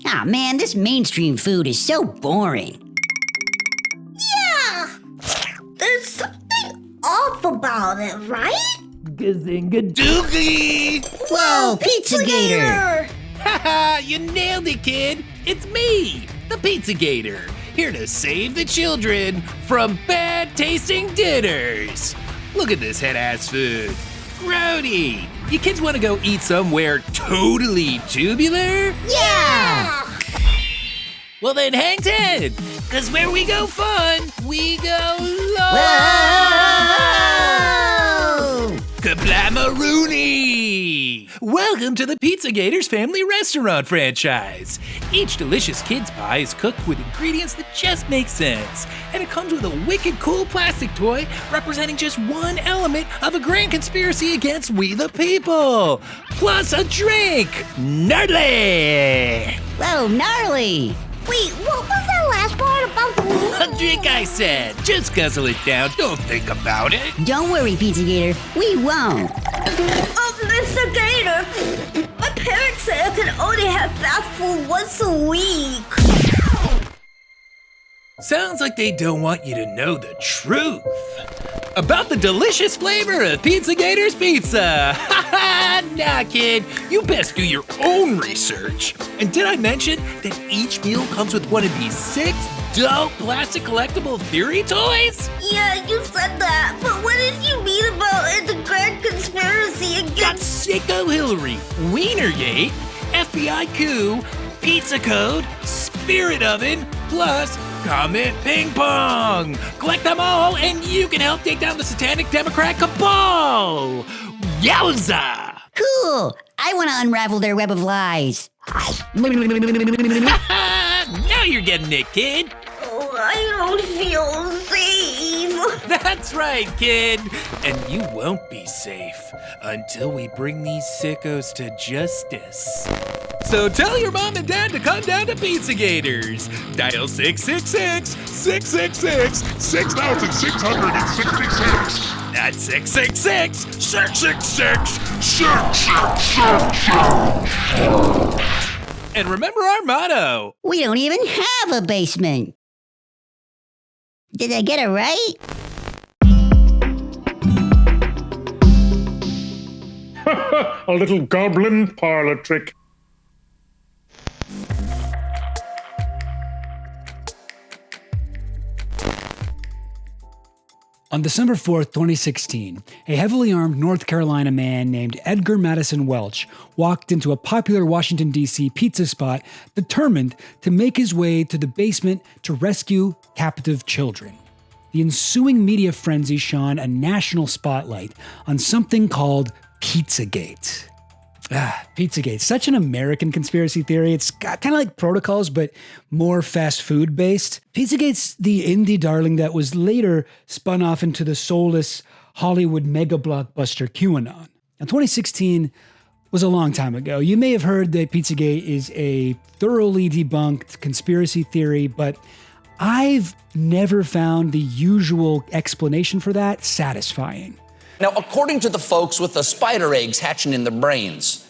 Ah, man, this mainstream food is so boring. Yeah! There's something off about it, right? Gazinga-doogie! Whoa, Pizzagator! Haha, you nailed it, kid! It's me, the Pizzagator, here to save the children from bad-tasting dinners. Look at this head-ass food. Grody! You kids want to go eat somewhere totally tubular? Yeah! Well then hang 10, cause where we go fun, we go low! Whoa! Kablamaroony! Welcome to the Pizzagator's Family Restaurant franchise. Each delicious kid's pie is cooked with ingredients that just make sense. And it comes with a wicked cool plastic toy representing just one element of a grand conspiracy against we the people. Plus a drink! Gnarly! Whoa, gnarly! Wait, what was that last part about the A drink, I said. Just guzzle it down. Don't think about it. Don't worry, Pizzagator, we won't. Oh, Mr. Gator! My parents say I can only have fast food once a week. Sounds like they don't want you to know the truth about the delicious flavor of Pizzagator's pizza. Haha, nah, kid, you best do your own research. And did I mention that each meal comes with one of these 6 dope plastic collectible theory toys? Yeah, you said that, but what did you mean about the grand conspiracy Got against... Sicko Hillary, Wienergate, FBI coup, Pizza Code, Spirit Oven, plus Comet Ping Pong! Collect them all and you can help take down the satanic Democrat cabal! Yowza! Cool! I want to unravel their web of lies. Now you're getting it, kid! Oh, I don't feel safe. That's right, kid! And you won't be safe until we bring these sickos to justice. So tell your mom and dad to come down to Pizzagator's. Dial 666-666-6666. That's 666-666-666. And remember our motto. We don't even have a basement. Did I get it right? A little goblin parlor trick. On December 4th, 2016, a heavily armed North Carolina man named Edgar Maddison Welch walked into a popular Washington, D.C. pizza spot determined to make his way to the basement to rescue captive children. The ensuing media frenzy shone a national spotlight on something called Pizzagate. Pizzagate, such an American conspiracy theory. It's got kind of like Protocols, but more fast food based. Pizzagate's the indie darling that was later spun off into the soulless Hollywood mega blockbuster Q Anon. Now, 2016 was a long time ago. You may have heard that Pizzagate is a thoroughly debunked conspiracy theory, but I've never found the usual explanation for that satisfying. Now, according to the folks with the spider eggs hatching in their brains,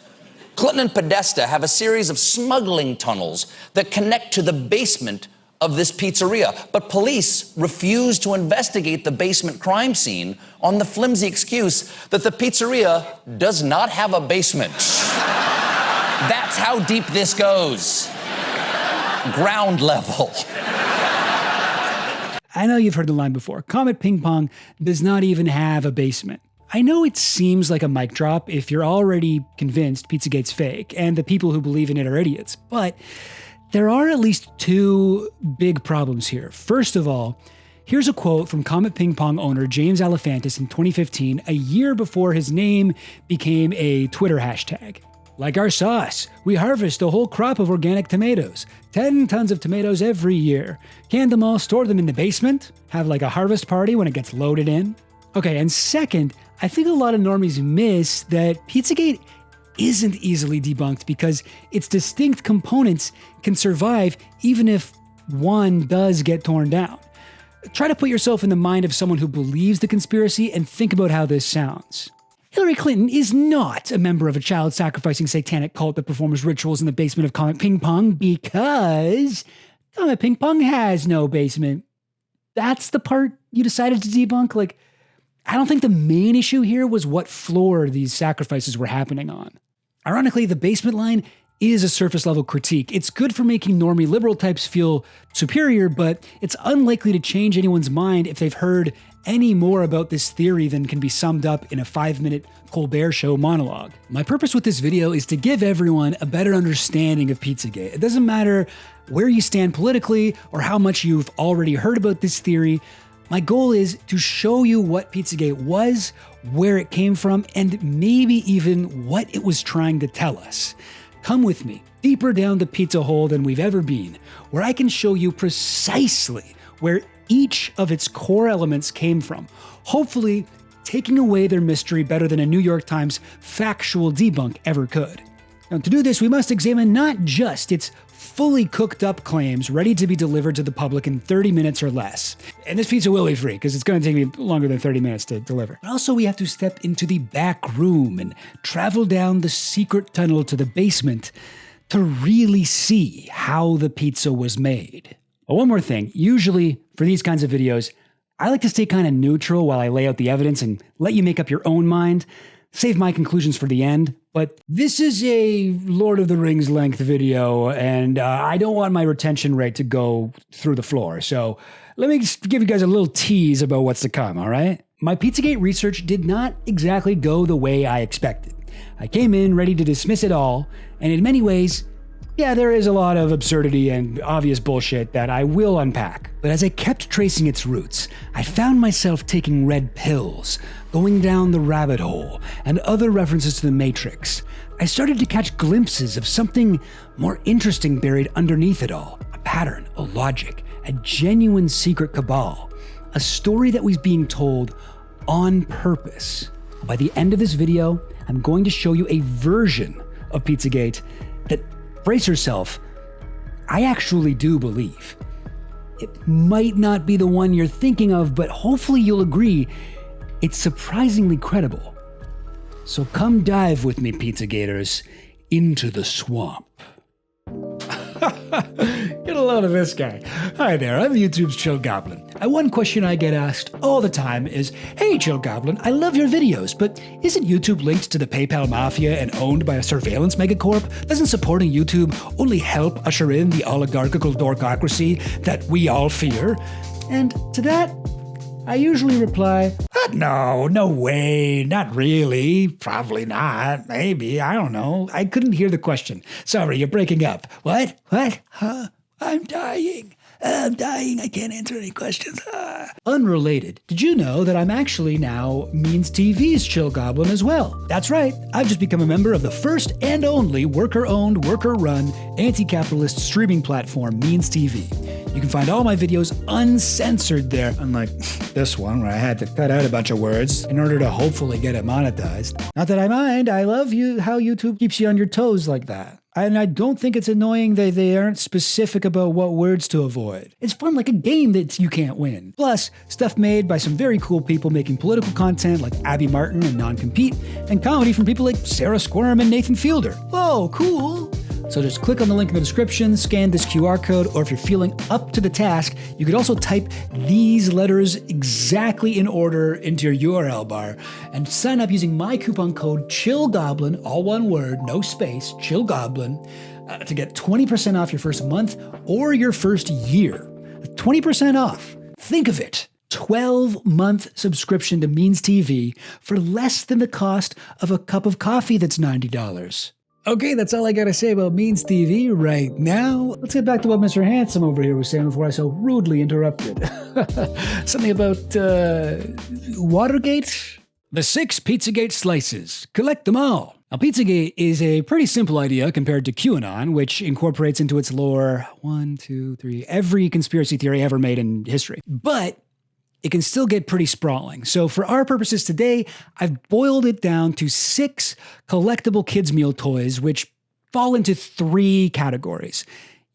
Clinton and Podesta have a series of smuggling tunnels that connect to the basement of this pizzeria. But police refuse to investigate the basement crime scene on the flimsy excuse that the pizzeria does not have a basement. That's how deep this goes. Ground level. I know you've heard the line before. Comet Ping Pong does not even have a basement. I know it seems like a mic drop if you're already convinced Pizzagate's fake and the people who believe in it are idiots, but there are at least 2 big problems here. First of all, here's a quote from Comet Ping Pong owner James Alefantis in 2015, a year before his name became a Twitter hashtag. Like our sauce, we harvest a whole crop of organic tomatoes. 10 tons of tomatoes every year. Can them all, store them in the basement, have like a harvest party when it gets loaded in. Okay, and second, I think a lot of normies miss that Pizzagate isn't easily debunked because its distinct components can survive even if one does get torn down. Try to put yourself in the mind of someone who believes the conspiracy and think about how this sounds. Hillary Clinton is not a member of a child-sacrificing satanic cult that performs rituals in the basement of Comet Ping Pong because Comet Ping Pong has no basement. That's the part you decided to debunk? Like, I don't think the main issue here was what floor these sacrifices were happening on. Ironically, the basement line is a surface-level critique. It's good for making normie liberal types feel superior, but it's unlikely to change anyone's mind if they've heard any more about this theory than can be summed up in a 5-minute Colbert Show monologue. My purpose with this video is to give everyone a better understanding of Pizzagate. It doesn't matter where you stand politically or how much you've already heard about this theory. My goal is to show you what Pizzagate was, where it came from, and maybe even what it was trying to tell us. Come with me, deeper down the pizza hole than we've ever been, where I can show you precisely where each of its core elements came from, hopefully taking away their mystery better than a New York Times factual debunk ever could. Now, to do this, we must examine not just its fully cooked up claims ready to be delivered to the public in 30 minutes or less. And this pizza will be free because it's going to take me longer than 30 minutes to deliver. But also we have to step into the back room and travel down the secret tunnel to the basement to really see how the pizza was made. Oh, one more thing. Usually for these kinds of videos, I like to stay kind of neutral while I lay out the evidence and let you make up your own mind. Save my conclusions for the end, but this is a Lord of the Rings length video, and I don't want my retention rate to go through the floor, so let me just give you guys a little tease about what's to come, all right? My Pizzagate research did not exactly go the way I expected. I came in ready to dismiss it all, and in many ways, yeah, there is a lot of absurdity and obvious bullshit that I will unpack. But as I kept tracing its roots, I found myself taking red pills, going down the rabbit hole, and other references to the Matrix. I started to catch glimpses of something more interesting buried underneath it all. A pattern, a logic, a genuine secret cabal. A story that was being told on purpose. By the end of this video, I'm going to show you a version of Pizzagate that, brace yourself, I actually do believe. It might not be the one you're thinking of, but hopefully you'll agree it's surprisingly credible. So come dive with me, Pizzagators, into the swamp. Get a load of this guy. Hi there, I'm YouTube's Chill Goblin. One question I get asked all the time is, hey Chill Goblin, I love your videos, but isn't YouTube linked to the PayPal mafia and owned by a surveillance megacorp? Doesn't supporting YouTube only help usher in the oligarchical dorkocracy that we all fear? And to that, I usually reply, no way, not really, probably not, maybe, I don't know. I couldn't hear the question. Sorry, you're breaking up. What? Huh? I'm dying, I can't answer any questions. Unrelated, did you know that I'm actually now Means TV's Chill Goblin as well? That's right, I've just become a member of the first and only worker-owned, worker-run, anti-capitalist streaming platform, Means TV. You can find all my videos uncensored there, unlike this one where I had to cut out a bunch of words in order to hopefully get it monetized. Not that I mind, I love how YouTube keeps you on your toes like that. And I don't think it's annoying that they aren't specific about what words to avoid. It's fun like a game that you can't win. Plus, stuff made by some very cool people making political content like Abby Martin and Non-Compete, and comedy from people like Sarah Squirm and Nathan Fielder. Whoa, cool! So just click on the link in the description, scan this QR code, or if you're feeling up to the task, you could also type these letters exactly in order into your URL bar and sign up using my coupon code CHILLGOBLIN, all one word, no space, CHILLGOBLIN, to get 20% off your first month or your first year. 20% off. Think of it. 12-month subscription to Means TV for less than the cost of a cup of coffee that's $90. Okay, that's all I gotta say about Means TV right now. Let's get back to what Mr. Handsome over here was saying before I so rudely interrupted. Something about, Watergate? The 6 Pizzagate Slices. Collect them all. Now, Pizzagate is a pretty simple idea compared to Q Anon, which incorporates into its lore, 1, 2, 3, every conspiracy theory ever made in history. But it can still get pretty sprawling. So for our purposes today, I've boiled it down to 6 collectible kids' meal toys, which fall into 3 categories.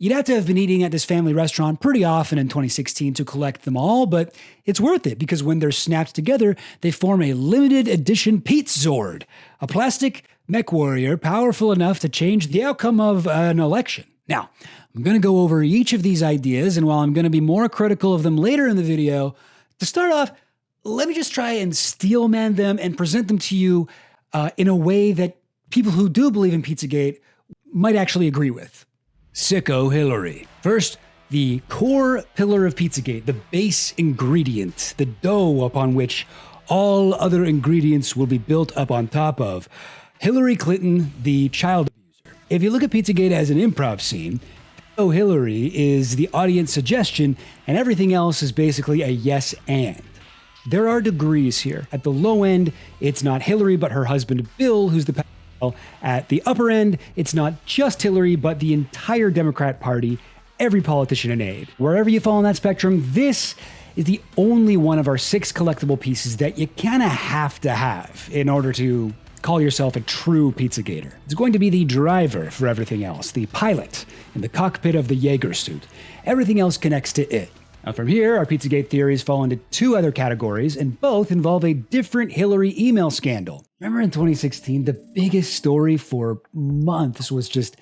You'd have to have been eating at this family restaurant pretty often in 2016 to collect them all, but it's worth it because when they're snapped together, they form a limited edition PlZZAGATE, a plastic mech warrior powerful enough to change the outcome of an election. Now, I'm going to go over each of these ideas, and while I'm going to be more critical of them later in the video, to start off, let me just try and steelman them and present them to you in a way that people who do believe in Pizzagate might actually agree with. Sicko Hillary. First, the core pillar of Pizzagate, the base ingredient, the dough upon which all other ingredients will be built up on top of. Hillary Clinton, the child abuser. If you look at Pizzagate as an improv scene, Sicko Hillary is the audience suggestion, and everything else is basically a yes and. There are degrees here. At the low end, it's not Hillary, but her husband Bill, who's the pedophile. At the upper end, it's not just Hillary, but the entire Democrat Party, every politician in aid. Wherever you fall on that spectrum, this is the only one of our 6 collectible pieces that you kind of have to have in order to call yourself a true Pizzagator. It's going to be the driver for everything else, the pilot in the cockpit of the Jaeger suit. Everything else connects to it. Now from here, our Pizzagate theories fall into 2 other categories, and both involve a different Hillary email scandal. Remember in 2016, the biggest story for months was just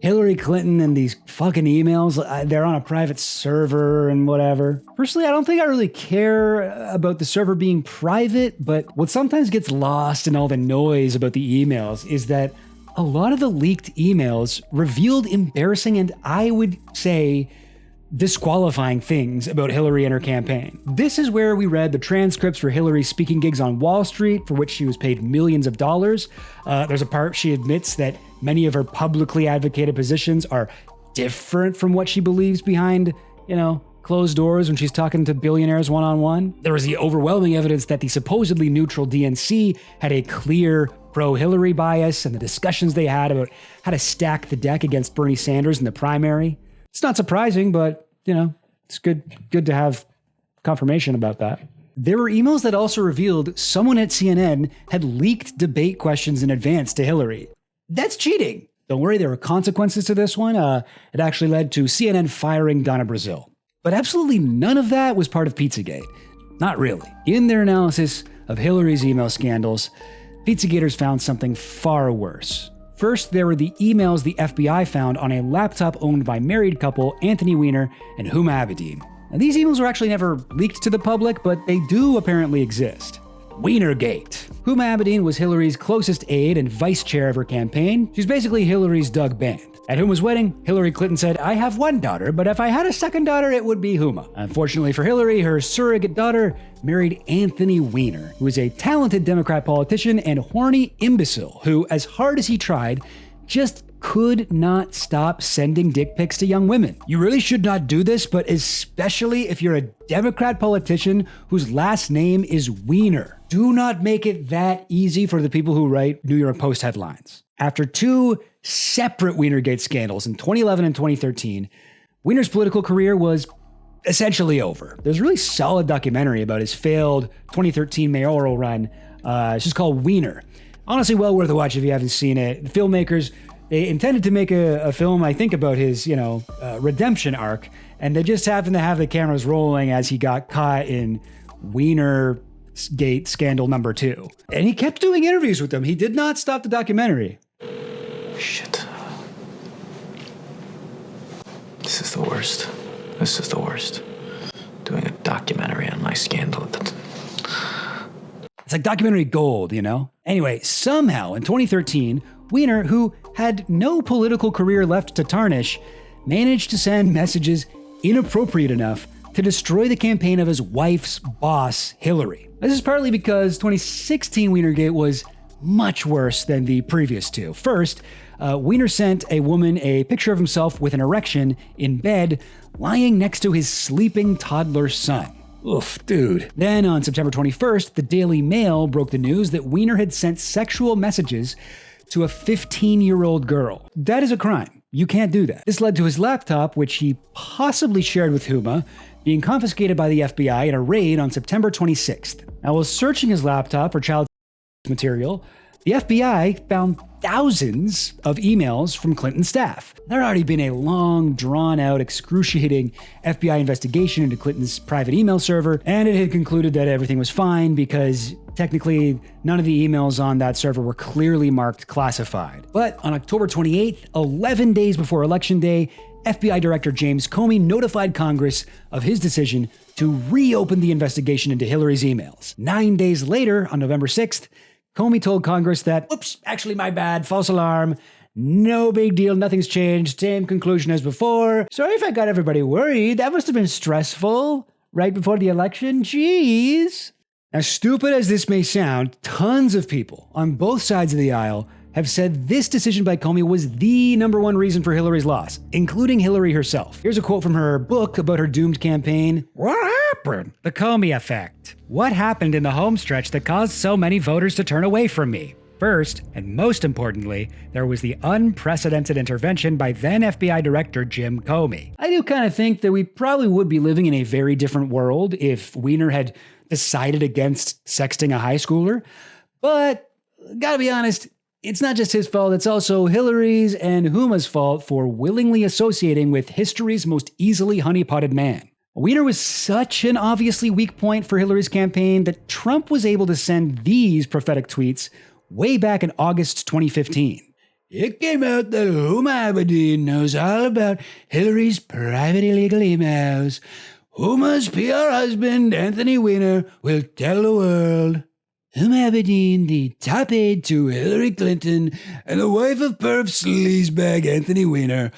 Hillary Clinton and these fucking emails. They're on a private server and whatever. Personally, I don't think I really care about the server being private, but what sometimes gets lost in all the noise about the emails is that a lot of the leaked emails revealed embarrassing and, I would say, disqualifying things about Hillary and her campaign. This is where we read the transcripts for Hillary's speaking gigs on Wall Street, for which she was paid millions of dollars. There's a part she admits that many of her publicly advocated positions are different from what she believes behind, closed doors when she's talking to billionaires one-on-one. There was the overwhelming evidence that the supposedly neutral DNC had a clear pro-Hillary bias, and the discussions they had about how to stack the deck against Bernie Sanders in the primary. It's not surprising, but, it's good to have confirmation about that. There were emails that also revealed someone at CNN had leaked debate questions in advance to Hillary. That's cheating. Don't worry, there were consequences to this one. It actually led to CNN firing Donna Brazile. But absolutely none of that was part of Pizzagate. Not really. In their analysis of Hillary's email scandals, Pizzagators found something far worse. First, there were the emails the FBI found on a laptop owned by married couple Anthony Weiner and Huma Abedin. Now, these emails were actually never leaked to the public, but they do apparently exist. Weinergate. Huma Abedin was Hillary's closest aide and vice chair of her campaign. She's basically Hillary's Doug Band. At Huma's wedding, Hillary Clinton said, "I have one daughter, but if I had a second daughter, it would be Huma." Unfortunately for Hillary, her surrogate daughter married Anthony Weiner, who is a talented Democrat politician and horny imbecile who, as hard as he tried, just could not stop sending dick pics to young women. You really should not do this, but especially if you're a Democrat politician whose last name is Weiner. Do not make it that easy for the people who write New York Post headlines. After 2 separate Weinergate scandals in 2011 and 2013, Weiner's political career was essentially over. There's a really solid documentary about his failed 2013 mayoral run. It's just called Weiner. Honestly, well worth a watch if you haven't seen it. The filmmakers, they intended to make a film, I think, about his, redemption arc, and they just happened to have the cameras rolling as he got caught in Weinergate scandal number 2. And he kept doing interviews with them. He did not stop the documentary. Shit. This is the worst. This is the worst. Doing a documentary on my scandal. It's like documentary gold, Anyway, somehow in 2013, Weiner, who had no political career left to tarnish, managed to send messages inappropriate enough to destroy the campaign of his wife's boss, Hillary. This is partly because 2016 Weinergate was much worse than the previous 2. First, Weiner sent a woman a picture of himself with an erection in bed, lying next to his sleeping toddler son. Oof, dude. Then on September 21st, the Daily Mail broke the news that Weiner had sent sexual messages to a 15-year-old girl. That is a crime. You can't do that. This led to his laptop, which he possibly shared with Huma, being confiscated by the FBI in a raid on September 26th. Now, while searching his laptop for child material, The FBI found thousands of emails from Clinton staff. There had already been a long, drawn-out, excruciating FBI investigation into Clinton's private email server, and it had concluded that everything was fine because technically none of the emails on that server were clearly marked classified. But on October 28th, 11 days before Election Day, FBI Director James Comey notified Congress of his decision to reopen the investigation into Hillary's emails. 9 days later, on November 6th, Comey told Congress that, oops, actually my bad, false alarm, no big deal, nothing's changed, same conclusion as before. Sorry if I got everybody worried, that must have been stressful right before the election, jeez. As stupid as this may sound, tons of people on both sides of the aisle have said this decision by Comey was the number one reason for Hillary's loss, including Hillary herself. Here's a quote from her book about her doomed campaign. What happened? The Comey effect. What happened in the home stretch that caused so many voters to turn away from me? First, and most importantly, there was the unprecedented intervention by then FBI Director Jim Comey. I do kind of think that we probably would be living in a very different world if Weiner had decided against sexting a high schooler, but gotta be honest, it's not just his fault, it's also Hillary's and Huma's fault for willingly associating with history's most easily honeypotted man. Weiner was such an obviously weak point for Hillary's campaign that Trump was able to send these prophetic tweets way back in August 2015. It came out that Huma Abedin knows all about Hillary's private illegal emails. Huma's PR husband, Anthony Weiner, will tell the world. Huma Abedin, the top aide to Hillary Clinton and the wife of perf sleazebag Anthony Weiner,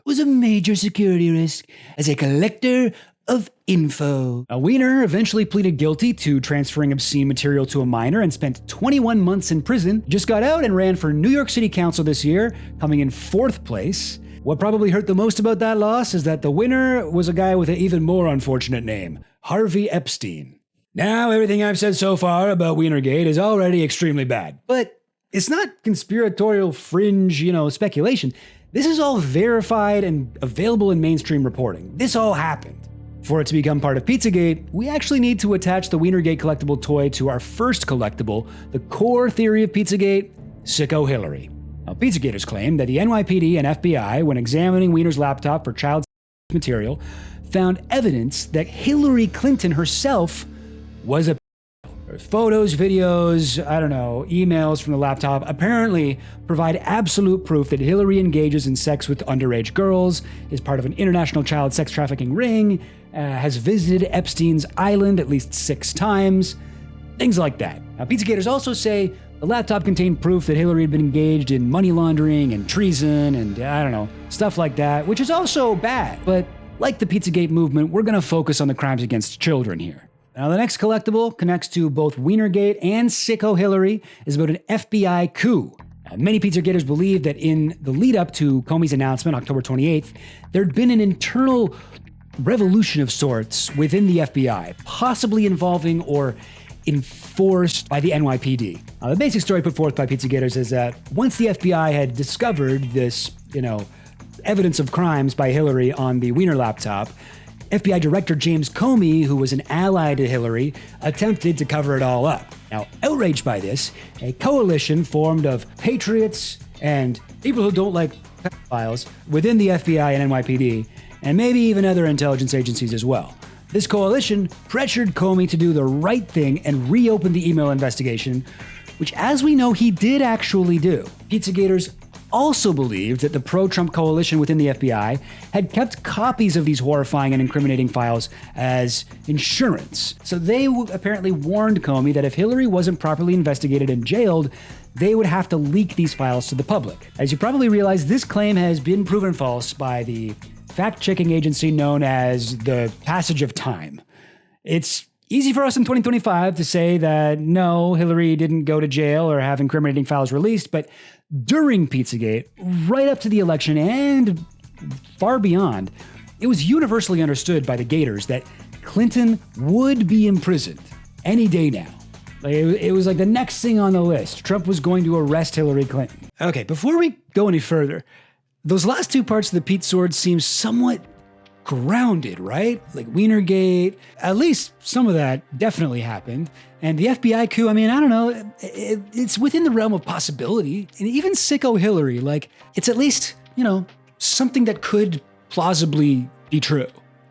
was a major security risk as a collector of info. Now, Weiner eventually pleaded guilty to transferring obscene material to a minor and spent 21 months in prison. Just got out and ran for New York City Council this year, coming in 4th place. What probably hurt the most about that loss is that the winner was a guy with an even more unfortunate name, Harvey Epstein. Now, everything I've said so far about Weinergate is already extremely bad. But it's not conspiratorial fringe, speculation. This is all verified and available in mainstream reporting. This all happened. For it to become part of Pizzagate, we actually need to attach the Weinergate collectible toy to our first collectible, the core theory of Pizzagate, Sicko Hillary. Now, Pizzagators claim that the NYPD and FBI, when examining Weiner's laptop for child material, found evidence that Hillary Clinton herself was a photos, videos, emails from the laptop apparently provide absolute proof that Hillary engages in sex with underage girls, is part of an international child sex trafficking ring, has visited Epstein's island at least 6 times, things like that. Now, Pizzagators also say the laptop contained proof that Hillary had been engaged in money laundering and treason and, stuff like that, which is also bad. But like the Pizzagate movement, we're going to focus on the crimes against children here. Now, the next collectible connects to both Weinergate and Sicko Hillary, is about an FBI coup. Now, many Pizzagators believe that in the lead up to Comey's announcement, October 28th, there'd been an internal revolution of sorts within the FBI, possibly involving or enforced by the NYPD. Now, the basic story put forth by Pizzagators is that once the FBI had discovered this, evidence of crimes by Hillary on the Weiner laptop, FBI Director James Comey, who was an ally to Hillary, attempted to cover it all up. Now, outraged by this, a coalition formed of patriots and people who don't like pedophiles within the FBI and NYPD, and maybe even other intelligence agencies as well. This coalition pressured Comey to do the right thing and reopen the email investigation, which, as we know, he did actually do. Pizzagators also believed that the pro-Trump coalition within the FBI had kept copies of these horrifying and incriminating files as insurance. So they apparently warned Comey that if Hillary wasn't properly investigated and jailed, they would have to leak these files to the public. As you probably realize, this claim has been proven false by the fact-checking agency known as the Passage of Time. It's easy for us in 2025 to say that no, Hillary didn't go to jail or have incriminating files released, but during Pizzagate, right up to the election and far beyond, it was universally understood by the Gators that Clinton would be imprisoned any day now. It was like the next thing on the list. Trump was going to arrest Hillary Clinton. Okay, before we go any further, those last 2 parts of the Pete Sword seem somewhat grounded, right? Like Wienergate, at least some of that definitely happened. And the FBI coup, I don't know, it's within the realm of possibility. And even sicko Hillary, like, it's at least, something that could plausibly be true.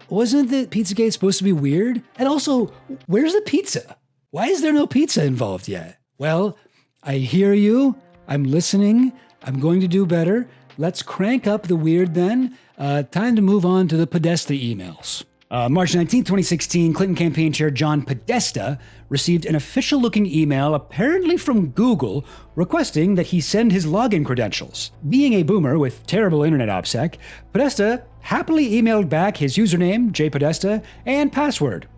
Wasn't the Pizzagate supposed to be weird? And also, where's the pizza? Why is there no pizza involved yet? Well, I hear you. I'm listening. I'm going to do better. Let's crank up the weird then. Time to move on to the Podesta emails. March 19, 2016, Clinton campaign chair John Podesta received an official-looking email, apparently from Google, requesting that he send his login credentials. Being a boomer with terrible internet OPSEC, Podesta happily emailed back his username, jpodesta, and password.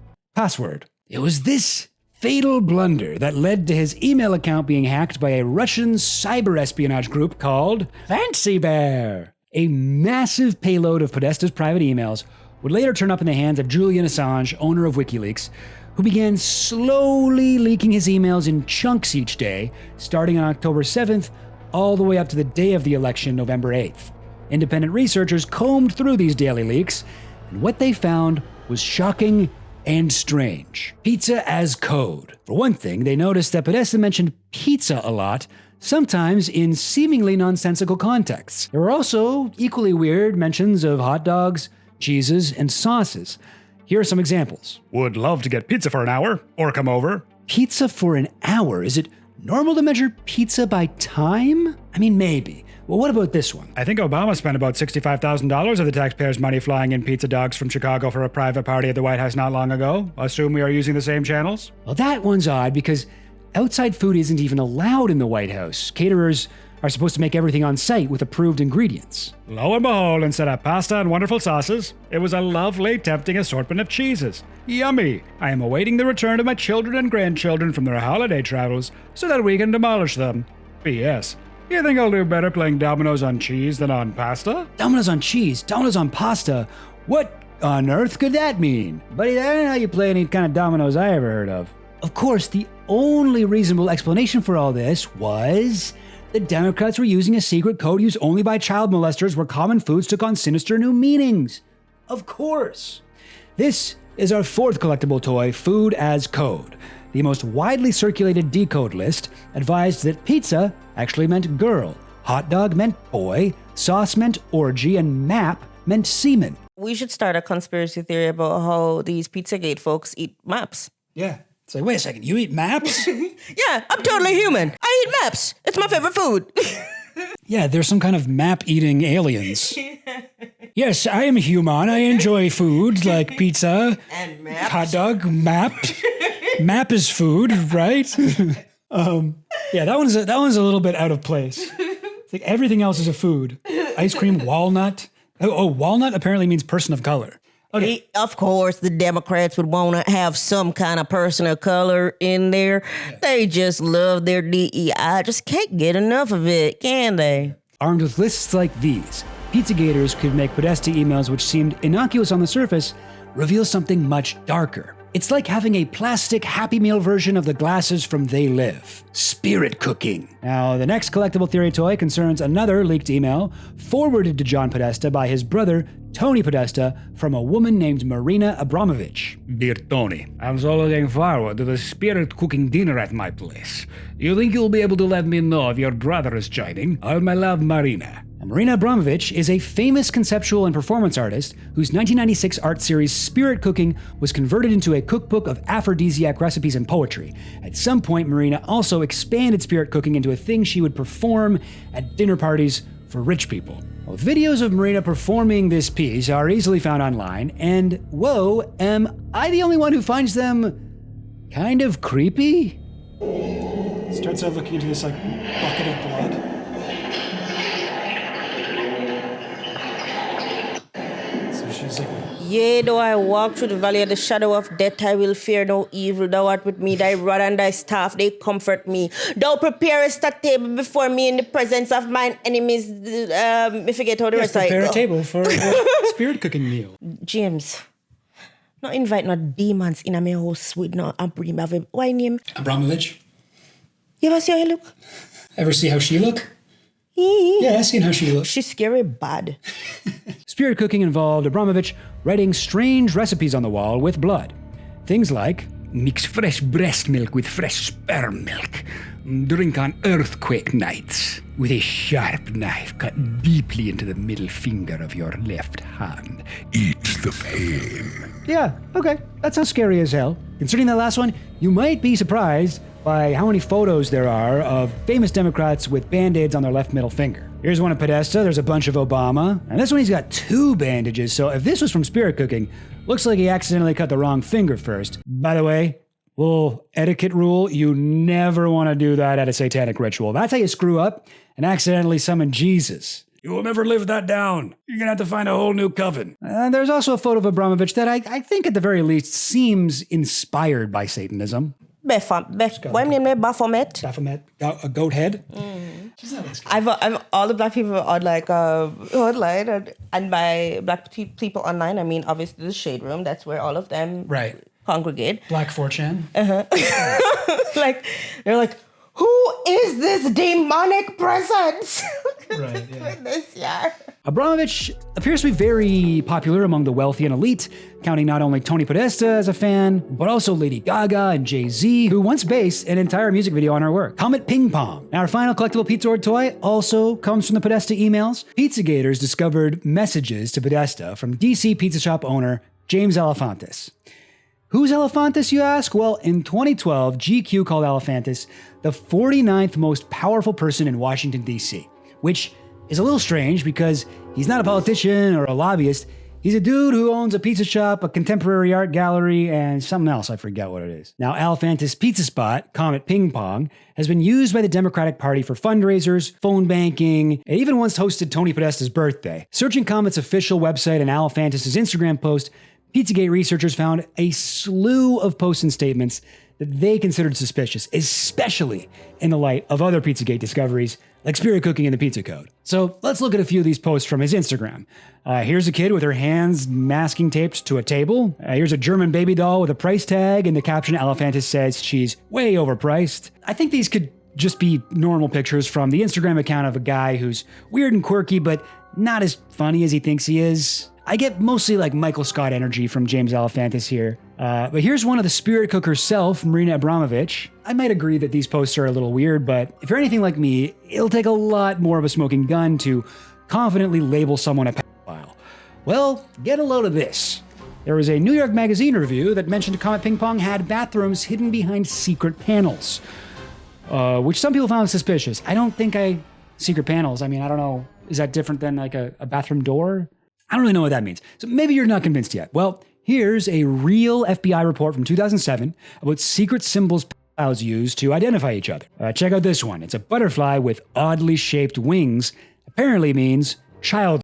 It was this fatal blunder that led to his email account being hacked by a Russian cyber espionage group called Fancy Bear. A massive payload of Podesta's private emails would later turn up in the hands of Julian Assange, owner of WikiLeaks, who began slowly leaking his emails in chunks each day, starting on October 7th, all the way up to the day of the election, November 8th. Independent researchers combed through these daily leaks, and what they found was shocking and strange. Pizza as code. For one thing, they noticed that Podesta mentioned pizza a lot, sometimes in seemingly nonsensical contexts. There were also equally weird mentions of hot dogs, cheeses, and sauces. Here are some examples. Would love to get pizza for an hour, or come over. Pizza for an hour? Is it normal to measure pizza by time? Maybe. Well, what about this one? I think Obama spent about $65,000 of the taxpayers' money flying in pizza dogs from Chicago for a private party at the White House not long ago. Assume we are using the same channels? Well, that one's odd because outside food isn't even allowed in the White House. Caterers are supposed to make everything on site with approved ingredients. Lo and behold, instead of pasta and wonderful sauces, it was a lovely, tempting assortment of cheeses. Yummy! I am awaiting the return of my children and grandchildren from their holiday travels so that we can demolish them. P.S. You think I'll do better playing dominoes on cheese than on pasta? Dominoes on cheese? Dominoes on pasta? What on earth could that mean? Buddy, that ain't how you play any kind of dominoes I ever heard of. Of course, the only reasonable explanation for all this was the Democrats were using a secret code used only by child molesters where common foods took on sinister new meanings. Of course. This is our fourth collectible toy, Food as Code. The most widely circulated decode list advised that pizza actually meant girl, hot dog meant boy, sauce meant orgy, and map meant semen. We should start a conspiracy theory about how these Pizzagate folks eat maps. Yeah. It's like, wait a second, you eat maps? Yeah, I'm totally human. I eat maps. It's my favorite food. Yeah, there's some kind of map-eating aliens. Yes, I am human. I enjoy food like pizza, and maps. hot dog, map. Map is food, right? Yeah, that one's a little bit out of place. It's like everything else is a food. Ice cream, walnut. Oh, walnut apparently means person of color. Okay. Of course, the Democrats would want to have some kind of person of color in there. Yeah. They just love their DEI. Just can't get enough of it, can they? Armed with lists like these, Pizzagators could make Podesta emails which seemed innocuous on the surface reveal something much darker. It's like having a plastic Happy Meal version of the glasses from They Live. Spirit cooking. Now, the next collectible theory toy concerns another leaked email forwarded to John Podesta by his brother, Tony Podesta, from a woman named Marina Abramovich. Dear Tony, I'm so looking forward to the spirit cooking dinner at my place. You think you'll be able to let me know if your brother is joining? All my love, Marina. Marina Abramovich is a famous conceptual and performance artist whose 1996 art series Spirit Cooking was converted into a cookbook of aphrodisiac recipes and poetry. At some point, Marina also expanded Spirit Cooking into a thing she would perform at dinner parties for rich people. Well, videos of Marina performing this piece are easily found online, and whoa, am I the only one who finds them kind of creepy? Starts out looking into this bucket of blood. Yea, though I walk through the valley of the shadow of death, I will fear no evil. Thou art with me, thy rod and thy staff, they comfort me. Thou preparest a table before me in the presence of mine enemies. I forget how the rest I prepare a table for a spirit cooking meal. James, not invite no demons in a my house with no Abramovich. Why name? Abramovich. You ever see how he look? Ever see how she look? Yeah, I seen how she looks. She's scary bad. Spirit spirit cooking involved Abramovich writing strange recipes on the wall with blood. Things like, mix fresh breast milk with fresh sperm milk. Drink on earthquake nights with a sharp knife cut deeply into the middle finger of your left hand. Eat the pain. Yeah, okay. That sounds scary as hell. Considering that last one, you might be surprised by how many photos there are of famous Democrats with band-aids on their left middle finger. Here's one of Podesta, there's a bunch of Obama, and this one he's got 2 bandages, so if this was from spirit cooking, looks like he accidentally cut the wrong finger first. By the way, little etiquette rule, you never want to do that at a satanic ritual. That's how you screw up and accidentally summon Jesus. You will never live that down. You're going to have to find a whole new coven. There's also a photo of Abramovich that I think at the very least seems inspired by Satanism. What name is Baphomet? Baphomet, a goat head. I've all the black people on like online and by black people online, I mean obviously the Shade Room. That's where all of them congregate. Black 4chan. Like they're like, who is this demonic presence? Right. Yeah. This year. Abramovich appears to be very popular among the wealthy and elite, counting not only Tony Podesta as a fan, but also Lady Gaga and Jay-Z, who once based an entire music video on her work. Comet Ping Pong. Now, our final collectible Pizza toy also comes from the Podesta emails. PizzaGators discovered messages to Podesta from DC pizza shop owner James Alefantis. Who's Alefantis, you ask? Well, in 2012, GQ called Alefantis the 49th most powerful person in Washington, D.C., which is a little strange because he's not a politician or a lobbyist. He's a dude who owns a pizza shop, a contemporary art gallery, and something else. I forget what it is. Now, Alefantis' pizza spot, Comet Ping Pong, has been used by the Democratic Party for fundraisers, phone banking, and even once hosted Tony Podesta's birthday. Searching Comet's official website and Alefantis' Instagram post, Pizzagate researchers found a slew of posts and statements that they considered suspicious, especially in the light of other Pizzagate discoveries like spirit cooking and the pizza code. So let's look at a few of these posts from his Instagram. Here's a kid with her hands masking taped to a table. Here's a German baby doll with a price tag, and the caption Alefantis says she's way overpriced. I think these could just be normal pictures from the Instagram account of a guy who's weird and quirky, but not as funny as he thinks he is. I get mostly like Michael Scott energy from James Alefantis here. But here's one of the spirit cookers self, Marina Abramovich. I might agree that these posts are a little weird, but if you're anything like me, it'll take a lot more of a smoking gun to confidently label someone a pedophile. Well, get a load of this. There was a New York Magazine review that mentioned Comet Ping Pong had bathrooms hidden behind secret panels, which some people found suspicious. I don't think secret panels, I mean, I don't know, is that different than like a bathroom door? I don't really know what that means. So maybe you're not convinced yet. Well, here's a real FBI report from 2007 about secret symbols pedophiles use to identify each other. Check out this one. It's a butterfly with oddly shaped wings. Apparently means child.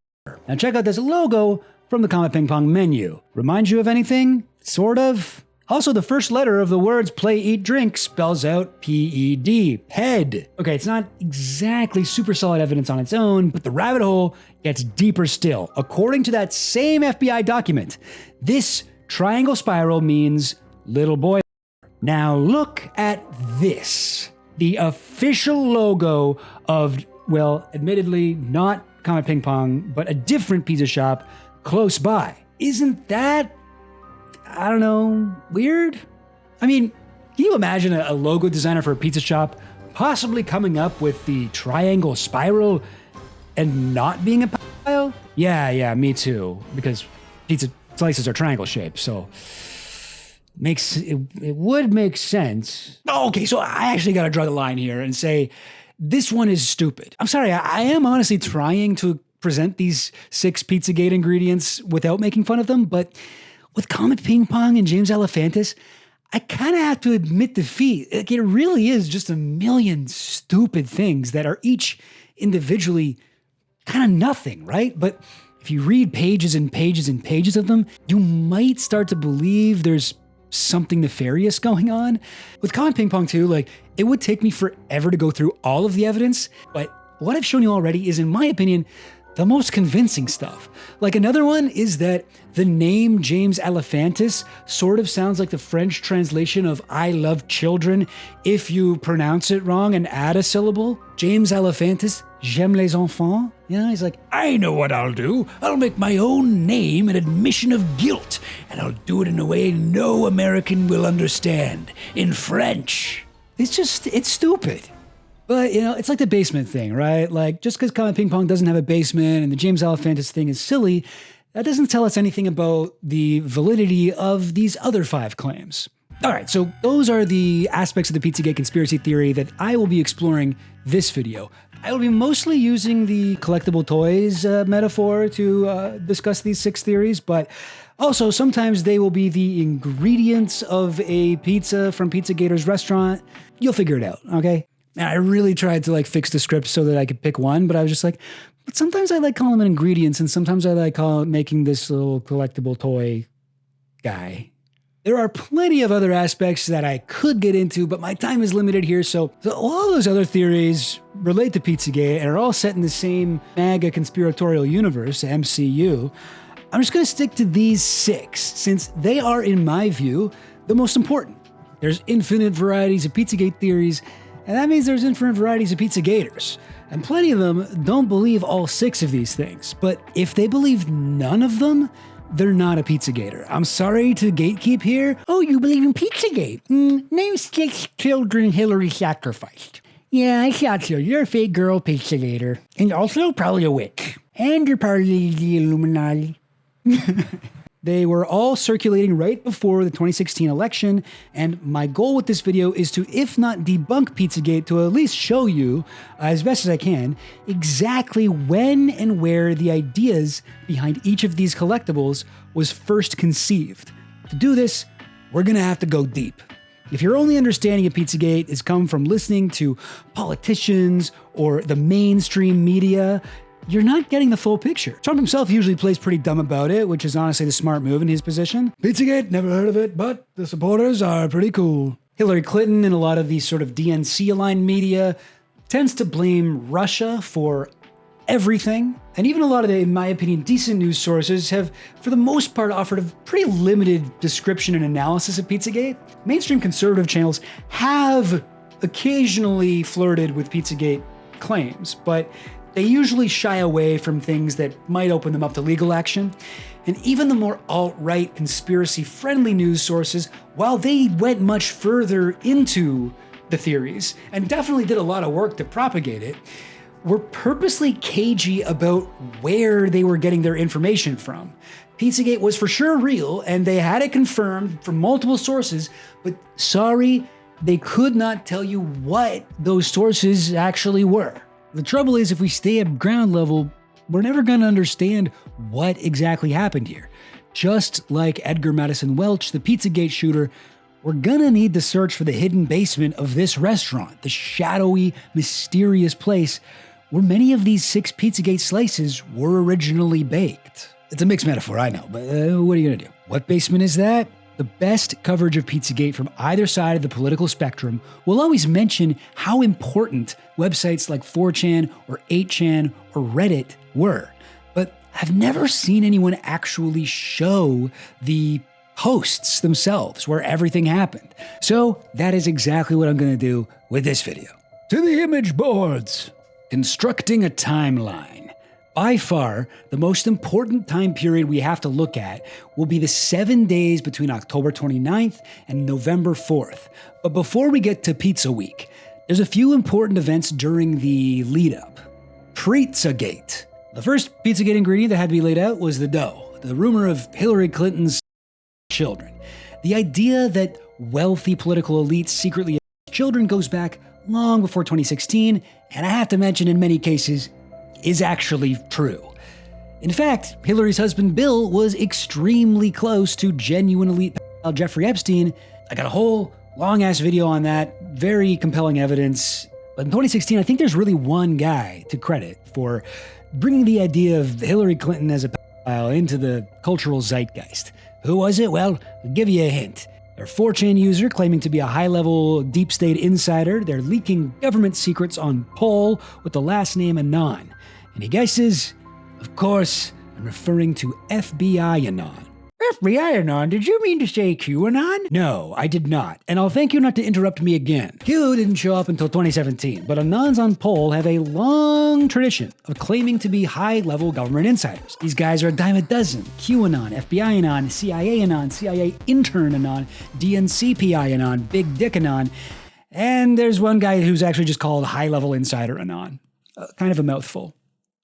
Now check out this logo from the Comet Ping Pong menu. Reminds you of anything? Sort of. Also, the first letter of the words play, eat, drink spells out P-E-D, PED. Okay, it's not exactly super solid evidence on its own, but the rabbit hole gets deeper still. According to that same FBI document, this triangle spiral means little boy. Now look at this. The official logo of, well, admittedly not Comet Ping Pong, but a different pizza shop close by. Isn't that, I don't know, weird? I mean, can you imagine a logo designer for a pizza shop possibly coming up with the triangle spiral and not being a pedophile? Yeah, me too. Because pizza slices are triangle shaped, so it would make sense. Okay, so I actually got to draw the line here and say this one is stupid. I'm sorry, I am honestly trying to present these 6 Pizzagate ingredients without making fun of them, but with Comet Ping Pong and James Alefantis, I kind of have to admit defeat. Like, it really is just a million stupid things that are each individually kind of nothing, right? But if you read pages and pages and pages of them, you might start to believe there's something nefarious going on. With Comet Ping Pong too, like, it would take me forever to go through all of the evidence, but what I've shown you already is, in my opinion, the most convincing stuff. Like another one is that the name James Alefantis sort of sounds like the French translation of I love children if you pronounce it wrong and add a syllable. James Alefantis, j'aime les enfants. You know, he's like, I know what I'll do. I'll make my own name an admission of guilt, and I'll do it in a way no American will understand, in French. It's stupid. But, you know, it's like the basement thing, right? Like, just because Comet Ping Pong doesn't have a basement and the James Alefantis thing is silly, that doesn't tell us anything about the validity of these other 5 claims. All right, so those are the aspects of the Pizzagate conspiracy theory that I will be exploring this video. I will be mostly using the collectible toys metaphor to discuss these 6 theories, but also sometimes they will be the ingredients of a pizza from Pizzagator's restaurant. You'll figure it out, okay? And I really tried to fix the script so that I could pick one, but I was just like, but sometimes I like calling them ingredients, and sometimes I like making this little collectible toy guy. There are plenty of other aspects that I could get into, but my time is limited here, so all those other theories relate to Pizzagate and are all set in the same MAGA conspiratorial universe, MCU. I'm just going to stick to these 6, since they are, in my view, the most important. There's infinite varieties of Pizzagate theories, and that means there's infinite varieties of Pizzagators. And plenty of them don't believe all 6 of these things. But if they believe none of them, they're not a Pizzagator. I'm sorry to gatekeep here. Oh, you believe in Pizzagate? Name 6 children Hillary sacrificed. Yeah, I thought so. You're a fake girl Pizzagator. And also probably a witch. And you're part of the Illuminati. They were all circulating right before the 2016 election, and my goal with this video is to, if not debunk Pizzagate, to at least show you, as best as I can, exactly when and where the ideas behind each of these collectibles was first conceived. To do this, we're gonna have to go deep. If your only understanding of Pizzagate has come from listening to politicians or the mainstream media, you're not getting the full picture. Trump himself usually plays pretty dumb about it, which is honestly the smart move in his position. Pizzagate, never heard of it, but the supporters are pretty cool. Hillary Clinton and a lot of these sort of DNC-aligned media tends to blame Russia for everything. And even a lot of the, in my opinion, decent news sources have, for the most part, offered a pretty limited description and analysis of Pizzagate. Mainstream conservative channels have occasionally flirted with Pizzagate claims, but they usually shy away from things that might open them up to legal action. And even the more alt-right, conspiracy-friendly news sources, while they went much further into the theories and definitely did a lot of work to propagate it, were purposely cagey about where they were getting their information from. Pizzagate was for sure real, and they had it confirmed from multiple sources, but sorry, they could not tell you what those sources actually were. The trouble is, if we stay at ground level, we're never going to understand what exactly happened here. Just like Edgar Maddison Welch, the Pizzagate shooter, we're going to need to search for the hidden basement of this restaurant, the shadowy, mysterious place where many of these 6 Pizzagate slices were originally baked. It's a mixed metaphor, I know, but what are you going to do? What basement is that? The best coverage of Pizzagate from either side of the political spectrum will always mention how important websites like 4chan or 8chan or Reddit were, but I've never seen anyone actually show the posts themselves where everything happened. So that is exactly what I'm going to do with this video. To the image boards! Constructing a timeline. By far, the most important time period we have to look at will be the 7 days between October 29th and November 4th. But before we get to Pizza Week, there's a few important events during the lead-up. Pre-zzagate. The first Pizzagate ingredient that had to be laid out was the dough, the rumor of Hillary Clinton's children. The idea that wealthy political elites secretly have children goes back long before 2016, and I have to mention in many cases, is actually true. In fact, Hillary's husband Bill was extremely close to genuine elite pedophile Jeffrey Epstein. I got a whole long-ass video on that, very compelling evidence. But in 2016, I think there's really one guy to credit for bringing the idea of Hillary Clinton as a pedophile into the cultural zeitgeist. Who was it? Well, I'll give you a hint. They're a 4chan user claiming to be a high-level deep state insider. They're leaking government secrets on Poll with the last name Anon. Any guesses? Of course, I'm referring to FBI Anon. FBI Anon? Did you mean to say Q Anon? No, I did not, and I'll thank you not to interrupt me again. Q didn't show up until 2017, but Anons on Poll have a long tradition of claiming to be high-level government insiders. These guys are a dime a dozen. Q Anon, FBI Anon, CIA Intern Anon, DNCPI Anon, Big Dick Anon, and there's one guy who's actually just called High-Level Insider Anon. Kind of a mouthful.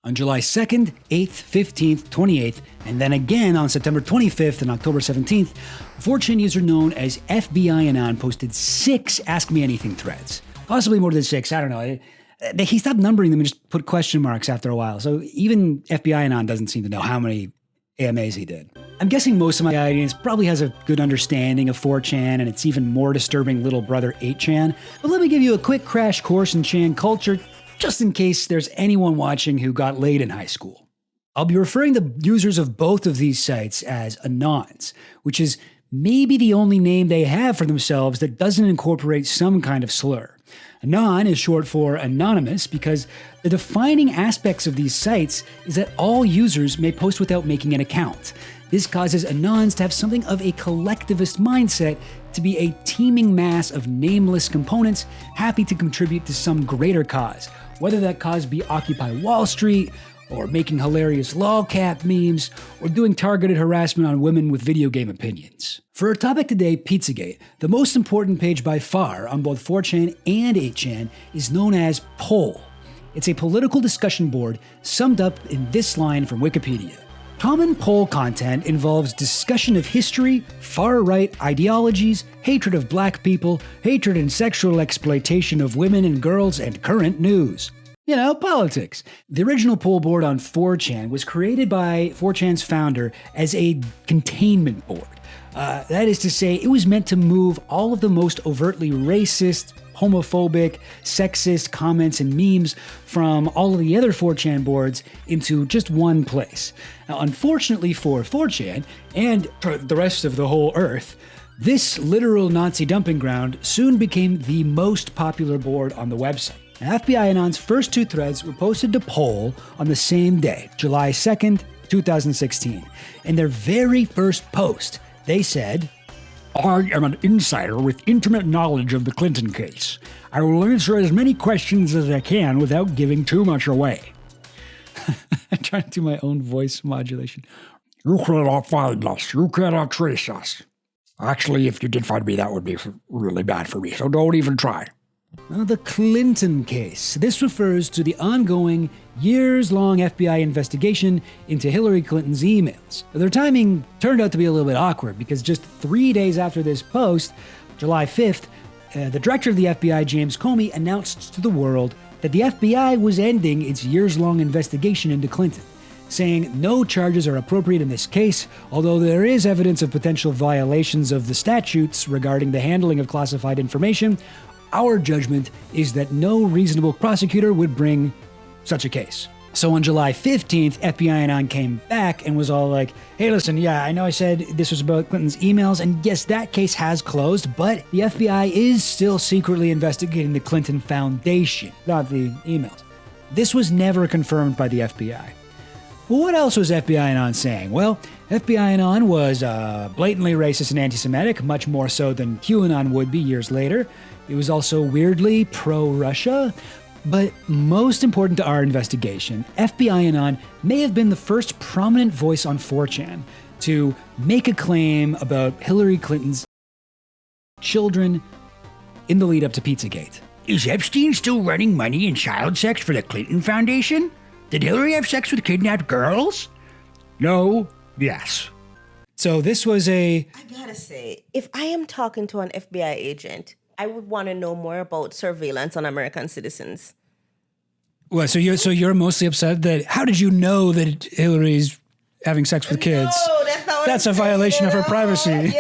On July 2nd, 8th, 15th, 28th, and then again on September 25th and October 17th, 4chan user known as FBI Anon posted 6 Ask Me Anything threads. Possibly more than 6, I don't know. He stopped numbering them and just put question marks after a while, so even FBI Anon doesn't seem to know how many AMAs he did. I'm guessing most of my audience probably has a good understanding of 4chan and its even more disturbing little brother 8chan, but let me give you a quick crash course in Chan culture, just in case there's anyone watching who got laid in high school. I'll be referring to users of both of these sites as Anons, which is maybe the only name they have for themselves that doesn't incorporate some kind of slur. Anon is short for anonymous because the defining aspects of these sites is that all users may post without making an account. This causes Anons to have something of a collectivist mindset, to be a teeming mass of nameless components happy to contribute to some greater cause, whether that cause be Occupy Wall Street, or making hilarious lolcat memes, or doing targeted harassment on women with video game opinions. For our topic today, Pizzagate, the most important page by far on both 4chan and 8chan is known as Poll. It's a political discussion board summed up in this line from Wikipedia. Common poll content involves discussion of history, far-right ideologies, hatred of black people, hatred and sexual exploitation of women and girls, and current news. You know, politics. The original poll board on 4chan was created by 4chan's founder as a containment board. That is to say, it was meant to move all of the most overtly racist, homophobic, sexist comments and memes from all of the other 4chan boards into just one place. Now, unfortunately for 4chan, and for the rest of the whole earth, this literal Nazi dumping ground soon became the most popular board on the website. Now, FBI Anon's first 2 threads were posted to Poll on the same day, July 2nd, 2016. In their very first post, they said, I am an insider with intimate knowledge of the Clinton case. I will answer as many questions as I can without giving too much away. I'm trying to do my own voice modulation. You cannot find us. You cannot trace us. Actually, if you did find me, that would be really bad for me, so don't even try. Now, the Clinton case. This refers to the ongoing, years-long FBI investigation into Hillary Clinton's emails. Their timing turned out to be a little bit awkward because just 3 days after this post, July 5th, the director of the FBI, James Comey, announced to the world that the FBI was ending its years-long investigation into Clinton, saying no charges are appropriate in this case, although there is evidence of potential violations of the statutes regarding the handling of classified information. Our judgment is that no reasonable prosecutor would bring such a case. So on July 15th, FBI Anon came back and was all like, hey, listen, yeah, I know I said this was about Clinton's emails, and yes, that case has closed, but the FBI is still secretly investigating the Clinton Foundation, not the emails. This was never confirmed by the FBI. Well, what else was FBI Anon saying? Well, FBI Anon was blatantly racist and anti-Semitic, much more so than QAnon would be years later. It was also weirdly pro-Russia. But most important to our investigation, FBI Anon may have been the first prominent voice on 4chan to make a claim about Hillary Clinton's children in the lead up to Pizzagate. Is Epstein still running money and child sex for the Clinton Foundation? Did Hillary have sex with kidnapped girls? No, yes. So this was I gotta say, if I am talking to an FBI agent, I would want to know more about surveillance on American citizens. Well, so you're mostly upset that, how did you know that Hillary's having sex with kids? No, that's not what That's a violation of her privacy.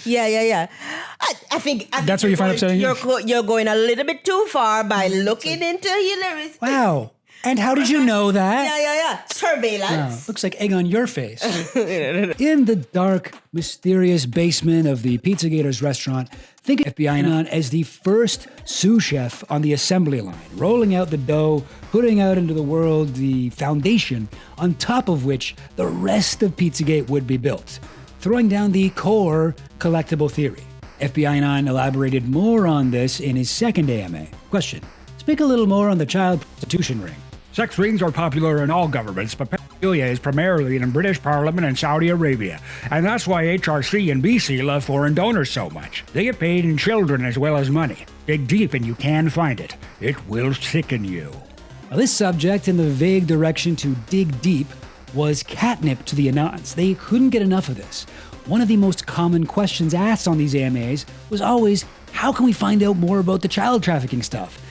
Yeah. I think that's what you find upsetting. You're going a little bit too far by looking into Hillary's. Wow. And how did you know that? Yeah. Surveillance. Looks like egg on your face. In the dark, mysterious basement of the Pizzagators restaurant, think of FBI Anon as the first sous chef on the assembly line, rolling out the dough, putting out into the world the foundation on top of which the rest of Pizzagate would be built, throwing down the core collectible theory. FBI Anon elaborated more on this in his second AMA. Question: speak a little more on the child prostitution ring. Sex rings are popular in all governments, but pedophilia is primarily in British Parliament and Saudi Arabia. And that's why HRC and BC love foreign donors so much. They get paid in children as well as money. Dig deep and you can find it. It will sicken you. Now, this subject, in the vague direction to dig deep, was catnip to the Anons. They couldn't get enough of this. One of the most common questions asked on these AMAs was always, how can we find out more about the child trafficking stuff?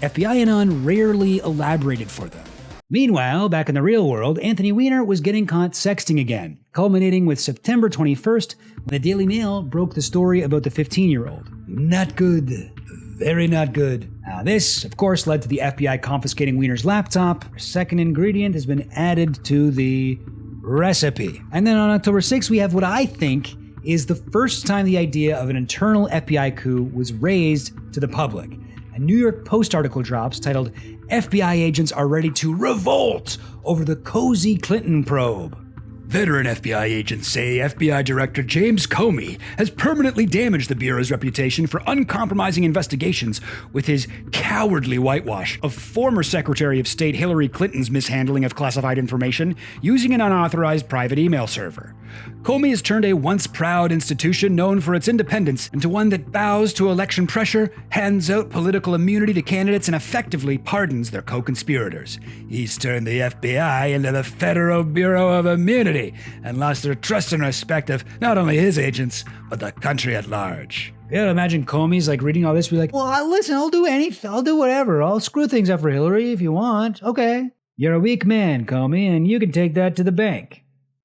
FBI Anon rarely elaborated for them. Meanwhile, back in the real world, Anthony Weiner was getting caught sexting again, culminating with September 21st, when the Daily Mail broke the story about the 15-year-old. Not good. Very not good. Now, this, of course, led to the FBI confiscating Weiner's laptop. A second ingredient has been added to the recipe. And then on October 6th, we have what I think is the first time the idea of an internal FBI coup was raised to the public. A New York Post article drops titled, FBI agents are ready to revolt over the cozy Clinton probe. Veteran FBI agents say FBI Director James Comey has permanently damaged the Bureau's reputation for uncompromising investigations with his cowardly whitewash of former Secretary of State Hillary Clinton's mishandling of classified information using an unauthorized private email server. Comey has turned a once proud institution known for its independence into one that bows to election pressure, hands out political immunity to candidates, and effectively pardons their co-conspirators. He's turned the FBI into the Federal Bureau of Immunity and lost their trust and respect of not only his agents, but the country at large. Yeah, imagine Comey's like reading all this, be like, well, listen, I'll do whatever. I'll screw things up for Hillary if you want. Okay. You're a weak man, Comey, and you can take that to the bank.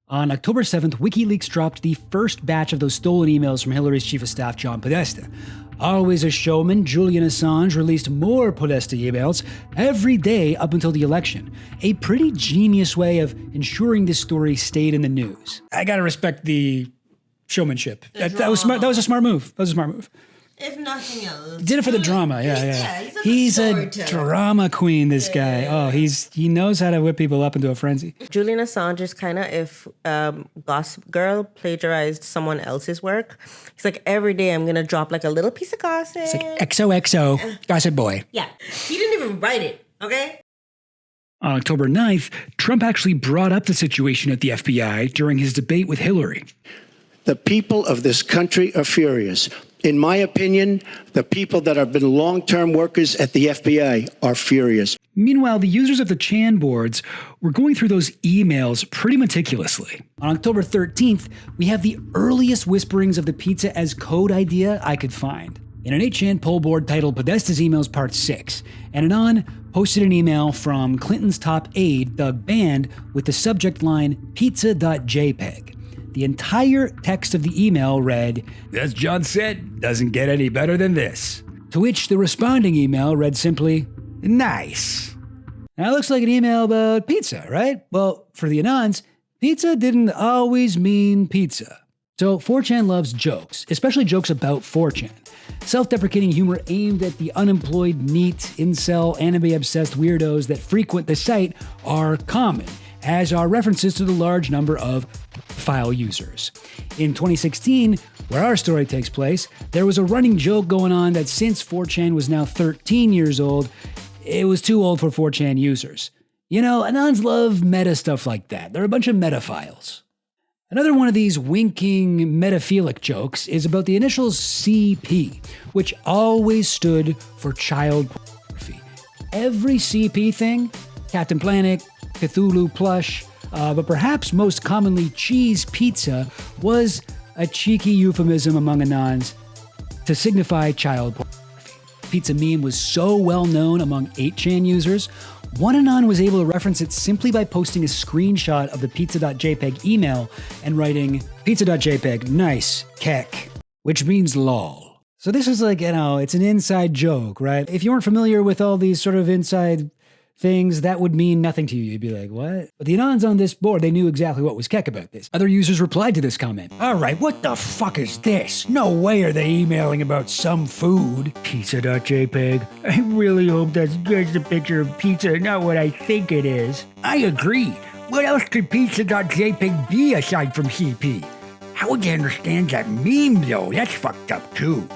On October 7th, WikiLeaks dropped the first batch of those stolen emails from Hillary's chief of staff, John Podesta. Always a showman, Julian Assange released more Podesta emails every day up until the election. A pretty genius way of ensuring this story stayed in the news. I gotta respect the showmanship. That was smart. That was a smart move. If nothing else. Did it for the drama, yeah. He's a drama queen, this guy. Oh, he knows how to whip people up into a frenzy. Julian Assange is kind of if Gossip Girl plagiarized someone else's work. He's like, every day I'm going to drop like a little piece of gossip. It's like XOXO, Gossip Boy. Yeah, he didn't even write it, okay? On October 9th, Trump actually brought up the situation at the FBI during his debate with Hillary. The people of this country are furious. In my opinion, the people that have been long-term workers at the FBI are furious. Meanwhile, the users of the Chan boards were going through those emails pretty meticulously. On October 13th, we have the earliest whisperings of the pizza as code idea I could find. In an 8chan poll board titled Podesta's Emails Part 6, an Anon posted an email from Clinton's top aide, Doug Band, with the subject line pizza.jpg. The entire text of the email read, as John said, doesn't get any better than this. To which the responding email read simply, nice. Now it looks like an email about pizza, right? Well, for the Anons, pizza didn't always mean pizza. So 4chan loves jokes, especially jokes about 4chan. Self-deprecating humor aimed at the unemployed, neat, incel, anime-obsessed weirdos that frequent the site are common, as are references to the large number of file users. In 2016, where our story takes place, there was a running joke going on that since 4chan was now 13 years old, it was too old for 4chan users. You know, Anons love meta stuff like that. They're a bunch of metaphiles. Another one of these winking metaphilic jokes is about the initials CP, which always stood for child pornography. Every CP thing, Captain Planet, Cthulhu plush, but perhaps most commonly cheese pizza, was a cheeky euphemism among Anons to signify child pornography. Pizza meme was so well known among 8chan users, one Anon was able to reference it simply by posting a screenshot of the pizza.jpg email and writing, pizza.jpg, nice, kek, which means lol. So this is like, it's an inside joke, right? If you weren't familiar with all these sort of inside things that would mean nothing to you. You'd be like, what? But the Anons on this board, they knew exactly what was keck about this. Other users replied to this comment. All right, what the fuck is this? No way are they emailing about some food. Pizza.jpg. I really hope that's just a picture of pizza, not what I think it is. I agree. What else could pizza.jpg be aside from CP? How would you understand that meme though? That's fucked up too.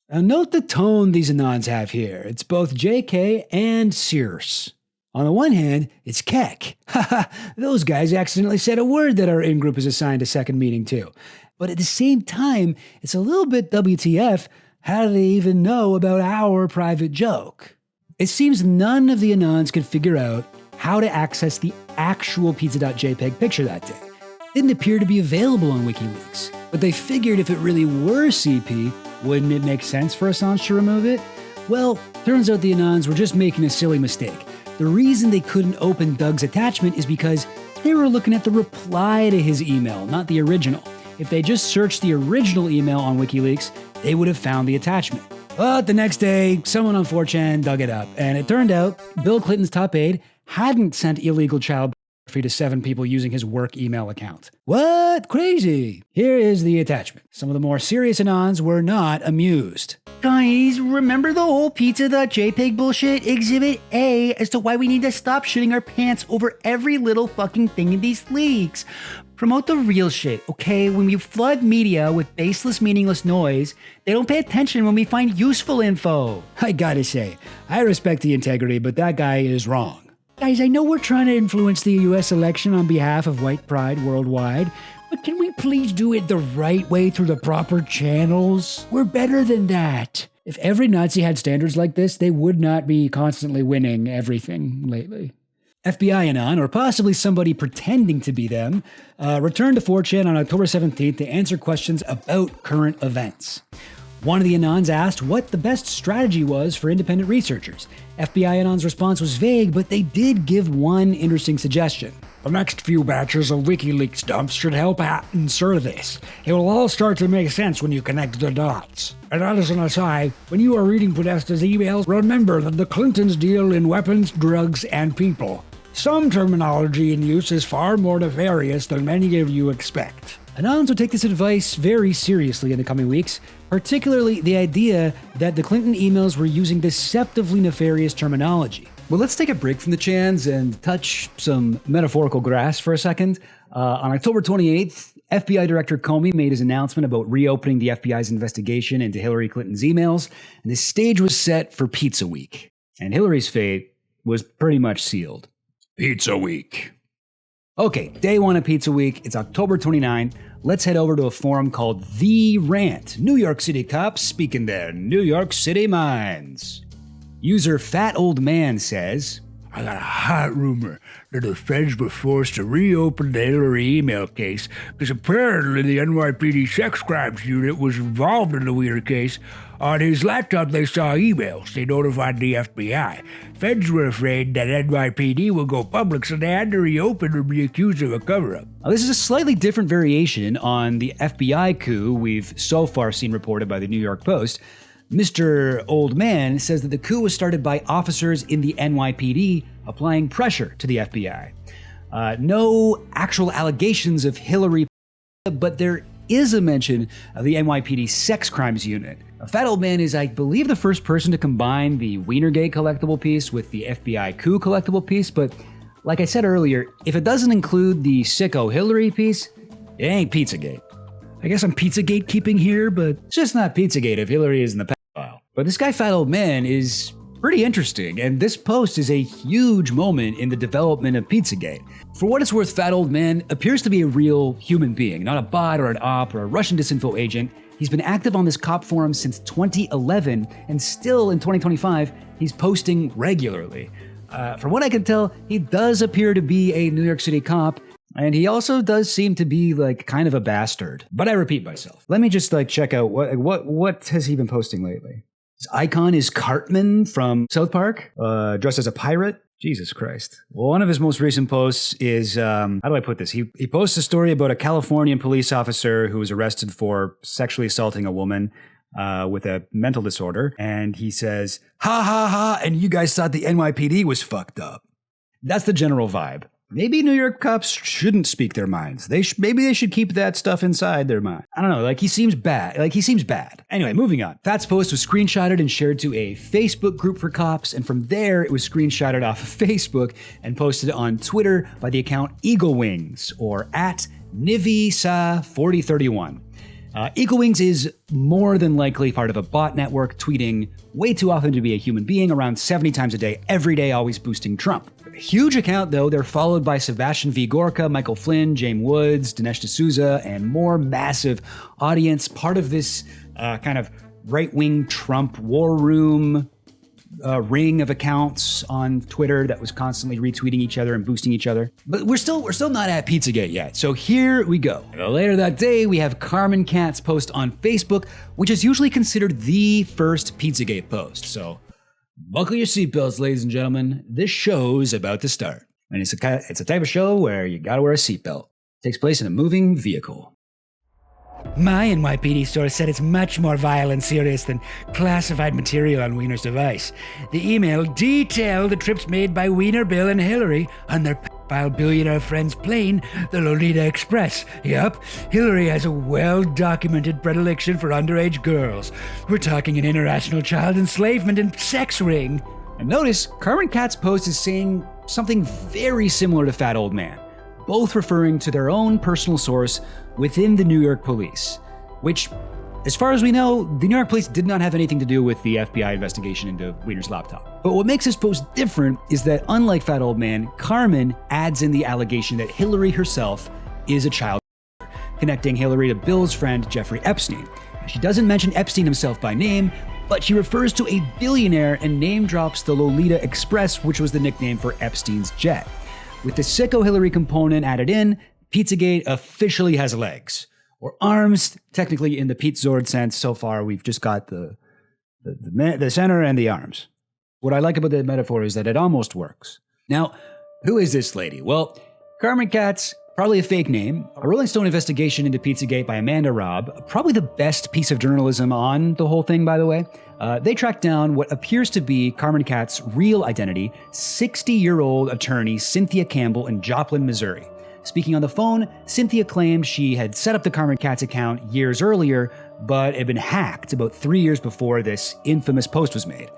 Now note the tone these Anons have here. It's both JK and serious. On the one hand, it's keck. Haha, those guys accidentally said a word that our in-group is assigned a second meaning to. But at the same time, it's a little bit WTF. How do they even know about our private joke? It seems none of the Anons could figure out how to access the actual pizza.jpg picture that day. It didn't appear to be available on WikiLeaks. But they figured if it really were CP, wouldn't it make sense for Assange to remove it? Well, turns out the Anons were just making a silly mistake. The reason they couldn't open Doug's attachment is because they were looking at the reply to his email, not the original. If they just searched the original email on WikiLeaks, they would have found the attachment. But the next day, someone on 4chan dug it up, and it turned out Bill Clinton's top aide hadn't sent illegal child pornography to 7 people using his work email account. What? Crazy! Here is the attachment. Some of the more serious Anons were not amused. Guys, remember the whole pizza.jpg bullshit? Exhibit A as to why we need to stop shitting our pants over every little fucking thing in these leaks. Promote the real shit, okay? When we flood media with baseless, meaningless noise, they don't pay attention when we find useful info. I gotta say, I respect the integrity, but that guy is wrong. Guys, I know we're trying to influence the US election on behalf of white pride worldwide, but can we please do it the right way through the proper channels? We're better than that. If every Nazi had standards like this, they would not be constantly winning everything lately. FBI Anon, or possibly somebody pretending to be them, returned to 4chan on October 17th to answer questions about current events. One of the Anons asked what the best strategy was for independent researchers. FBI Anon's response was vague, but they did give one interesting suggestion. The next few batches of WikiLeaks dumps should help insert this. It will all start to make sense when you connect the dots. And as an aside, when you are reading Podesta's emails, remember that the Clintons deal in weapons, drugs, and people. Some terminology in use is far more nefarious than many of you expect. Anons will take this advice very seriously in the coming weeks, particularly the idea that the Clinton emails were using deceptively nefarious terminology. Well, let's take a break from the chans and touch some metaphorical grass for a second. On October 28th, FBI Director Comey made his announcement about reopening the FBI's investigation into Hillary Clinton's emails, and the stage was set for Pizza Week. And Hillary's fate was pretty much sealed. Pizza Week. Okay, day one of Pizza Week. It's October 29. Let's head over to a forum called The Rant. New York City cops speaking their New York City minds. User Fat Old Man says, I got a hot rumor that the feds were forced to reopen the Hillary email case because apparently the NYPD sex crimes unit was involved in the weird case. On his laptop, they saw emails. They notified the FBI. Feds were afraid that NYPD would go public, so they had to reopen and be accused of a cover-up. Now, this is a slightly different variation on the FBI coup we've so far seen reported by the New York Post. Mr. Old Man says that the coup was started by officers in the NYPD applying pressure to the FBI. No actual allegations of Hillary, but there is a mention of the NYPD sex crimes unit. Fat Old Man is, I believe, the first person to combine the Wienergate collectible piece with the FBI coup collectible piece, but like I said earlier, if it doesn't include the sicko Hillary piece, it ain't Pizzagate. I guess I'm Pizzagate keeping here, but it's just not Pizzagate if Hillary is in the pedophile. But this guy Fat Old Man is pretty interesting, and this post is a huge moment in the development of Pizzagate. For what it's worth, Fat Old Man appears to be a real human being, not a bot or an op or a Russian disinfo agent. He's been active on this cop forum since 2011, and still in 2025, he's posting regularly. From what I can tell, he does appear to be a New York City cop, and he also does seem to be like kind of a bastard. But I repeat myself. Let me just check out what has he been posting lately. His icon is Cartman from South Park, dressed as a pirate. Jesus Christ. Well, one of his most recent posts is, how do I put this? He posts a story about a Californian police officer who was arrested for sexually assaulting a woman. with a mental disorder, and he says, "Ha ha ha, and you guys thought the NYPD was fucked up." That's the general vibe. Maybe New York cops shouldn't speak their minds. Maybe they should keep that stuff inside their mind. I don't know, he seems bad. Anyway, moving on. Fat's post was screenshotted and shared to a Facebook group for cops, and from there it was screenshotted off of Facebook and posted on Twitter by the account Eagle Wings, or at Nivisa4031. Eagle Wings is more than likely part of a bot network, tweeting way too often to be a human being, around 70 times a day, every day, always boosting Trump. Huge account, though. They're followed by Sebastian V. Gorka, Michael Flynn, James Woods, Dinesh D'Souza, and more massive audience, part of this kind of right-wing Trump war room ring of accounts on Twitter that was constantly retweeting each other and boosting each other. But we're still not at Pizzagate yet. So here we go. Later that day, we have Carmen Katz's post on Facebook, which is usually considered the first Pizzagate post. So buckle your seatbelts, ladies and gentlemen. This show's about to start. And it's a type of show where you gotta wear a seatbelt. It takes place in a moving vehicle. My NYPD source said it's much more vile and serious than classified material on Wiener's device. The email detailed the trips made by Wiener, Bill, and Hillary on their pedophile billionaire friend's plane, the Lolita Express. Yup, Hillary has a well-documented predilection for underage girls. We're talking an international child enslavement and sex ring. And notice, Carmen Katz's post is saying something very similar to Fat Old Man, both referring to their own personal source within the New York police, which, as far as we know, the New York police did not have anything to do with the FBI investigation into Wiener's laptop. But what makes this post different is that, unlike Fat Old Man, Carmen adds in the allegation that Hillary herself is a child, connecting Hillary to Bill's friend Jeffrey Epstein. She doesn't mention Epstein himself by name, but she refers to a billionaire and name drops the Lolita Express, which was the nickname for Epstein's jet. With the sicko Hillary component added in, Pizzagate officially has legs. Or arms, technically in the PlZZAGATE sense. So far, we've just got the center and the arms. What I like about the metaphor is that it almost works. Now, who is this lady? Well, Carmen Katz, probably a fake name. A Rolling Stone investigation into Pizzagate by Amanda Robb, probably the best piece of journalism on the whole thing, by the way. They tracked down what appears to be Carmen Katz's real identity, 60-year-old attorney Cynthia Campbell in Joplin, Missouri. Speaking on the phone, Cynthia claimed she had set up the Carmen Katz account years earlier, but had been hacked about 3 years before this infamous post was made.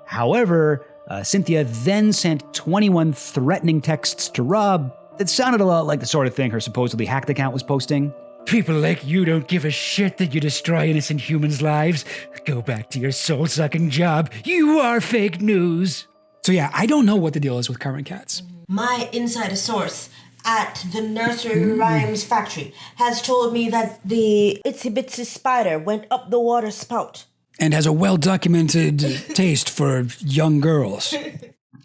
However, Cynthia then sent 21 threatening texts to Robb that sounded a lot like the sort of thing her supposedly hacked account was posting. People like you don't give a shit that you destroy innocent humans' lives. Go back to your soul-sucking job. You are fake news. So yeah, I don't know what the deal is with Carmen Katz. My insider source at the nursery rhymes factory has told me that the itsy bitsy spider went up the water spout. And has a well-documented taste for young girls.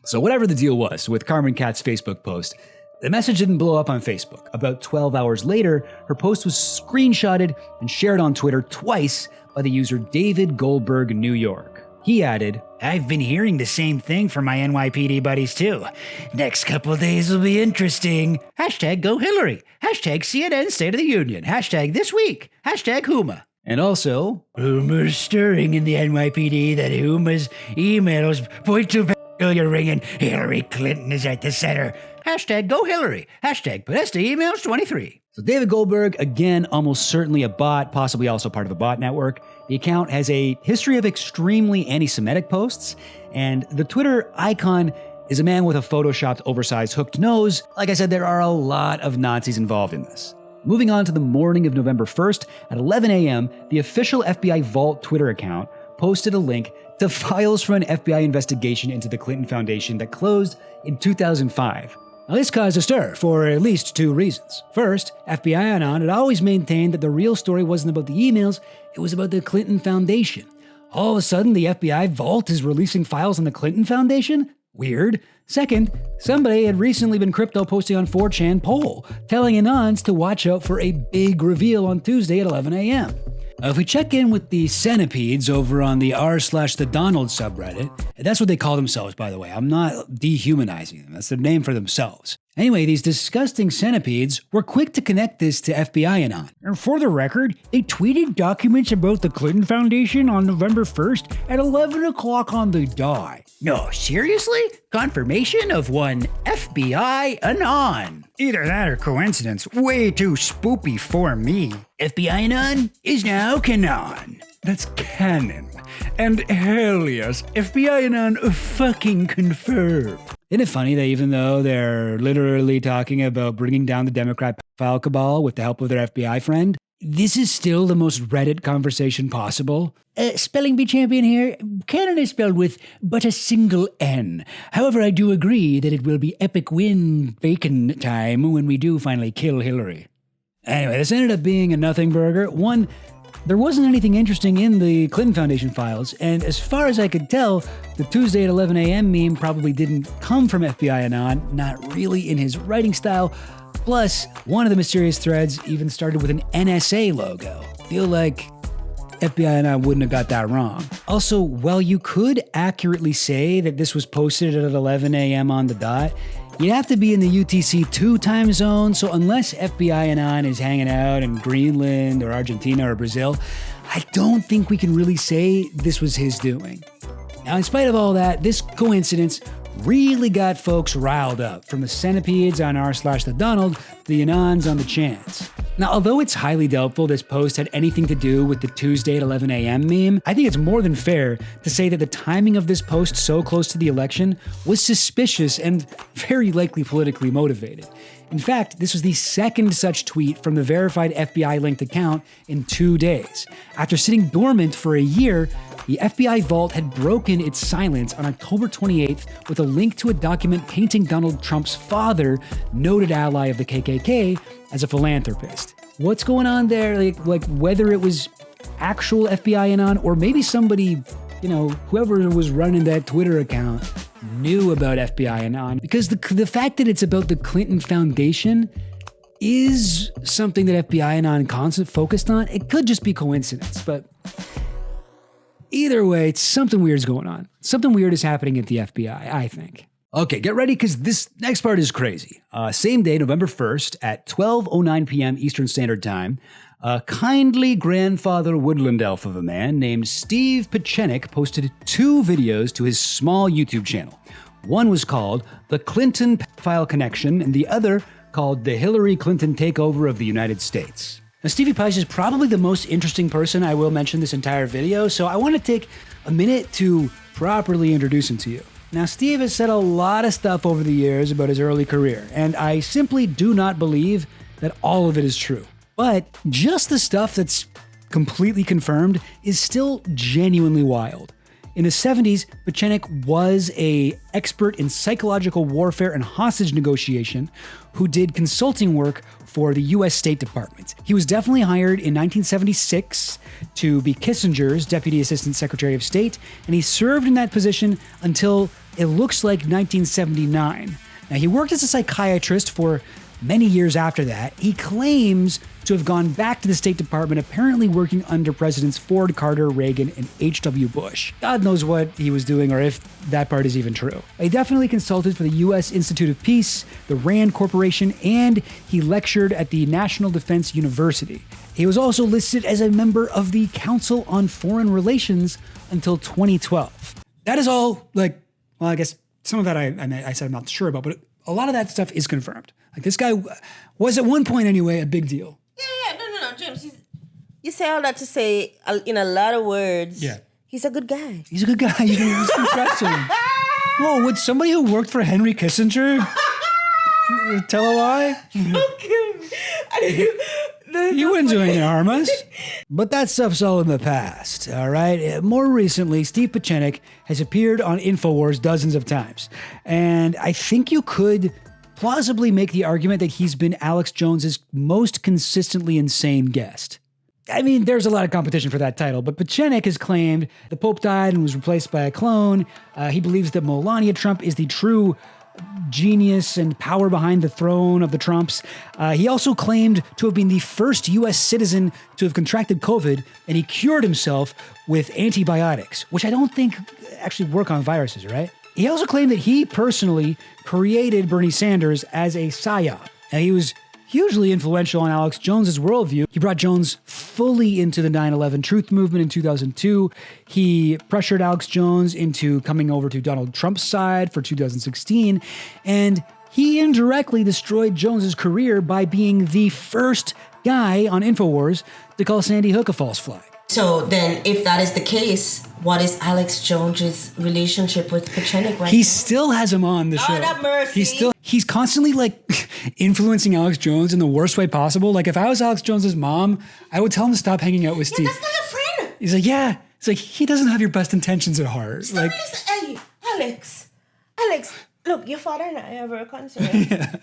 So whatever the deal was with Carmen Katz's Facebook post, the message didn't blow up on Facebook. About 12 hours later, her post was screenshotted and shared on Twitter twice by the user David Goldberg, New York. He added, I've been hearing the same thing from my NYPD buddies too. Next couple of days will be interesting. Hashtag Go Hillary. Hashtag CNN State of the Union. Hashtag This Week. Hashtag Huma. And also, rumors stirring in the NYPD that Huma's emails point to a ring and Hillary Clinton is at the center. Hashtag Go Hillary. Hashtag Podesta Emails 23. So David Goldberg, again, almost certainly a bot, possibly also part of a bot network. The account has a history of extremely anti-Semitic posts, and the Twitter icon is a man with a photoshopped, oversized, hooked nose. Like I said, there are a lot of Nazis involved in this. Moving on to the morning of November 1st, at 11 a.m., the official FBI Vault Twitter account posted a link to files from an FBI investigation into the Clinton Foundation that closed in 2005. Now, this caused a stir for at least two reasons. First, FBI Anon had always maintained that the real story wasn't about the emails, it was about the Clinton Foundation. All of a sudden, the FBI Vault is releasing files on the Clinton Foundation? Weird. Second, somebody had recently been crypto posting on 4chan poll, telling Anons to watch out for a big reveal on Tuesday at 11 a.m. If we check in with the centipedes over on the r/the Donald subreddit, that's what they call themselves, by the way. I'm not dehumanizing them. That's their name for themselves. Anyway, these disgusting centipedes were quick to connect this to FBI Anon. And for the record, they tweeted documents about the Clinton Foundation on November 1st at 11 o'clock on the dot. No, seriously? Confirmation of one FBI Anon. Either that or coincidence. Way too spoopy for me. FBI Anon is now canon. That's canon. And hell yes, FBI Anon fucking confirmed. Isn't it funny that even though they're literally talking about bringing down the Democrat file cabal with the help of their FBI friend, this is still the most Reddit conversation possible? Spelling bee champion here. Canon is spelled with but a single N. However, I do agree that it will be epic win bacon time when we do finally kill Hillary. Anyway, this ended up being a nothing burger. One, there wasn't anything interesting in the Clinton Foundation files, and as far as I could tell, the Tuesday at 11 a.m. meme probably didn't come from FBI Anon, not really in his writing style. Plus, one of the mysterious threads even started with an NSA logo. Feel like FBI Anon wouldn't have got that wrong. Also, while you could accurately say that this was posted at 11 a.m. on the dot, you'd have to be in the UTC-2 time zone, so unless FBI Anon is hanging out in Greenland or Argentina or Brazil, I don't think we can really say this was his doing. Now, in spite of all that, this coincidence really got folks riled up, from the centipedes on r/the Donald to the Anons on the chance. Now, although it's highly doubtful this post had anything to do with the Tuesday at 11 a.m. meme, I think it's more than fair to say that the timing of this post so close to the election was suspicious and very likely politically motivated. In fact, this was the second such tweet from the verified FBI-linked account in 2 days. After sitting dormant for a year, the FBI vault had broken its silence on October 28th with a link to a document painting Donald Trump's father, noted ally of the KKK, as a philanthropist. What's going on there? Like whether it was actual FBI Anon or maybe somebody, whoever was running that Twitter account knew about FBI Anon. Because the fact that it's about the Clinton Foundation is something that FBI Anon constantly focused on. It could just be coincidence, but either way, it's something weird's going on. Something weird is happening at the FBI, I think. Okay, get ready, because this next part is crazy. Same day, November 1st, at 12:09 p.m. Eastern Standard Time, a kindly grandfather woodland elf of a man named Steve Pieczenik posted 2 videos to his small YouTube channel. One was called The Clinton Pedophile Connection, and the other called The Hillary Clinton Takeover of the United States. Now, Stevie Pies is probably the most interesting person I will mention this entire video, so I want to take a minute to properly introduce him to you. Now, Steve has said a lot of stuff over the years about his early career, and I simply do not believe that all of it is true. But just the stuff that's completely confirmed is still genuinely wild. In the 70s, Pieczenik was an expert in psychological warfare and hostage negotiation who did consulting work for the U.S. State Department. He was definitely hired in 1976 to be Kissinger's Deputy Assistant Secretary of State, and he served in that position until it looks like 1979. Now, he worked as a psychiatrist for many years after that. He claims to have gone back to the State Department, apparently working under Presidents Ford, Carter, Reagan, and H.W. Bush. God knows what he was doing or if that part is even true. He definitely consulted for the U.S. Institute of Peace, the RAND Corporation, and he lectured at the National Defense University. He was also listed as a member of the Council on Foreign Relations until 2012. That is all, I guess some of that I said I'm not sure about, but a lot of that stuff is confirmed. Like, this guy was at one point anyway a big deal. Yeah, no, James. You say all that to say, in a lot of words, he's a good guy. He's a good guy. You can trust him. Whoa, would somebody who worked for Henry Kissinger tell a lie? You wouldn't do anything to harm us. But that stuff's all in the past, all right? More recently, Steve Pieczenik has appeared on Infowars dozens of times. And I think you could plausibly make the argument that he's been Alex Jones's most consistently insane guest. I mean, there's a lot of competition for that title, but Pieczenik has claimed the Pope died and was replaced by a clone. He believes that Melania Trump is the true genius and power behind the throne of the Trumps. He also claimed to have been the first U.S. citizen to have contracted COVID, and he cured himself with antibiotics, which I don't think actually work on viruses, right? He also claimed that he personally created Bernie Sanders as a psyop. And he was hugely influential on Alex Jones's worldview. He brought Jones fully into the 9/11 truth movement in 2002. He pressured Alex Jones into coming over to Donald Trump's side for 2016. And he indirectly destroyed Jones's career by being the first guy on Infowars to call Sandy Hook a false flag. So then, if that is the case, what is Alex Jones' relationship with Pizzagate right He now? still has him on the show. God have mercy. He's constantly like influencing Alex Jones in the worst way possible. Like if I was Alex Jones's mom, I would tell him to stop hanging out with Steve. That's not a friend. He's like, yeah. It's like, he doesn't have your best intentions at heart. Stop Like, hey, Alex, look, your father and I have a concern. yeah.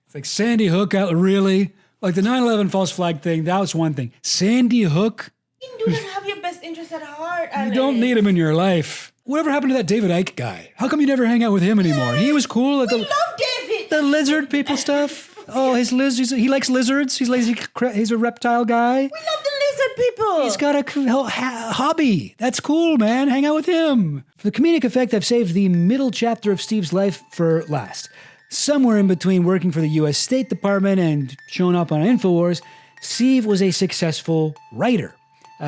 It's like Sandy Hook, really? Like the 9/11 false flag thing, that was one thing. Sandy Hook? You do not have your best interest at heart, Alex. You don't need him in your life. Whatever happened to that David Icke guy? How come you never hang out with him anymore? He was cool at We love David. the lizard people stuff. Oh, his lizards. He likes lizards. He's a reptile guy. We love the lizard people. He's got a hobby. That's cool, man. Hang out with him. For the comedic effect, I've saved the middle chapter of Steve's life for last. Somewhere in between working for the U.S. State Department and showing up on Infowars, Steve was a successful writer.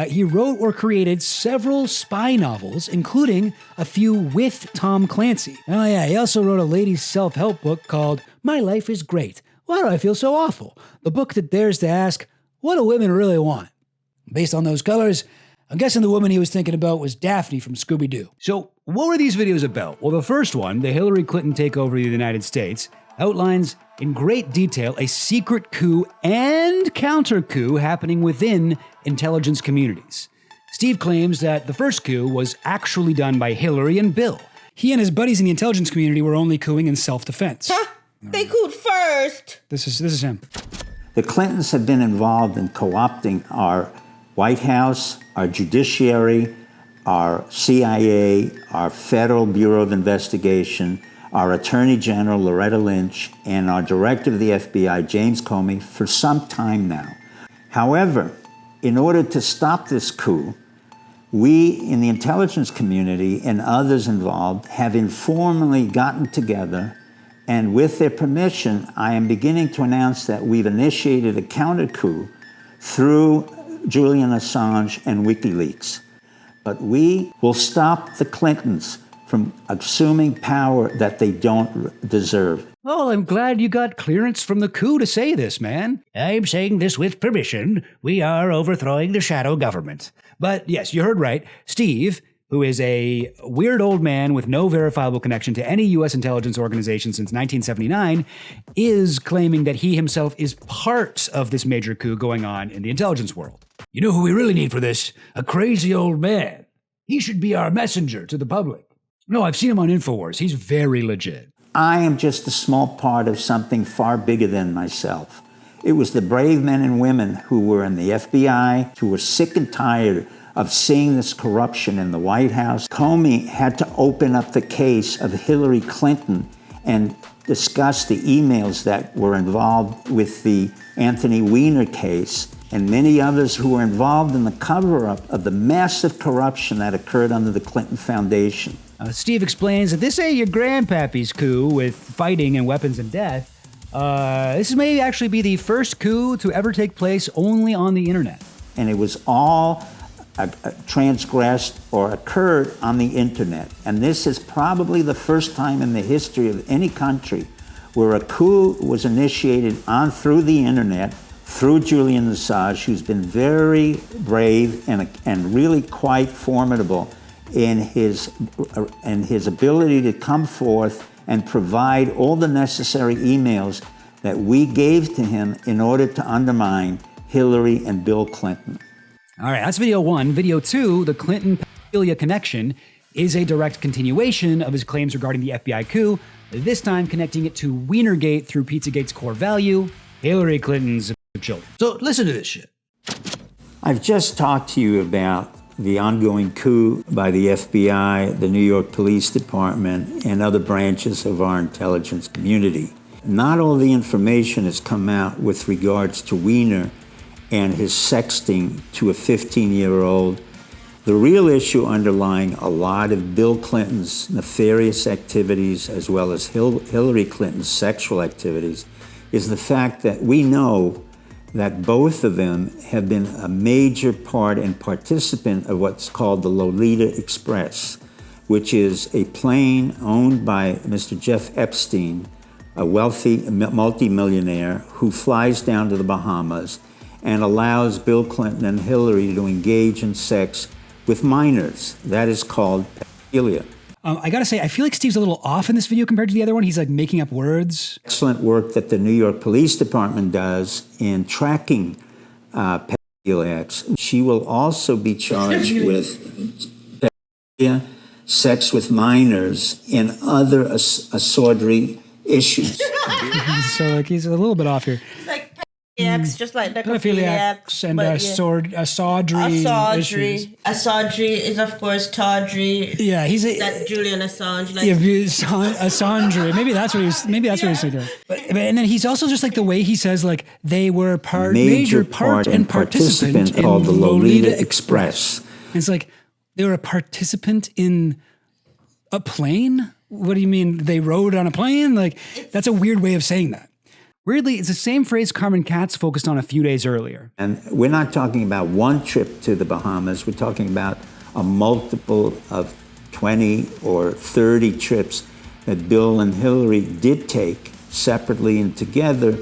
He wrote or created several spy novels, including a few with Tom Clancy. Oh yeah, he also wrote a ladies' self-help book called My Life is Great. Why do I feel so awful? The book that dares to ask, what do women really want? Based on those colors, I'm guessing the woman he was thinking about was Daphne from Scooby-Doo. So what were these videos about? Well, the first one, the Hillary Clinton takeover of the United States, outlines in great detail a secret coup and counter-coup happening within intelligence communities. Steve claims that the first coup was actually done by Hillary and Bill. He and his buddies in the intelligence community were only cooing in self-defense. Huh? They cooed first. This is him. The Clintons have been involved in co-opting our White House, our judiciary, our CIA, our Federal Bureau of Investigation, our Attorney General, Loretta Lynch, and our Director of the FBI, James Comey, for some time now. However, in order to stop this coup, we in the intelligence community and others involved have informally gotten together, and with their permission, I am beginning to announce that we've initiated a counter-coup through Julian Assange and WikiLeaks. But we will stop the Clintons from assuming power that they don't deserve. Well, I'm glad you got clearance from the coup to say this, man. I'm saying this with permission. We are overthrowing the shadow government. But yes, you heard right. Steve, who is a weird old man with no verifiable connection to any U.S. intelligence organization since 1979, is claiming that he himself is part of this major coup going on in the intelligence world. You know who we really need for this? A crazy old man. He should be our messenger to the public. No, I've seen him on Infowars. He's very legit. I am just a small part of something far bigger than myself. It was the brave men and women who were in the FBI, who were sick and tired of seeing this corruption in the White House. Comey had to open up the case of Hillary Clinton and discuss the emails that were involved with the Anthony Weiner case and many others who were involved in the cover-up of the massive corruption that occurred under the Clinton Foundation. Steve explains that this ain't your grandpappy's coup with fighting and weapons and death. This may actually be the first coup to ever take place only on the internet. And it was all transgressed or occurred on the internet. And this is probably the first time in the history of any country where a coup was initiated through the internet, through Julian Assange, who's been very brave and really quite formidable in his ability to come forth and provide all the necessary emails that we gave to him in order to undermine Hillary and Bill Clinton. All right, that's video one. Video two, the Clinton pedophilia connection, is a direct continuation of his claims regarding the FBI coup, this time connecting it to Wienergate through Pizzagate's core value, Hillary Clinton's children. So listen to this shit. I've just talked to you about the ongoing coup by the FBI, the New York Police Department, and other branches of our intelligence community. Not all the information has come out with regards to Weiner and his sexting to a 15-year-old The real issue underlying a lot of Bill Clinton's nefarious activities, as well as Hillary Clinton's sexual activities, is the fact that we know that both of them have been a major part and participant of what's called the Lolita Express, which is a plane owned by Mr. Jeff Epstein, a wealthy multimillionaire who flies down to the Bahamas and allows Bill Clinton and Hillary to engage in sex with minors. That is called pedophilia. I gotta say, I feel like Steve's a little off in this video compared to the other one. He's like making up words. Excellent work that the New York Police Department does in tracking pedophiliacs. She will also be charged with pedophilia, sex with minors, and other assorted issues. So like he's a little bit off here. It's like pedophiliacs, just like Pedophiliacs and Assadry. Assadry is, of course, tawdry. Yeah, he's that Julian Assange. Like, yeah, Assange. Maybe that's what he was. Maybe that's what he was saying. But and then he's also just like the way he says like they were major part and participant in called the Lolita Express. And it's like they were a participant in a plane. What do you mean they rode on a plane? Like that's a weird way of saying that. Weirdly, it's the same phrase Carmen Katz focused on a few days earlier. And we're not talking about one trip to the Bahamas. We're talking about a multiple of 20 or 30 trips that Bill and Hillary did take separately and together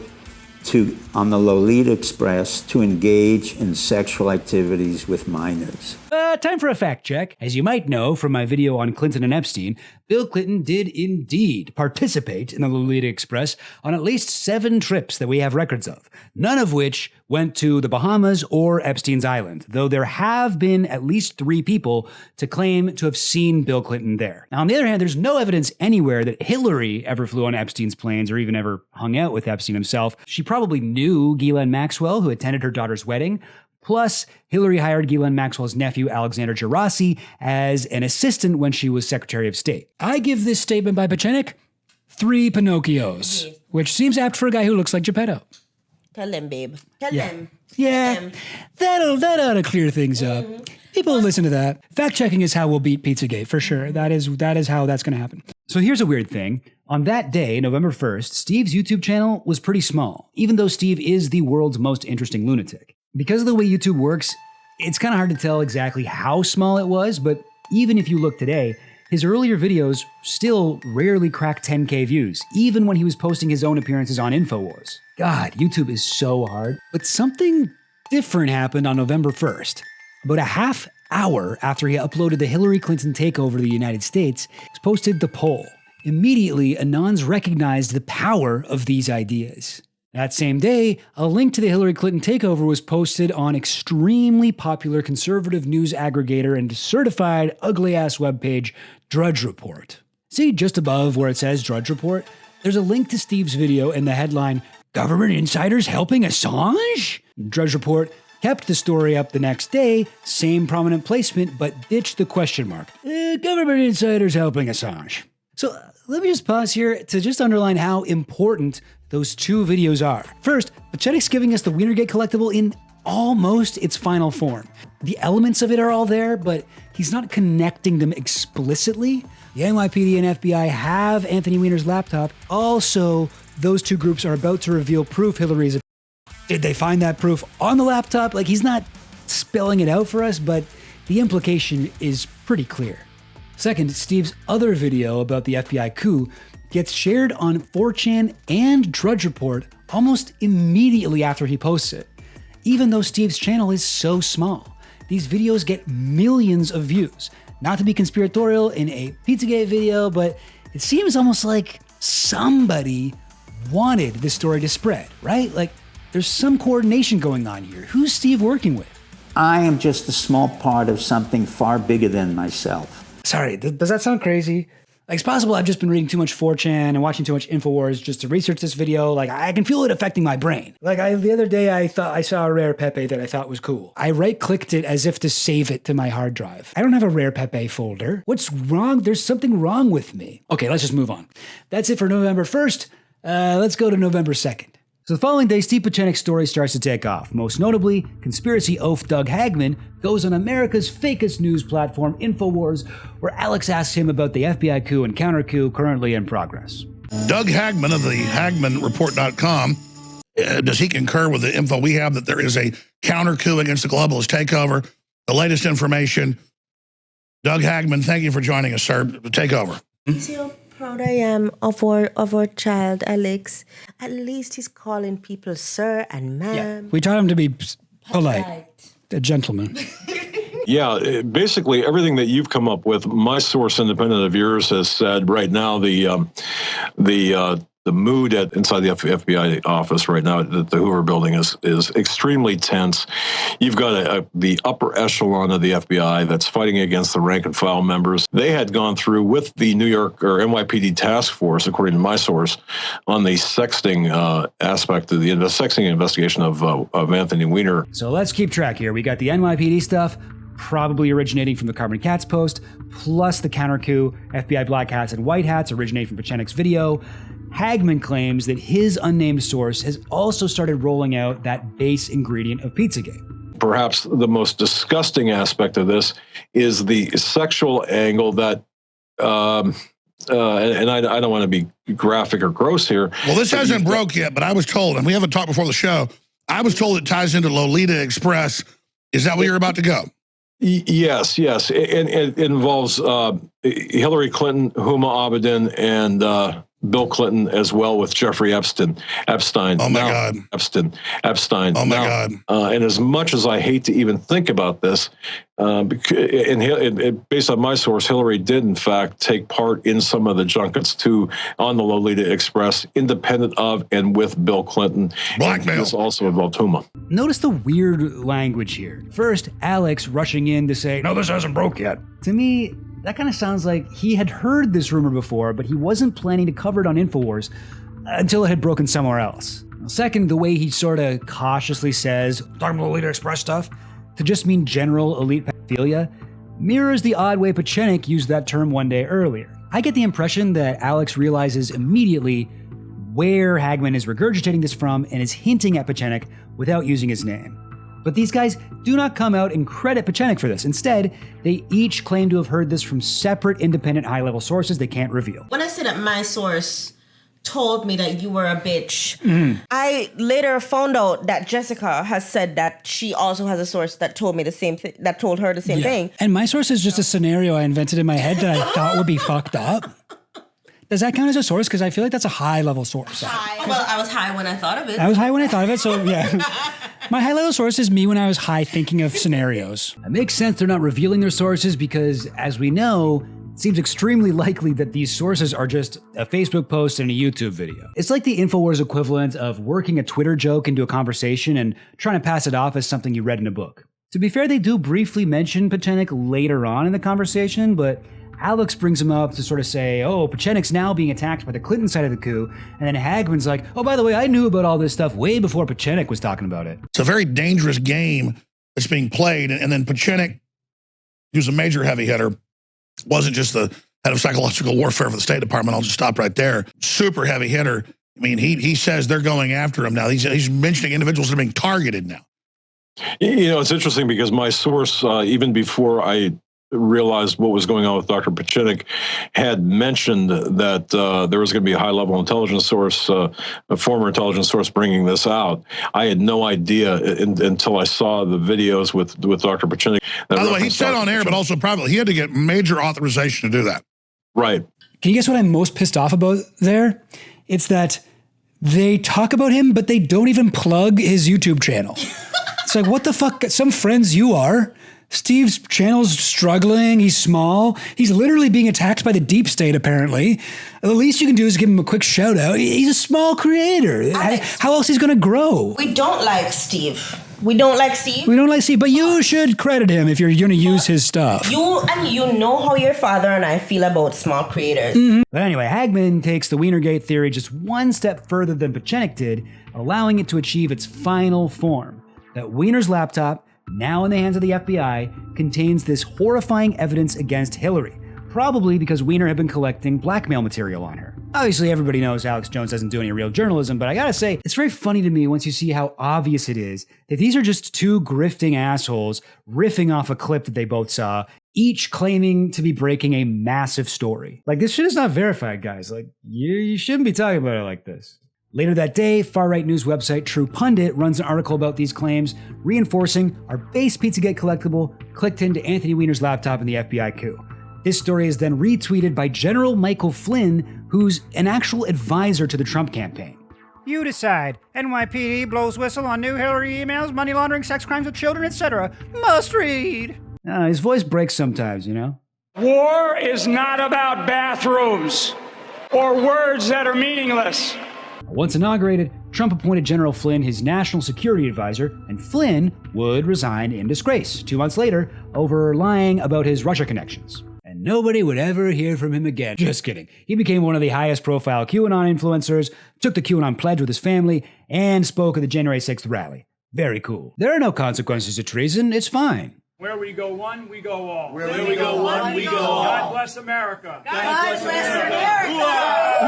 on the Lolita Express to engage in sexual activities with minors. Time for a fact check. As you might know from my video on Clinton and Epstein, Bill Clinton did indeed participate in the Lolita Express on at least 7 trips that we have records of, none of which went to the Bahamas or Epstein's Island, though there have been at least 3 people to claim to have seen Bill Clinton there. Now, on the other hand, there's no evidence anywhere that Hillary ever flew on Epstein's planes or even ever hung out with Epstein himself. She probably knew Ghislaine Maxwell, who attended her daughter's wedding. Plus, Hillary hired Ghislaine Maxwell's nephew, Alexander Gerasi, as an assistant when she was Secretary of State. I give this statement by Pachenik 3 Pinocchios, which seems apt for a guy who looks like Geppetto. Tell them, babe. Tell Yeah. them. Yeah, that ought to clear things up. People listen to that. Fact checking is how we'll beat Pizzagate for sure. That is how that's going to happen. So here's a weird thing. On that day, November 1st, Steve's YouTube channel was pretty small, even though Steve is the world's most interesting lunatic. Because of the way YouTube works, it's kind of hard to tell exactly how small it was, but even if you look today, his earlier videos still rarely crack 10K views, even when he was posting his own appearances on Infowars. God, YouTube is so hard. But something different happened on November 1st. About a half hour after he uploaded the Hillary Clinton takeover of the United States, he posted the poll. Immediately, Anons recognized the power of these ideas. That same day, a link to the Hillary Clinton takeover was posted on extremely popular conservative news aggregator and certified ugly-ass webpage Drudge Report. See just above where it says Drudge Report? There's a link to Steve's video and the headline, Government Insiders Helping Assange? Drudge Report kept the story up the next day, same prominent placement, but ditched the question mark. Government Insiders Helping Assange. So let me just pause here to just underline how important those 2 videos are. First, Pachetik's giving us the Wienergate collectible in almost its final form. The elements of it are all there, but he's not connecting them explicitly. The NYPD and FBI have Anthony Weiner's laptop. Also, those 2 groups are about to reveal proof Hillary's. Did they find that proof on the laptop? Like, he's not spelling it out for us, but the implication is pretty clear. Second, Steve's other video about the FBI coup gets shared on 4chan and Drudge Report almost immediately after he posts it. Even though Steve's channel is so small, these videos get millions of views. Not to be conspiratorial in a Pizzagate video, but it seems almost like somebody wanted this story to spread, right? Like, there's some coordination going on here. Who's Steve working with? I am just a small part of something far bigger than myself. Sorry, does that sound crazy? Like, it's possible I've just been reading too much 4chan and watching too much Infowars just to research this video. Like, I can feel it affecting my brain. Like, the other day I thought I saw a rare Pepe that I thought was cool. I right-clicked it as if to save it to my hard drive. I don't have a rare Pepe folder. What's wrong? There's something wrong with me. Okay, let's just move on. That's it for November 1st. Let's go to November 2nd. So the following day, Steve Pieczenik's story starts to take off. Most notably, conspiracy oaf Doug Hagman goes on America's fakest news platform, Infowars, where Alex asks him about the FBI coup and counter coup currently in progress. Doug Hagman of the HagmanReport.com, does he concur with the info we have that there is a counter coup against the globalist takeover? The latest information. Doug Hagman, thank you for joining us, sir. Take over. See how proud I am of our child, Alex. At least he's calling people sir and ma'am. Yeah, we taught him to be polite, a gentleman. Yeah, basically everything that you've come up with, my source independent of yours has said right now the mood inside the FBI office right now at the Hoover building is extremely tense. You've got the upper echelon of the FBI that's fighting against the rank and file members. They had gone through with the New York or NYPD task force, according to my source, on the sexting aspect of the sexting investigation of Anthony Weiner. So let's keep track here. We got the NYPD stuff, probably originating from the Carbon Cats post, plus the counter coup, FBI black hats and white hats originating from Pieczenik's video. Hagman claims that his unnamed source has also started rolling out that base ingredient of Pizzagate. Perhaps the most disgusting aspect of this is the sexual angle that, and I don't want to be graphic or gross here. Well, this hasn't broke yet, but I was told, and we haven't talked before the show, I was told it ties into Lolita Express. Is that where you're about to go? Yes. And it involves Hillary Clinton, Huma Abedin, and Bill Clinton as well with Jeffrey Epstein. Oh my God. Epstein. Oh my God. And as much as I hate to even think about this, based on my source, Hillary did in fact take part in some of the junkets too on the Lolita Express, independent of and with Bill Clinton. Blackmail. This also involved Huma. Notice the weird language here. First, Alex rushing in to say, "No, this hasn't broke yet." To me, that kind of sounds like he had heard this rumor before, but he wasn't planning to cover it on Infowars until it had broken somewhere else. Second, the way he sort of cautiously says, talking about Lolita Express stuff, to just mean general elite pedophilia, mirrors the odd way Pieczenik used that term one day earlier. I get the impression that Alex realizes immediately where Hagman is regurgitating this from and is hinting at Pieczenik without using his name. But these guys do not come out and credit Pieczenik for this. Instead, they each claim to have heard this from separate, independent, high-level sources they can't reveal. When I say that my source told me that you were a bitch, I later found out that Jessica has said that she also has a source that told me the same thing, that told her the same thing. And my source is just a scenario I invented in my head that I thought would be fucked up. Does that count as a source? Because I feel like that's a high-level source. Well, I was high when I thought of it. I was high when I thought of it, so yeah. My high-level source is me when I was high thinking of scenarios. It makes sense they're not revealing their sources because, as we know, it seems extremely likely that these sources are just a Facebook post and a YouTube video. It's like the Infowars equivalent of working a Twitter joke into a conversation and trying to pass it off as something you read in a book. To be fair, they do briefly mention Pieczenik later on in the conversation, but Alex brings him up to sort of say, oh, Pieczenik's now being attacked by the Clinton side of the coup, and then Hagman's like, oh, by the way, I knew about all this stuff way before Pieczenik was talking about it. It's a very dangerous game that's being played, and then Pieczenik, who's a major heavy hitter, wasn't just the head of psychological warfare for the State Department. I'll just stop right there. Super heavy hitter. I mean, he says they're going after him now. He's mentioning individuals that are being targeted now. You know, it's interesting because my source, even before I realized what was going on with Dr. Pieczenik, had mentioned that there was going to be a high-level intelligence source, a former intelligence source bringing this out. I had no idea until I saw the videos with Dr. Pieczenik. By the way, he said on air, but also privately, he had to get major authorization to do that. Right. Can you guess what I'm most pissed off about there? It's that they talk about him, but they don't even plug his YouTube channel. It's like, what the fuck? Some friends you are. Steve's channel's struggling. He's small. He's literally being attacked by the deep state, apparently. The least you can do is give him a quick shout out. He's a small creator. How else is he going to grow? We don't like Steve. We don't like Steve. We don't like Steve, but you should credit him if you're going to use his stuff. You know how your father and I feel about small creators. Mm-hmm. But anyway, Hagman takes the Wienergate theory just one step further than Pieczenik did, allowing it to achieve its final form. That Weiner's laptop, now in the hands of the FBI, contains this horrifying evidence against Hillary, probably because Weiner had been collecting blackmail material on her. Obviously, everybody knows Alex Jones doesn't do any real journalism, but I gotta say, it's very funny to me once you see how obvious it is that these are just two grifting assholes riffing off a clip that they both saw, each claiming to be breaking a massive story. Like, this shit is not verified, guys. Like, you shouldn't be talking about it like this. Later that day, far-right news website True Pundit runs an article about these claims, reinforcing our base Pizzagate collectible clicked into Anthony Weiner's laptop in the FBI coup. This story is then retweeted by General Michael Flynn, who's an actual advisor to the Trump campaign. You decide. NYPD blows whistle on new Hillary emails, money laundering, sex crimes with children, etc. Must read. His voice breaks sometimes, you know? War is not about bathrooms or words that are meaningless. Once inaugurated, Trump appointed General Flynn his national security advisor, and Flynn would resign in disgrace 2 months later over lying about his Russia connections. And nobody would ever hear from him again. Just kidding. He became one of the highest profile QAnon influencers, took the QAnon pledge with his family, and spoke at the January 6th rally. Very cool. There are no consequences to treason. It's fine. Where we go one, we go all. Where we go one, we go all. God bless America. God bless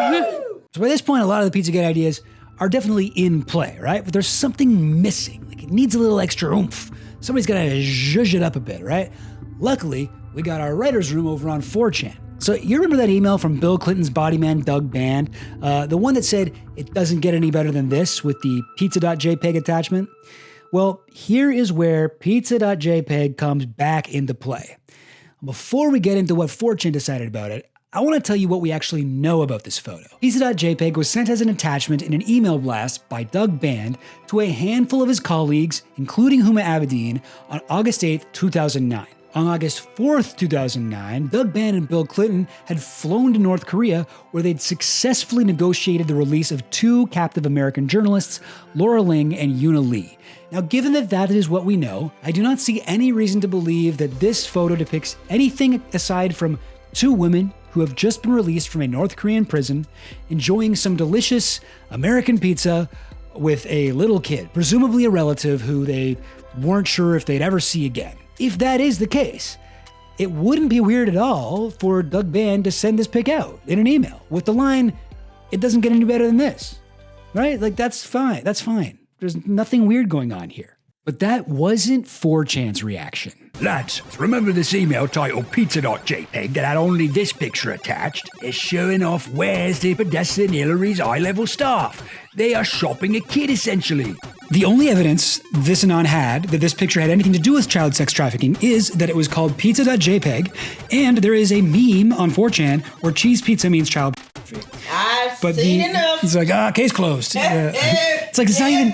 America. So by this point, a lot of the Pizzagate ideas are definitely in play, right? But there's something missing. Like, it needs a little extra oomph. Somebody's got to zhuzh it up a bit, right? Luckily, we got our writer's room over on 4chan. So you remember that email from Bill Clinton's bodyman, Doug Band? The one that said, it doesn't get any better than this with the pizza.jpg attachment? Well, here is where pizza.jpg comes back into play. Before we get into what 4chan decided about it, I want to tell you what we actually know about this photo. Pizza.jpg was sent as an attachment in an email blast by Doug Band to a handful of his colleagues, including Huma Abedin, on August 8th, 2009. On August 4th, 2009, Doug Band and Bill Clinton had flown to North Korea, where they'd successfully negotiated the release of two captive American journalists, Laura Ling and Yuna Lee. Now, given that that is what we know, I do not see any reason to believe that this photo depicts anything aside from two women who have just been released from a North Korean prison, enjoying some delicious American pizza with a little kid, presumably a relative who they weren't sure if they'd ever see again. If that is the case, it wouldn't be weird at all for Doug Band to send this pic out in an email with the line, "It doesn't get any better than this," right? Like, that's fine. That's fine. There's nothing weird going on here. But that wasn't 4chan's reaction. Lads, remember this email titled pizza.jpg that had only this picture attached? It's showing off Wednesday Podesta and Hillary's high-level staff. They are shopping a kid, essentially. The only evidence this Anon had that this picture had anything to do with child sex trafficking is that it was called pizza.jpg, and there is a meme on 4chan where cheese pizza means child pornography. I've seen enough. He's like, case closed. It's like, it's not even...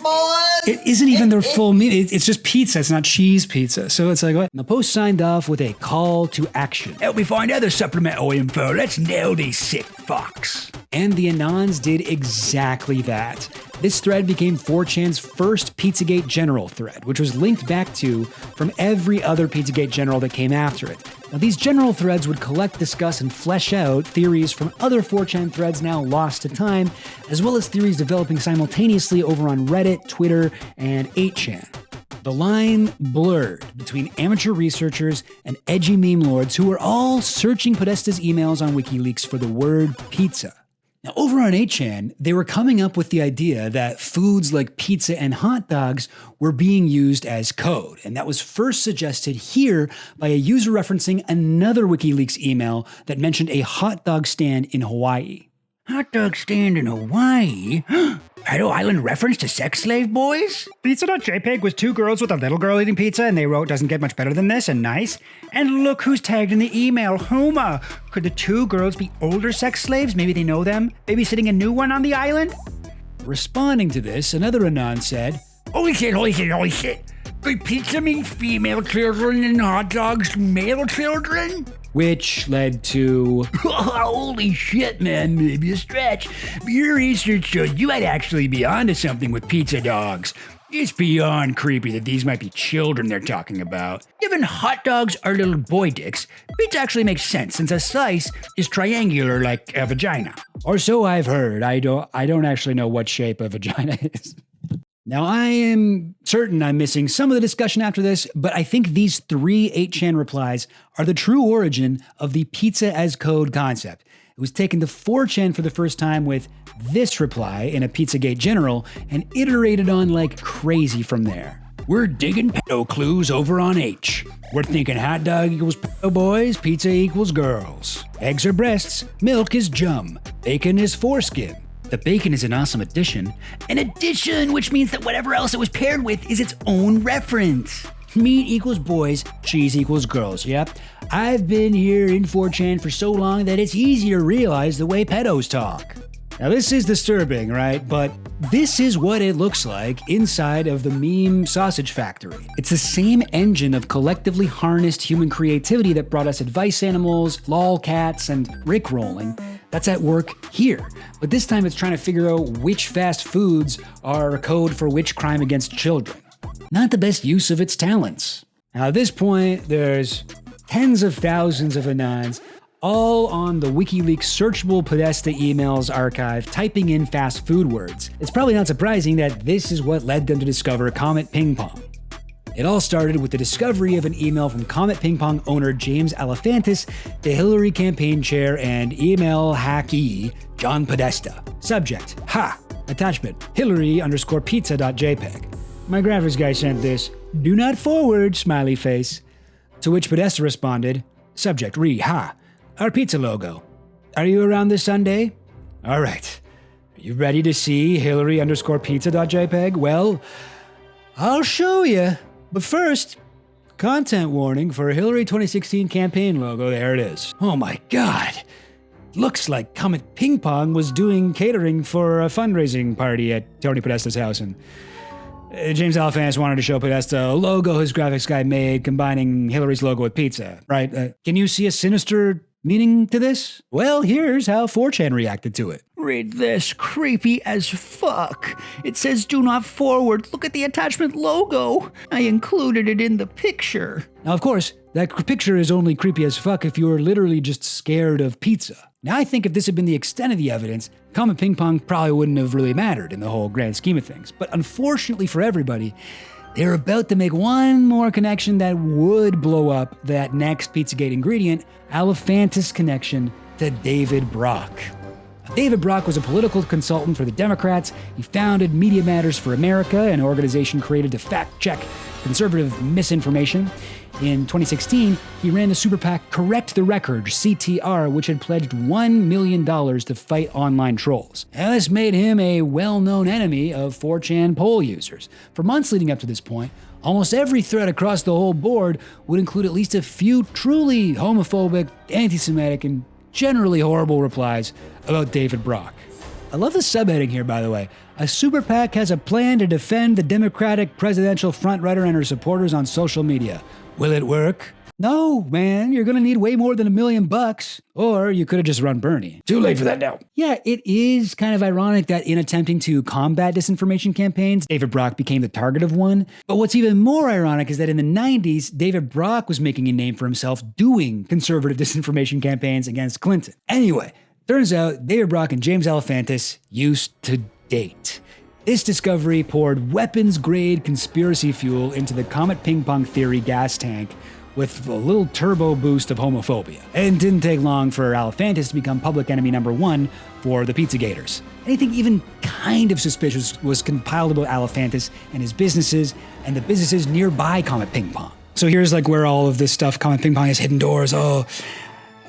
boys. It isn't even their full meme. It's just pizza. It's not cheese pizza. So it's like, what? And the post signed off with a call to action. Help me find other supplemental info. Let's nail these sick fucks. And the Anons did exactly that. This thread became 4chan's first Pizzagate general thread, which was linked back to from every other Pizzagate general that came after it. Now, these general threads would collect, discuss, and flesh out theories from other 4chan threads now lost to time, as well as theories developing simultaneously over on Reddit, Twitter, and 8chan. The line blurred between amateur researchers and edgy meme lords who were all searching Podesta's emails on WikiLeaks for the word pizza. Now, over on 8chan, they were coming up with the idea that foods like pizza and hot dogs were being used as code, and that was first suggested here by a user referencing another WikiLeaks email that mentioned a hot dog stand in Hawaii. Hot dog stand in Hawaii? Idle Island reference to sex slave boys? Pizza.jpg was two girls with a little girl eating pizza, and they wrote, "Doesn't get much better than this," and nice. And look who's tagged in the email, Huma. Could the two girls be older sex slaves? Maybe they know them, babysitting a new one on the island? Responding to this, another Anon said, Holy shit. Could pizza mean female children and hot dogs male children? Which led to... Holy shit, man, maybe a stretch. Your research shows you might actually be onto something with pizza dogs. It's beyond creepy that these might be children they're talking about. Given hot dogs are little boy dicks, pizza actually makes sense since a slice is triangular like a vagina. Or so I've heard. I don't actually know what shape a vagina is. Now, I am certain I'm missing some of the discussion after this, but I think these three 8chan replies are the true origin of the pizza as code concept, It was taken to 4chan for the first time with this reply in a Pizzagate General and iterated on like crazy from there. We're digging pedo clues over on H. We're thinking hot dog equals pedo boys, pizza equals girls. Eggs are breasts, milk is jum, bacon is foreskin. The bacon is an awesome addition. An addition, which means that whatever else it was paired with is its own reference. Meat equals boys, cheese equals girls, yep. I've been here in 4chan for so long that it's easy to realize the way pedos talk. Now this is disturbing, right? But this is what it looks like inside of the meme sausage factory. It's the same engine of collectively harnessed human creativity that brought us advice animals, lolcats, and rickrolling. That's at work here. But this time it's trying to figure out which fast foods are a code for which crime against children. Not the best use of its talents. Now at this point, there's tens of thousands of Anons all on the WikiLeaks searchable Podesta emails archive typing in fast food words. It's probably not surprising that this is what led them to discover Comet Ping Pong. It all started with the discovery of an email from Comet Ping Pong owner James Alefantis to Hillary campaign chair and email hackee John Podesta. Subject, ha. Attachment, Hillary_pizza.jpg. My graphics guy sent this. Do not forward, smiley face. To which Podesta responded, subject, ha. Our pizza logo. Are you around this Sunday? All right. Are you ready to see Hillary_pizza.jpg? Well, I'll show you. But first, content warning for Hillary 2016 campaign logo. There it is. Oh my God. Looks like Comet Ping Pong was doing catering for a fundraising party at Tony Podesta's house. And James Alefantis wanted to show Podesta a logo his graphics guy made combining Hillary's logo with pizza, right? Can you see a sinister meaning to this? Well, here's how 4chan reacted to it. Read this. Creepy as fuck. It says do not forward. Look at the attachment logo. I included it in the picture. Now, of course, that picture is only creepy as fuck if you're literally just scared of pizza. Now, I think if this had been the extent of the evidence, Comet Ping Pong probably wouldn't have really mattered in the whole grand scheme of things. But unfortunately for everybody, they're about to make one more connection that would blow up that next Pizzagate ingredient, Alefantis' connection to David Brock. David Brock was a political consultant for the Democrats. He founded Media Matters for America, an organization created to fact-check conservative misinformation. In 2016, he ran the super PAC Correct the Record, CTR, which had pledged $1 million to fight online trolls. And this made him a well-known enemy of 4chan poll users. For months leading up to this point, almost every thread across the whole board would include at least a few truly homophobic, anti-Semitic, and generally horrible replies about David Brock. I love the subheading here, by the way. A super PAC has a plan to defend the Democratic presidential frontrunner and her supporters on social media. Will it work? No, man, you're gonna need way more than $1 million. Or you could have just run Bernie. Too late for that now. Yeah, it is kind of ironic that in attempting to combat disinformation campaigns, David Brock became the target of one. But what's even more ironic is that in the 90s, David Brock was making a name for himself doing conservative disinformation campaigns against Clinton. Anyway, turns out David Brock and James Alefantis used to date. This discovery poured weapons-grade conspiracy fuel into the Comet Ping Pong theory gas tank with a little turbo boost of homophobia. And it didn't take long for Alefantis to become public enemy number one for the Gators. Anything even kind of suspicious was compiled about Alefantis and his businesses and the businesses nearby Comet Ping Pong. So here's like where all of this stuff, Comet Ping Pong has hidden doors. In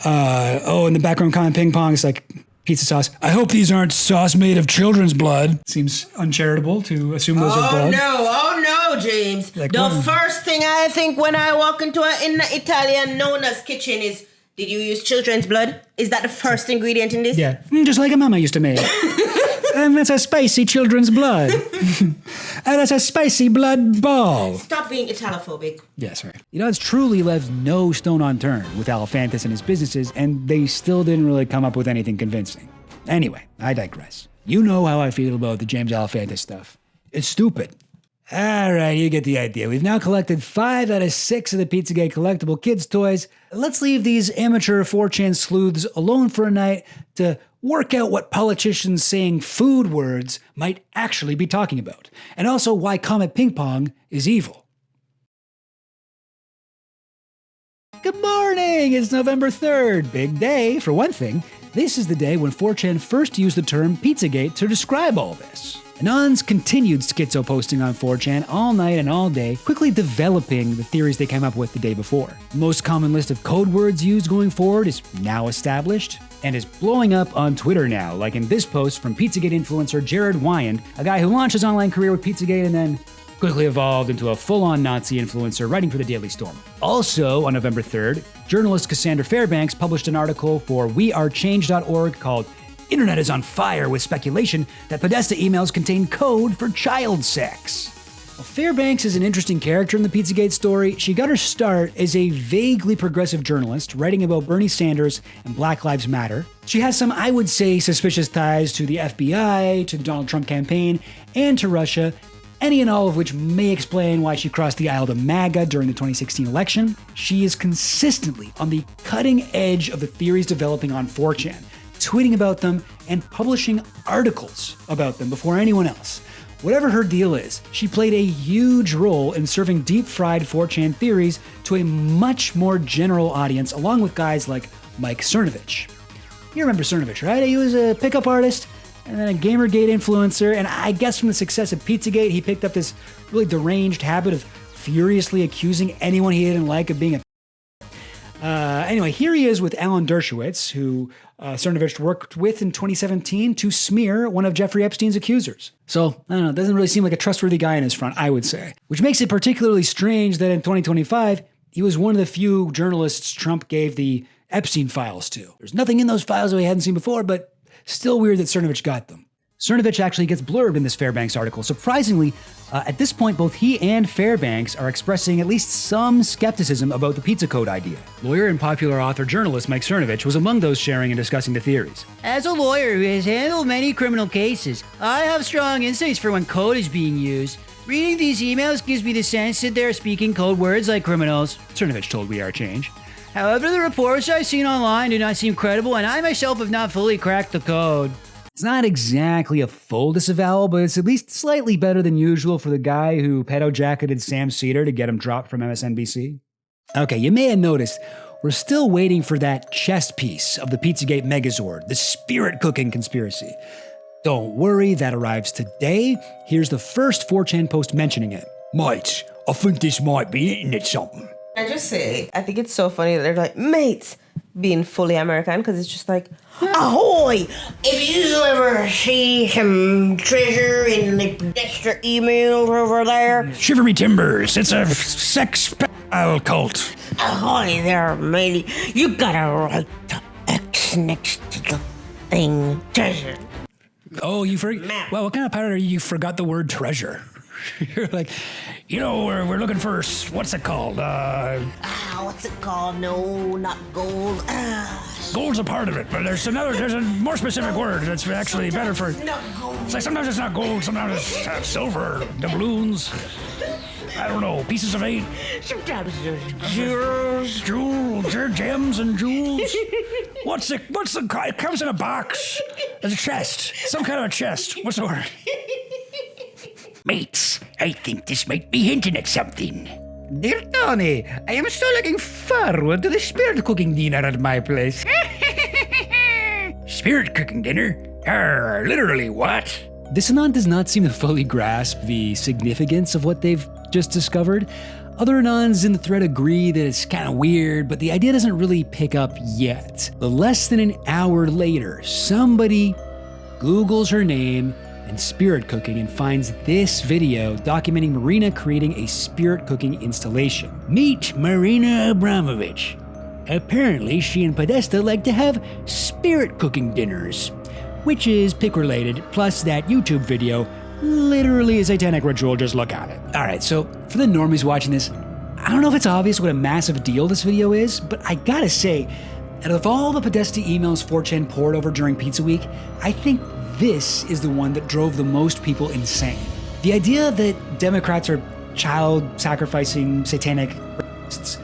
the background, Comet Ping Pong is like pizza sauce. I hope these aren't sauce made of children's blood. Seems uncharitable to assume those are blood. Oh no, James. Like, the first thing I think when I walk into an Italian Nona's kitchen is, did you use children's blood? Is that the first ingredient in this? Yeah, just like a mama used to make. And that's a spicy children's blood. And that's a spicy blood ball. Stop being Italophobic. Yes, right. You know, it's truly left no stone unturned with Alefantis and his businesses, and they still didn't really come up with anything convincing. Anyway, I digress. You know how I feel about the James Alefantis stuff. It's stupid. All right, you get the idea. We've now collected 5 out of 6 of the Pizzagate collectible kids' toys. Let's leave these amateur 4chan sleuths alone for a night to work out what politicians saying food words might actually be talking about, and also why Comet Ping Pong is evil. Good morning! It's November 3rd. Big day. For one thing, This is the day when 4chan first used the term Pizzagate to describe all this. Anons continued schizo posting on 4chan all night and all day, quickly developing the theories they came up with the day before. The most common list of code words used going forward is now established, and is blowing up on Twitter now, like in this post from Pizzagate influencer Jared Wyand, a guy who launched his online career with Pizzagate and then quickly evolved into a full-on Nazi influencer writing for the Daily Stormer. Also, on November 3rd, journalist Cassandra Fairbanks published an article for wearechange.org called "Internet is on fire with speculation that Podesta emails contain code for child sex." Well, Fairbanks is an interesting character in the Pizzagate story. She got her start as a vaguely progressive journalist writing about Bernie Sanders and Black Lives Matter. She has some, I would say, suspicious ties to the FBI, to the Donald Trump campaign, and to Russia, any and all of which may explain why she crossed the aisle to MAGA during the 2016 election. She is consistently on the cutting edge of the theories developing on 4chan, tweeting about them and publishing articles about them before anyone else. Whatever her deal is, she played a huge role in serving deep-fried 4chan theories to a much more general audience, along with guys like Mike Cernovich. You remember Cernovich, right? He was a pickup artist and then a Gamergate influencer, and I guess from the success of Pizzagate, he picked up this really deranged habit of furiously accusing anyone he didn't like of being a anyway, here he is with Alan Dershowitz, who Cernovich worked with in 2017 to smear one of Jeffrey Epstein's accusers. So, I don't know, doesn't really seem like a trustworthy guy in his front, I would say. Which makes it particularly strange that in 2025, he was one of the few journalists Trump gave the Epstein files to. There's nothing in those files that we hadn't seen before, but still weird that Cernovich got them. Cernovich actually gets blurbed in this Fairbanks article. Surprisingly, at this point, both he and Fairbanks are expressing at least some skepticism about the pizza code idea. Lawyer and popular author-journalist Mike Cernovich was among those sharing and discussing the theories. As a lawyer who has handled many criminal cases, I have strong instincts for when code is being used. Reading these emails gives me the sense that they're speaking code words like criminals, Cernovich told We Are Change. However, the reports I've seen online do not seem credible, and I myself have not fully cracked the code. It's not exactly a full disavowal, but it's at least slightly better than usual for the guy who pedo-jacketed Sam Cedar to get him dropped from MSNBC. Okay, you may have noticed, we're still waiting for that chest piece of the Pizzagate Megazord, the spirit cooking conspiracy. Don't worry, that arrives today. Here's the first 4chan post mentioning it. Mates, I think this might be internet something. I just say, I think it's so funny that they're like, mates, being fully American, because it's just like, ahoy! If you ever see some treasure in the Podesta emails over there, Shiver me timbers, it's a sex pedophile cult. Ahoy there, matey. You gotta write the X next to the thing, treasure. Oh, you forgot? Well, what kind of pirate are you? You forgot the word treasure. You're like, you know, we're looking for, what's it called? What's it called? No, not gold. Gold's a part of it, but there's a more specific word that's actually better for. It's like sometimes it's not gold, sometimes it's silver, doubloons. I don't know, pieces of 8. Sometimes there's jewels, gems and jewels. What's the? It comes in a box. There's a chest, some kind of a chest. What's the word? Mates, I think this might be hinting at something. Dear Tony, I am so looking forward to the spirit cooking dinner at my place. Spirit cooking dinner? Literally what? This Anon does not seem to fully grasp the significance of what they've just discovered. Other Anons in the thread agree that it's kind of weird, but the idea doesn't really pick up yet. But less than an hour later, somebody Googles her name and spirit cooking and finds this video documenting Marina creating a spirit cooking installation. Meet Marina Abramovich. Apparently, she and Podesta like to have spirit cooking dinners, which is pick-related, plus that YouTube video, literally a satanic ritual, just look at it. Alright, so for the normies watching this, I don't know if it's obvious what a massive deal this video is, but I gotta say, out of all the Podesta emails 4chan poured over during Pizza Week, I think this is the one that drove the most people insane. The idea that Democrats are child-sacrificing satanic racists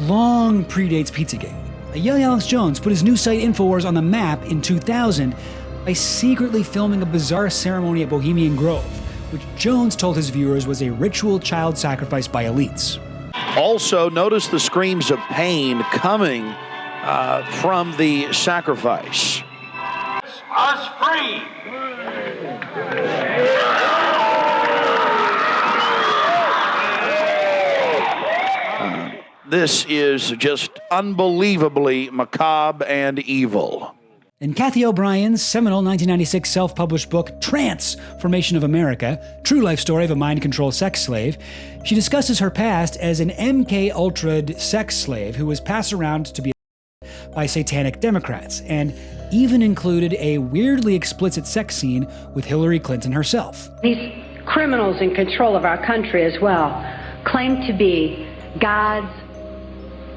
long predates Pizzagate. A young Alex Jones put his new site Infowars on the map in 2000 by secretly filming a bizarre ceremony at Bohemian Grove, which Jones told his viewers was a ritual child sacrifice by elites. Also, notice the screams of pain coming from the sacrifice. Us free. This is just unbelievably macabre and evil. In Kathy O'Brien's seminal 1996 self-published book, Transformation of America, True Life Story of a Mind-Controlled Sex Slave, she discusses her past as an MK-Ultra'd sex slave who was passed around to be by satanic Democrats, and even included a weirdly explicit sex scene with Hillary Clinton herself. These criminals in control of our country as well claim to be gods,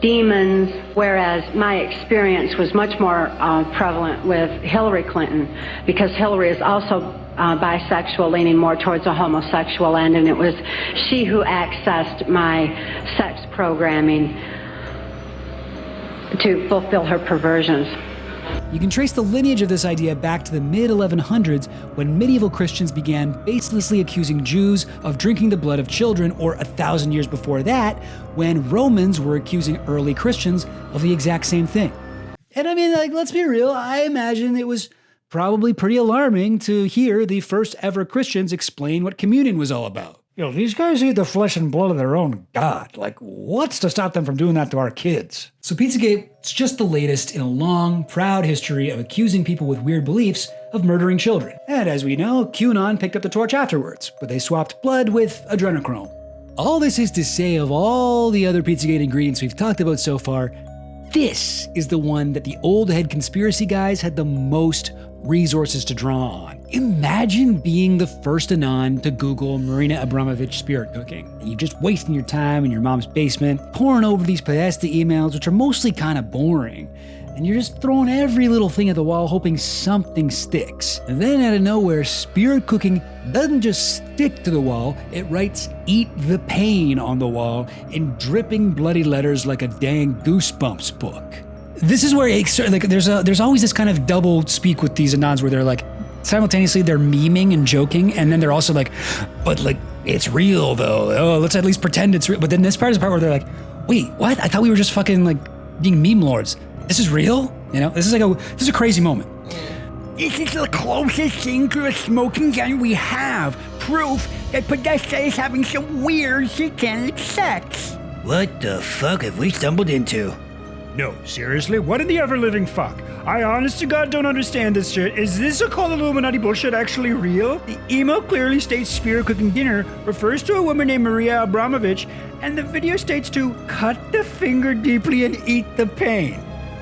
demons, whereas my experience was much more prevalent with Hillary Clinton, because Hillary is also bisexual, leaning more towards a homosexual end, and it was she who accessed my sex programming to fulfill her perversions. You can trace the lineage of this idea back to the mid-1100s, when medieval Christians began baselessly accusing Jews of drinking the blood of children, or 1,000 years before that, when Romans were accusing early Christians of the exact same thing. And I mean, like, let's be real, I imagine it was probably pretty alarming to hear the first ever Christians explain what communion was all about. You know, these guys eat the flesh and blood of their own God. Like, what's to stop them from doing that to our kids? So Pizzagate's just the latest in a long, proud history of accusing people with weird beliefs of murdering children. And as we know, Q Anon picked up the torch afterwards, but they swapped blood with adrenochrome. All this is to say, of all the other Pizzagate ingredients we've talked about so far, this is the one that the old head conspiracy guys had the most resources to draw on. Imagine being the first Anon to Google Marina Abramovich spirit cooking. And you're just wasting your time in your mom's basement, poring over these Podesta emails, which are mostly kind of boring. And you're just throwing every little thing at the wall, hoping something sticks. And then out of nowhere, spirit cooking doesn't just stick to the wall, it writes "Eat the Pain" on the wall in dripping bloody letters like a dang Goosebumps book. This is where there's always this kind of double speak with these Anons where they're like, simultaneously they're memeing and joking, and then they're also like, but like, it's real though. Oh, let's at least pretend it's real. But then this part is the part where they're like, wait, what? I thought we were just fucking like being meme lords. This is real? You know, this is a crazy moment. This is the closest thing to a smoking gun we have. Proof that Podesta is having some weird satanic sex. What the fuck have we stumbled into? No, seriously, what in the ever-living fuck? I honest to God don't understand this shit. Is this occult Illuminati bullshit actually real? The email clearly states spirit cooking dinner refers to a woman named Maria Abramovich, and the video states to cut the finger deeply and eat the pain.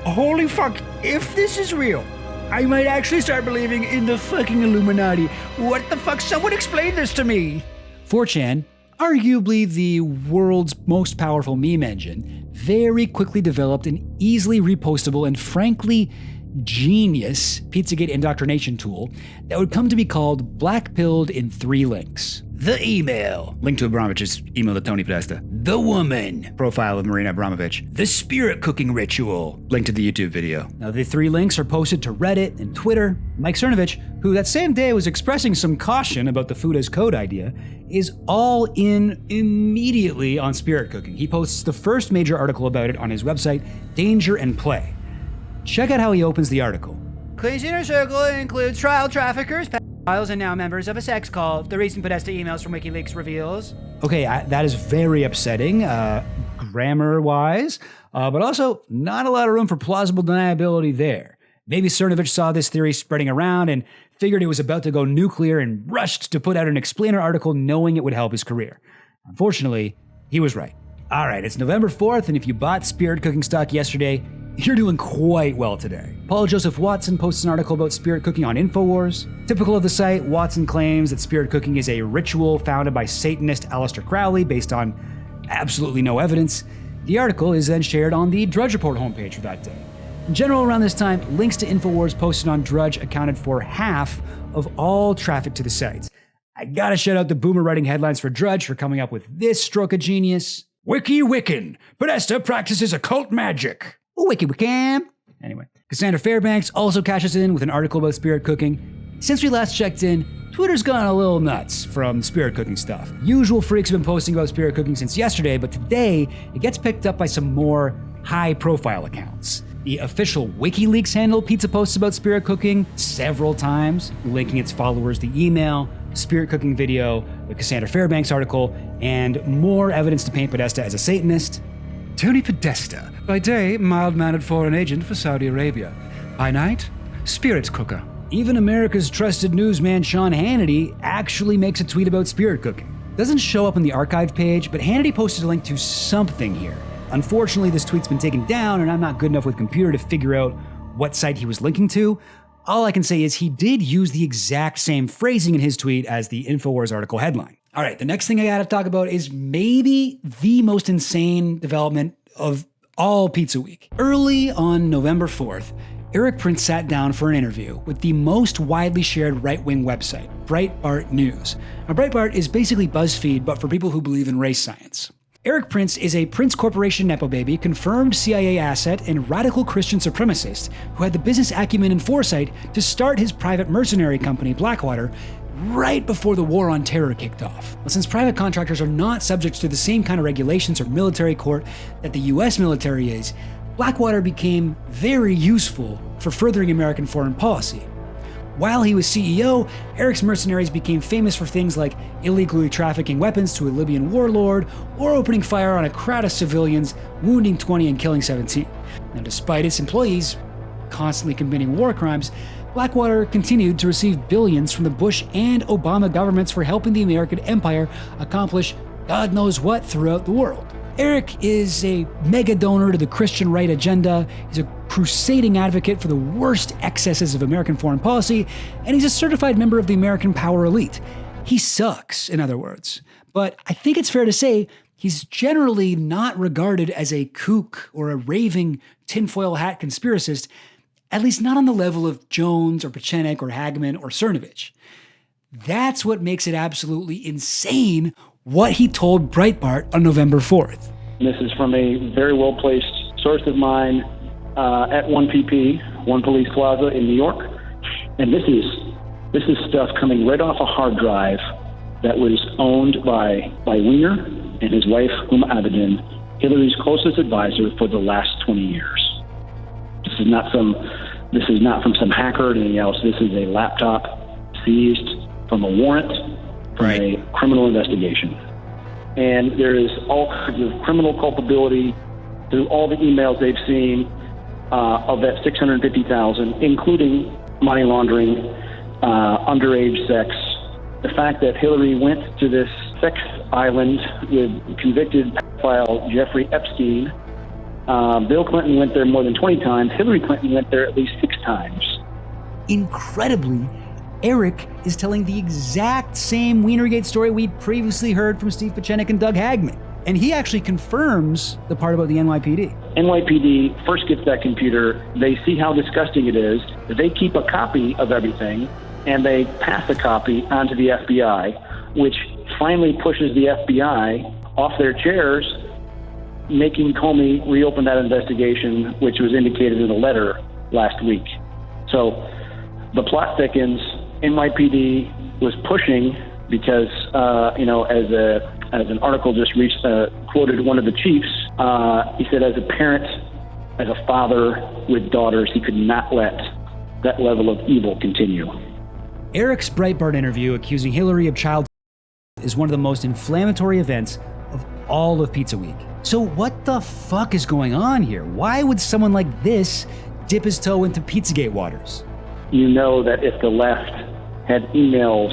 Holy fuck, if this is real, I might actually start believing in the fucking Illuminati. What the fuck? Someone explain this to me. 4chan, arguably the world's most powerful meme engine, very quickly developed an easily repostable and frankly genius Pizzagate indoctrination tool that would come to be called Black-pilled in 3 links. The email, link to Abramovich's email to Tony Podesta. The woman, profile of Marina Abramovich. The spirit cooking ritual, link to the YouTube video. Now the 3 links are posted to Reddit and Twitter. Mike Cernovich, who that same day was expressing some caution about the food as code idea, is all in immediately on spirit cooking. He posts the first major article about it on his website, Danger and Play. Check out how he opens the article. Clean's inner circle includes trial traffickers, pedophiles, and now members of a sex cult. The recent Podesta emails from WikiLeaks reveals. Okay, that is very upsetting, grammar-wise, but also not a lot of room for plausible deniability there. Maybe Cernovich saw this theory spreading around and figured it was about to go nuclear and rushed to put out an explainer article knowing it would help his career. Unfortunately, he was right. All right, it's November 4th, and if you bought spirit cooking stock yesterday, you're doing quite well today. Paul Joseph Watson posts an article about spirit cooking on Infowars. Typical of the site, Watson claims that spirit cooking is a ritual founded by Satanist Aleister Crowley based on absolutely no evidence. The article is then shared on the Drudge Report homepage for that day. In general, around this time, links to Infowars posted on Drudge accounted for half of all traffic to the sites. I gotta shout out the boomer writing headlines for Drudge for coming up with this stroke of genius. Wiki Wiccan. Podesta practices occult magic. Wiki Wiccan. Anyway, Cassandra Fairbanks also cashes in with an article about spirit cooking. Since we last checked in, Twitter's gone a little nuts from spirit cooking stuff. Usual freaks have been posting about spirit cooking since yesterday, but today it gets picked up by some more high-profile accounts. The official WikiLeaks handle pizza posts about spirit cooking several times, linking its followers the email, spirit cooking video, the Cassandra Fairbanks article, and more evidence to paint Podesta as a Satanist. Tony Podesta, by day, mild-mannered foreign agent for Saudi Arabia. By night, spirits cooker. Even America's trusted newsman Sean Hannity actually makes a tweet about spirit cooking. Doesn't show up on the archive page, but Hannity posted a link to something here. Unfortunately, this tweet's been taken down, and I'm not good enough with computer to figure out what site he was linking to. All I can say is he did use the exact same phrasing in his tweet as the Infowars article headline. All right, the next thing I gotta talk about is maybe the most insane development of all Pizza Week. Early on November 4th, Eric Prince sat down for an interview with the most widely shared right-wing website, Breitbart News. Now, Breitbart is basically BuzzFeed, but for people who believe in race science. Eric Prince is a Prince Corporation Nepo baby, confirmed CIA asset, and radical Christian supremacist who had the business acumen and foresight to start his private mercenary company, Blackwater, right before the war on terror kicked off. Well, since private contractors are not subject to the same kind of regulations or military court that the US military is, Blackwater became very useful for furthering American foreign policy. While he was CEO, Eric's mercenaries became famous for things like illegally trafficking weapons to a Libyan warlord or opening fire on a crowd of civilians, wounding 20 and killing 17. Now, despite its employees constantly committing war crimes, Blackwater continued to receive billions from the Bush and Obama governments for helping the American empire accomplish God knows what throughout the world. Eric is a mega donor to the Christian right agenda, he's a crusading advocate for the worst excesses of American foreign policy, and he's a certified member of the American power elite. He sucks, in other words. But I think it's fair to say he's generally not regarded as a kook or a raving tinfoil hat conspiracist, at least not on the level of Jones or Pachenik or Hagman or Cernovich. That's what makes it absolutely insane what he told Breitbart on November 4th. This is from a very well-placed source of mine at 1PP, One Police Plaza in New York. And this is stuff coming right off a hard drive that was owned by Wiener and his wife, Abedin, Hillary's closest advisor for the last 20 years. This is not from some hacker or anything else. This is a laptop seized from a warrant from a criminal investigation. And there is all kinds of criminal culpability through all the emails they've seen of that $650,000, including money laundering, underage sex. The fact that Hillary went to this sex island with convicted pedophile Jeffrey Epstein. Bill Clinton went there more than 20 times. Hillary Clinton went there at least 6 times. Incredibly, Eric is telling the exact same Wienergate story we'd previously heard from Steve Pachenik and Doug Hagman. And he actually confirms the part about the NYPD. NYPD first gets that computer, they see how disgusting it is, they keep a copy of everything, and they pass a copy onto the FBI, which finally pushes the FBI off their chairs, making Comey reopen that investigation, which was indicated in a letter last week. So the plot thickens. NYPD was pushing because, as an article just quoted one of the chiefs, he said, as a parent, as a father with daughters, he could not let that level of evil continue. Eric's Breitbart interview accusing Hillary of child is one of the most inflammatory events of all of Pizza Week. So what the fuck is going on here? Why would someone like this dip his toe into Pizzagate waters? You know that if the left had emails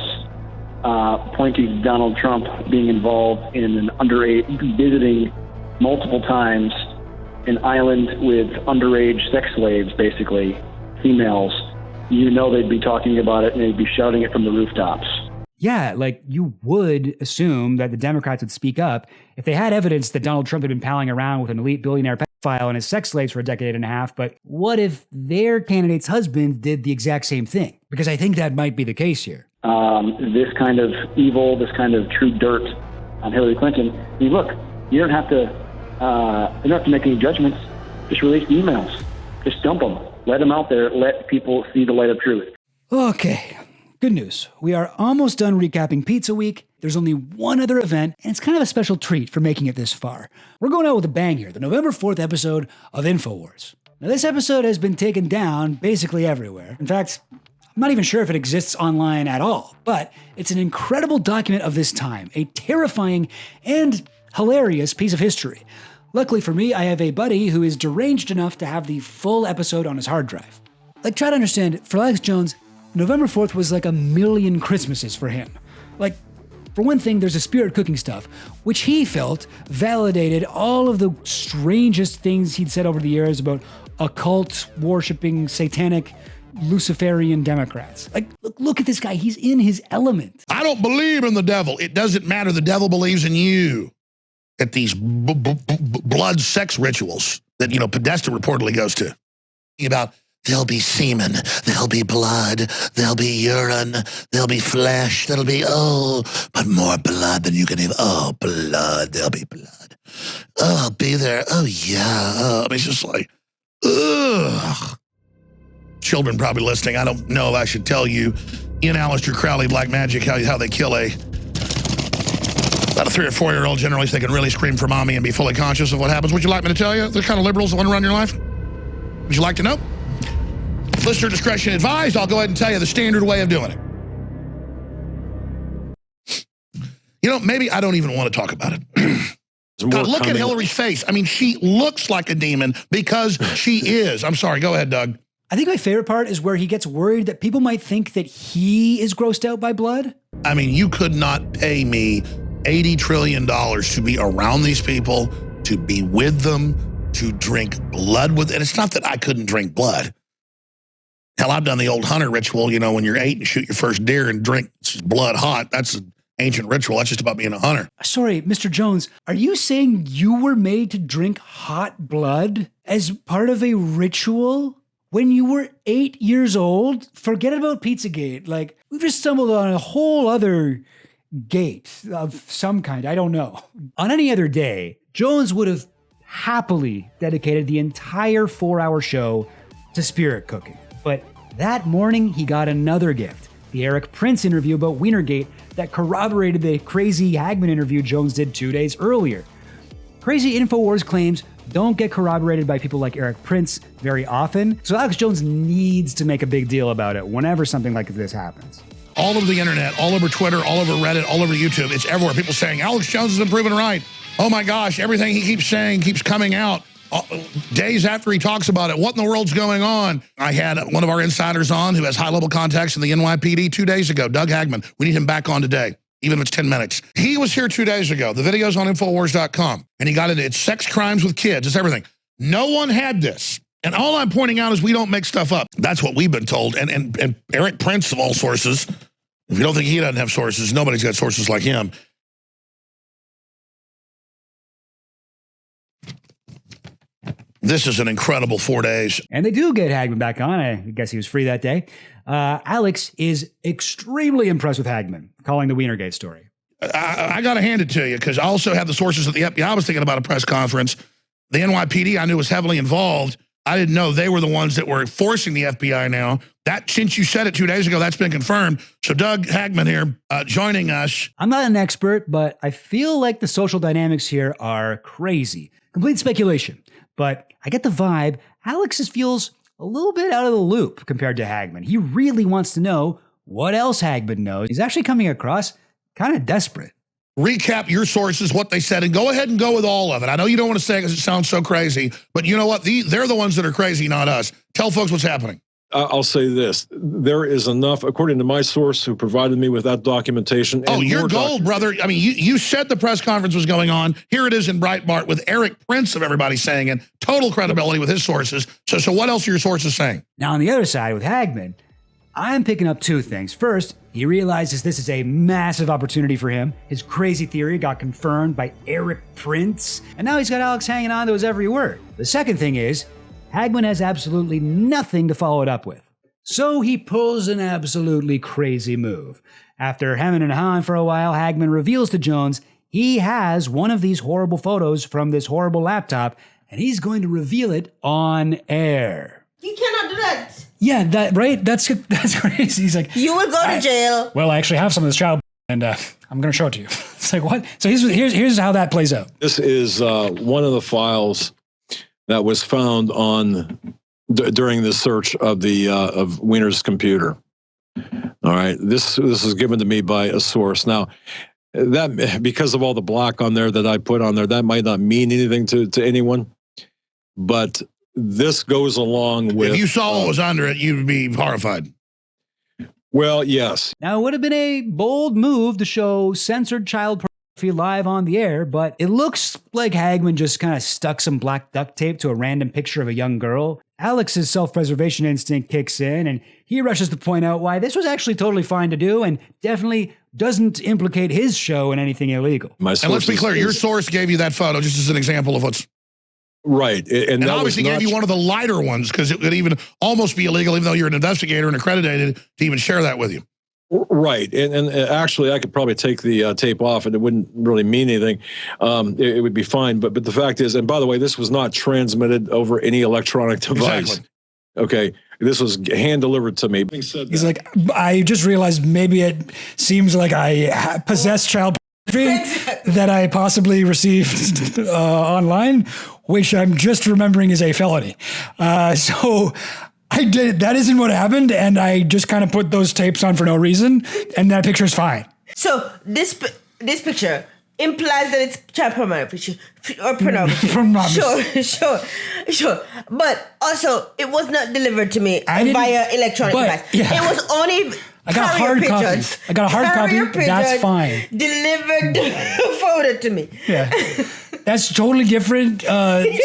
pointing to Donald Trump being involved in an underage, visiting multiple times an island with underage sex slaves, basically, females, you know they'd be talking about it and they'd be shouting it from the rooftops. Yeah, like you would assume that the Democrats would speak up if they had evidence that Donald Trump had been palling around with an elite billionaire pedophile and his sex slaves for a decade and a half, but what if their candidate's husband did the exact same thing? Because I think that might be the case here. This kind of evil, this kind of true dirt on Hillary Clinton. I mean, look, you don't have to make any judgments. Just release the emails. Just dump them. Let them out there. Let people see the light of truth. Okay. Good news. We are almost done recapping Pizza Week. There's only one other event, and it's kind of a special treat for making it this far. We're going out with a bang here, the November 4th episode of Infowars. Now, this episode has been taken down basically everywhere. In fact, I'm not even sure if it exists online at all, but it's an incredible document of this time, a terrifying and hilarious piece of history. Luckily for me, I have a buddy who is deranged enough to have the full episode on his hard drive. Like, try to understand, for Alex Jones, November 4th was like a million Christmases for him. Like, for one thing, there's the spirit cooking stuff, which he felt validated all of the strangest things he'd said over the years about occult, worshipping, satanic, Luciferian Democrats. Like, look at this guy. He's in his element. I don't believe in the devil. It doesn't matter. The devil believes in you. At these blood sex rituals that, Podesta reportedly goes to. About there'll be semen, there'll be blood, there'll be urine, there'll be flesh, there'll be, but more blood than you can even, blood, there'll be blood. I'll be there. Oh, yeah. It's just like, ugh. Children probably listening. I don't know if I should tell you in Aleister Crowley Black Magic how they kill about a 3 or 4 year old generally, they can really scream for mommy and be fully conscious of what happens. Would you like me to tell you the kind of liberals that want to run your life? Would you like to know? Listener discretion advised. I'll go ahead and tell you the standard way of doing it. Maybe I don't even want to talk about it. God, look at Hillary's face. I mean, she looks like a demon because she is. I'm sorry. Go ahead, Doug. I think my favorite part is where he gets worried that people might think that he is grossed out by blood. I mean, you could not pay me $80 trillion to be around these people, to be with them, to drink blood with, and it's not that I couldn't drink blood. Hell, I've done the old hunter ritual, when you're 8 and shoot your first deer and drink blood hot. That's an ancient ritual. That's just about being a hunter. Sorry, Mr. Jones, are you saying you were made to drink hot blood as part of a ritual when you were 8 years old? Forget about Pizzagate. Like, we've just stumbled on a whole other gate of some kind. I don't know. On any other day, Jones would have happily dedicated the entire 4-hour show to spirit cooking. But that morning, he got another gift, the Eric Prince interview about Wienergate that corroborated the crazy Hagmann interview Jones did 2 days earlier. Crazy Infowars claims don't get corroborated by people like Eric Prince very often, so Alex Jones needs to make a big deal about it whenever something like this happens. All over the internet, all over Twitter, all over Reddit, all over YouTube. It's everywhere. People saying, Alex Jones has been proven right. Oh my gosh, everything he keeps saying keeps coming out. Days after he talks about it, what in the world's going on? I had one of our insiders on who has high-level contacts in the NYPD 2 days ago, Doug Hagmann. We need him back on today, even if it's 10 minutes. He was here 2 days ago. The video's on Infowars.com. And he got into it's sex crimes with kids. It's everything. No one had this. And all I'm pointing out is we don't make stuff up. That's what we've been told. And Eric Prince, of all sources, if you don't think he doesn't have sources, nobody's got sources like him. This is an incredible 4 days. And they do get Hagmann back on. I guess he was free that day. Alex is extremely impressed with Hagmann, calling the Wienergate story. I got to hand it to you because I also have the sources at the FBI. I was thinking about a press conference. The NYPD I knew was heavily involved. I didn't know they were the ones that were forcing the FBI now. That, since you said it 2 days ago, that's been confirmed. So Doug Hagmann here joining us. I'm not an expert, but I feel like the social dynamics here are crazy. Complete speculation. But I get the vibe Alex feels a little bit out of the loop compared to Hagmann. He really wants to know what else Hagmann knows. He's actually coming across kind of desperate. Recap your sources, what they said, and go ahead and go with all of it. I know you don't want to say it because it sounds so crazy, but you know what? They're the ones that are crazy, not us. Tell folks what's happening. I'll say this. There is enough, according to my source who provided me with that documentation. Oh, you're gold, brother. I mean, you said the press conference was going on. Here it is in Breitbart with Eric Prince of everybody saying it. Total credibility with his sources. So what else are your sources saying? Now, on the other side with Hagmann, I'm picking up two things. First, he realizes this is a massive opportunity for him. His crazy theory got confirmed by Eric Prince, and now he's got Alex hanging on to his every word. The second thing is, Hagmann has absolutely nothing to follow it up with. So he pulls an absolutely crazy move. After hemming and hawing for a while, Hagmann reveals to Jones he has one of these horrible photos from this horrible laptop, and he's going to reveal it on air. You cannot do that. Yeah, that right? That's crazy. He's like, you will go to jail. Well, I actually have some of this child, and I'm going to show it to you. It's like, what? So here's how that plays out. This is one of the files that was found on during the search of the of Weiner's computer. All right, this was given to me by a source. Now, that because of all the block on there that I put on there, that might not mean anything to anyone, but this goes along with. If you saw what was under it, you'd be horrified. Well, yes. Now, it would have been a bold move to show censored child pornography live on the air, but it looks like Hagman just kind of stuck some black duct tape to a random picture of a young girl. Alex's self-preservation instinct kicks in, and he rushes to point out why this was actually totally fine to do and definitely doesn't implicate his show in anything illegal. And let's be clear, your source gave you that photo just as an example of what's... Right. And obviously gave you one of the lighter ones because it could even almost be illegal, even though you're an investigator and accredited, to even share that with you. Right. And actually, I could probably take the tape off and it wouldn't really mean anything. It would be fine. But the fact is, and by the way, this was not transmitted over any electronic device. Exactly. Okay. This was hand delivered to me. He's like, I just realized maybe it seems like I possess child pornography that I possibly received online, which I'm just remembering is a felony. So I did. That isn't what happened, and I just kind of put those tapes on for no reason, and that picture's fine. So this picture implies that it's child pornography or pornography. Sure. But also, it was not delivered to me via electronic device. Yeah. It was only. I got a hard copy. I got a hard copy. That's fine. Delivered photo to me. Yeah. That's totally different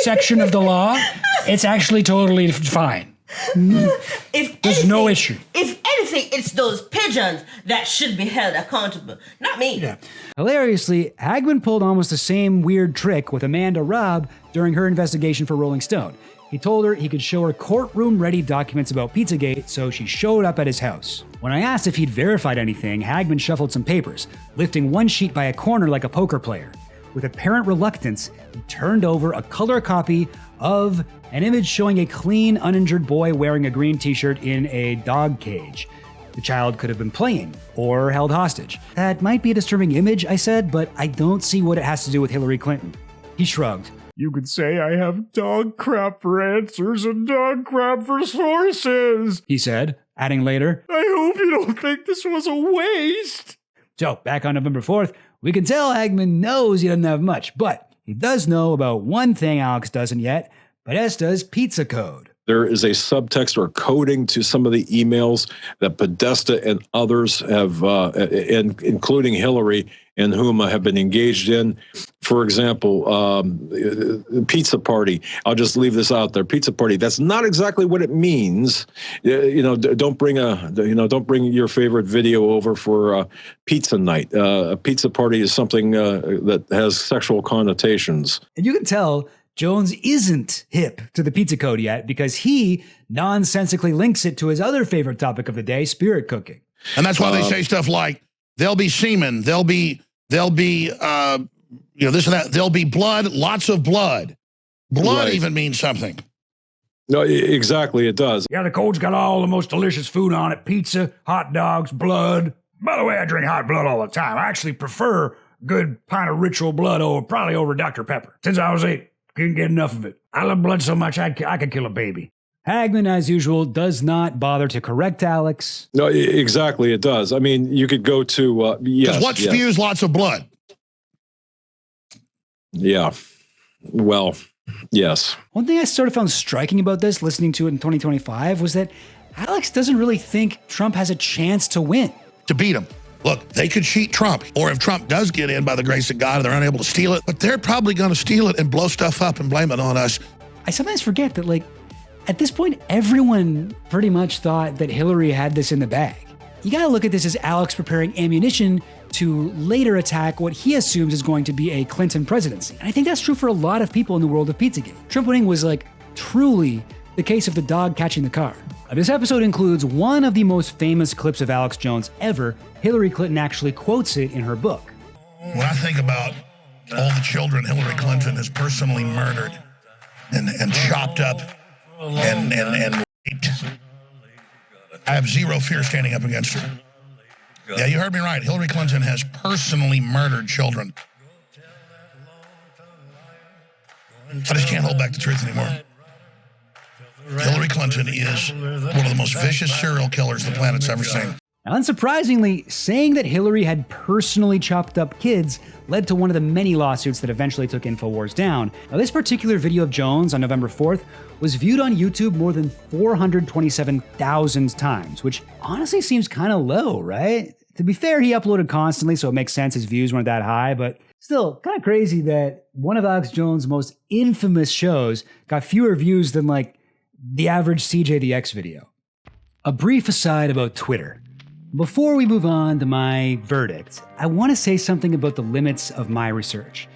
section of the law. It's actually totally fine. There's no issue. If anything, it's those pigeons that should be held accountable, not me. Yeah. Hilariously, Hagman pulled almost the same weird trick with Amanda Robb during her investigation for Rolling Stone. He told her he could show her courtroom-ready documents about Pizzagate, so she showed up at his house. When I asked if he'd verified anything, Hagman shuffled some papers, lifting one sheet by a corner like a poker player. With apparent reluctance, he turned over a color copy of an image showing a clean, uninjured boy wearing a green t-shirt in a dog cage. The child could have been playing or held hostage. That might be a disturbing image, I said, but I don't see what it has to do with Hillary Clinton. He shrugged. You could say I have dog crap for answers and dog crap for sources, he said, adding later, I hope you don't think this was a waste. So, back on November 4th, we can tell Hagman knows he doesn't have much, but he does know about one thing Alex doesn't yet, Podesta's pizza code. There is a subtext or coding to some of the emails that Podesta and others have, including Hillary, and whom have been engaged in. For example, pizza party. I'll just leave this out there. Pizza party. That's not exactly what it means. Don't bring your favorite video over for pizza night. A pizza party is something that has sexual connotations. And you can tell Jones isn't hip to the pizza code yet because he nonsensically links it to his other favorite topic of the day, spirit cooking. And that's why they say stuff like, there'll be semen, there'll be this and that, there'll be blood, lots of blood. Blood right. Even means something. No, exactly, it does. Yeah, the code's got all the most delicious food on it. Pizza, hot dogs, blood. By the way, I drink hot blood all the time. I actually prefer good pint of ritual blood probably over Dr. Pepper. Since I was 8. Couldn't get enough of it. I love blood so much I could kill a baby. Hagman, as usual, does not bother to correct Alex. No, exactly, it does. I mean, you could go to because what spews lots of blood? Yeah. Well, yes. One thing I sort of found striking about this, listening to it in 2025, was that Alex doesn't really think Trump has a chance to win. To beat him. Look, they could cheat Trump, or if Trump does get in by the grace of God and they're unable to steal it, but they're probably going to steal it and blow stuff up and blame it on us. I sometimes forget that, at this point, everyone pretty much thought that Hillary had this in the bag. You gotta look at this as Alex preparing ammunition to later attack what he assumes is going to be a Clinton presidency. And I think that's true for a lot of people in the world of Pizzagate. Trump winning was truly the case of the dog catching the car. This episode includes one of the most famous clips of Alex Jones ever. Hillary Clinton actually quotes it in her book. When I think about all the children Hillary Clinton has personally murdered and chopped up and raped, I have zero fear standing up against her. Yeah, you heard me right. Hillary Clinton has personally murdered children. I just can't hold back the truth anymore. Hillary Clinton is one of the most vicious serial killers the planet's ever seen. Now, unsurprisingly, saying that Hillary had personally chopped up kids led to one of the many lawsuits that eventually took Infowars down. Now, this particular video of Jones on November 4th was viewed on YouTube more than 427,000 times, which honestly seems kind of low, right? To be fair, he uploaded constantly, so it makes sense his views weren't that high, but still kind of crazy that one of Alex Jones' most infamous shows got fewer views than like the average CJ the X video. A brief aside about Twitter. Before we move on to my verdict, I want to say something about the limits of my research.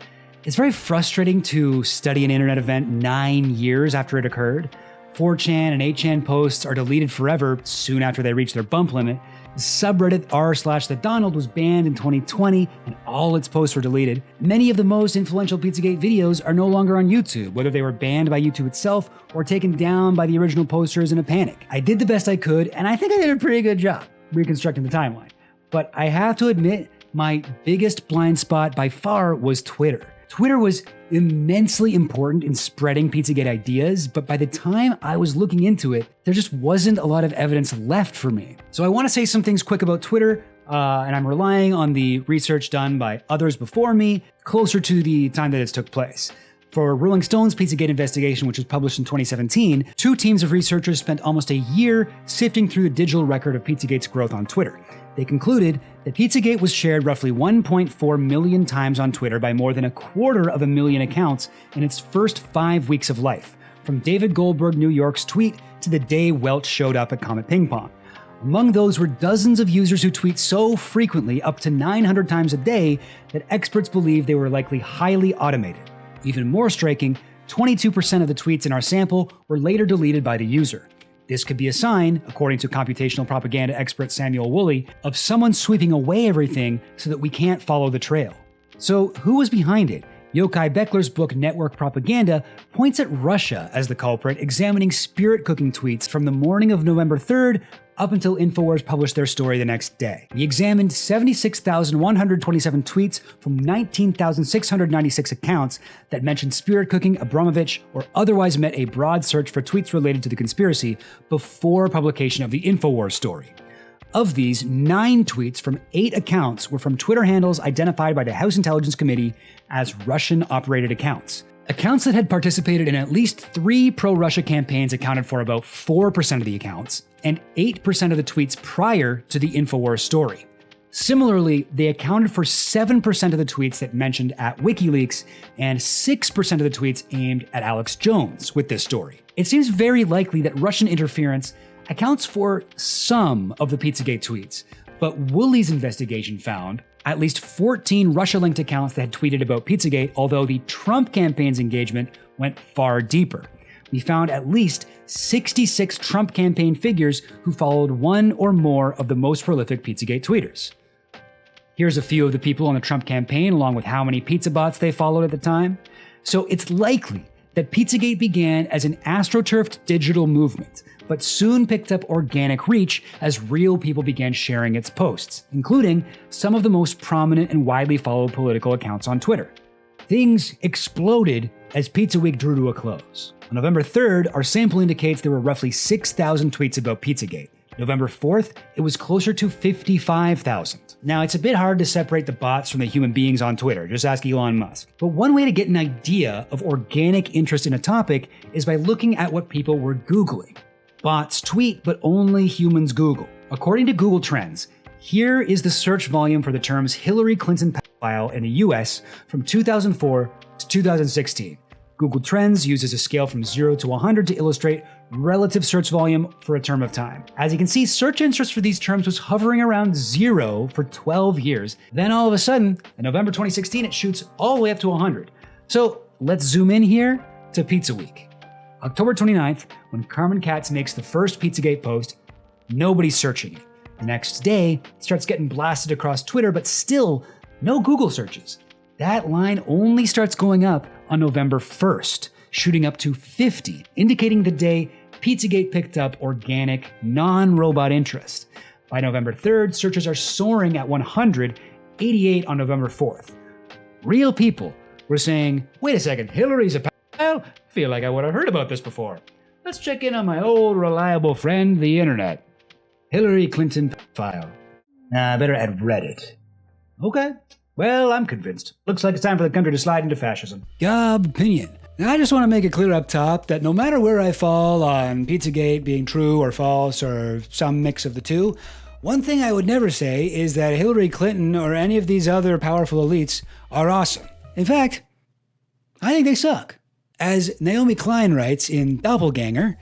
It's very frustrating to study an internet event 9 years after it occurred. 4chan and 8chan posts are deleted forever soon after they reach their bump limit. The subreddit r/TheDonald was banned in 2020 and all its posts were deleted. Many of the most influential Pizzagate videos are no longer on YouTube, whether they were banned by YouTube itself or taken down by the original posters in a panic. I did the best I could, and I think I did a pretty good job reconstructing the timeline. But I have to admit, my biggest blind spot by far was Twitter. Twitter was immensely important in spreading Pizzagate ideas, but by the time I was looking into it, there just wasn't a lot of evidence left for me. So I want to say some things quick about Twitter, and I'm relying on the research done by others before me, closer to the time that it took place. For Rolling Stone's Pizzagate investigation, which was published in 2017, 2 teams of researchers spent almost a year sifting through the digital record of Pizzagate's growth on Twitter. They concluded that Pizzagate was shared roughly 1.4 million times on Twitter by more than 250,000 accounts in its first 5 weeks of life, from David Goldberg, New York's tweet to the day Welch showed up at Comet Ping Pong. Among those were dozens of users who tweet so frequently, up to 900 times a day, that experts believe they were likely highly automated. Even more striking, 22% of the tweets in our sample were later deleted by the user. This could be a sign, according to computational propaganda expert Samuel Woolley, of someone sweeping away everything so that we can't follow the trail. So who was behind it? Yochai Beckler's book Network Propaganda points at Russia as the culprit, examining spirit cooking tweets from the morning of November 3rd up until Infowars published their story the next day. He examined 76,127 tweets from 19,696 accounts that mentioned spirit cooking, Abramovich, or otherwise met a broad search for tweets related to the conspiracy before publication of the Infowars story. Of these, 9 tweets from 8 accounts were from Twitter handles identified by the House Intelligence Committee as Russian-operated accounts. Accounts that had participated in at least 3 pro-Russia campaigns accounted for about 4% of the accounts, and 8% of the tweets prior to the Infowars story. Similarly, they accounted for 7% of the tweets that mentioned at WikiLeaks, and 6% of the tweets aimed at Alex Jones with this story. It seems very likely that Russian interference accounts for some of the Pizzagate tweets, but Woolley's investigation found at least 14 Russia-linked accounts that had tweeted about Pizzagate, although the Trump campaign's engagement went far deeper. We found at least 66 Trump campaign figures who followed one or more of the most prolific Pizzagate tweeters. Here's a few of the people on the Trump campaign, along with how many pizza bots they followed at the time. So it's likely that Pizzagate began as an astroturfed digital movement, but soon picked up organic reach as real people began sharing its posts, including some of the most prominent and widely followed political accounts on Twitter. Things exploded as Pizza Week drew to a close. On November 3rd, our sample indicates there were roughly 6,000 tweets about Pizzagate. November 4th, it was closer to 55,000. Now, it's a bit hard to separate the bots from the human beings on Twitter, just ask Elon Musk. But one way to get an idea of organic interest in a topic is by looking at what people were Googling. Bots tweet, but only humans Google. According to Google Trends, here is the search volume for the terms Hillary Clinton pedophile in the US from 2004 to 2016. Google Trends uses a scale from 0 to 100 to illustrate relative search volume for a term of time. As you can see, search interest for these terms was hovering around 0 for 12 years. Then all of a sudden, in November 2016, it shoots all the way up to 100. So let's zoom in here to Pizza Week. October 29th, when Carmen Katz makes the first Pizzagate post, nobody's searching it. The next day, it starts getting blasted across Twitter, but still no Google searches. That line only starts going up on November 1st, shooting up to 50, indicating the day Pizzagate picked up organic, non-robot interest. By November 3rd, searches are soaring at 100, 88 on November 4th. Real people were saying, wait a second, Hillary's a Well, feel like I would have heard about this before. Let's check in on my old reliable friend, the internet. Hillary Clinton file. Nah, I better add Reddit. Okay. Well, I'm convinced. Looks like it's time for the country to slide into fascism. Gob-pinion. Now, I just want to make it clear up top that no matter where I fall on Pizzagate being true or false or some mix of the two, one thing I would never say is that Hillary Clinton or any of these other powerful elites are awesome. In fact, I think they suck. As Naomi Klein writes in Doppelganger,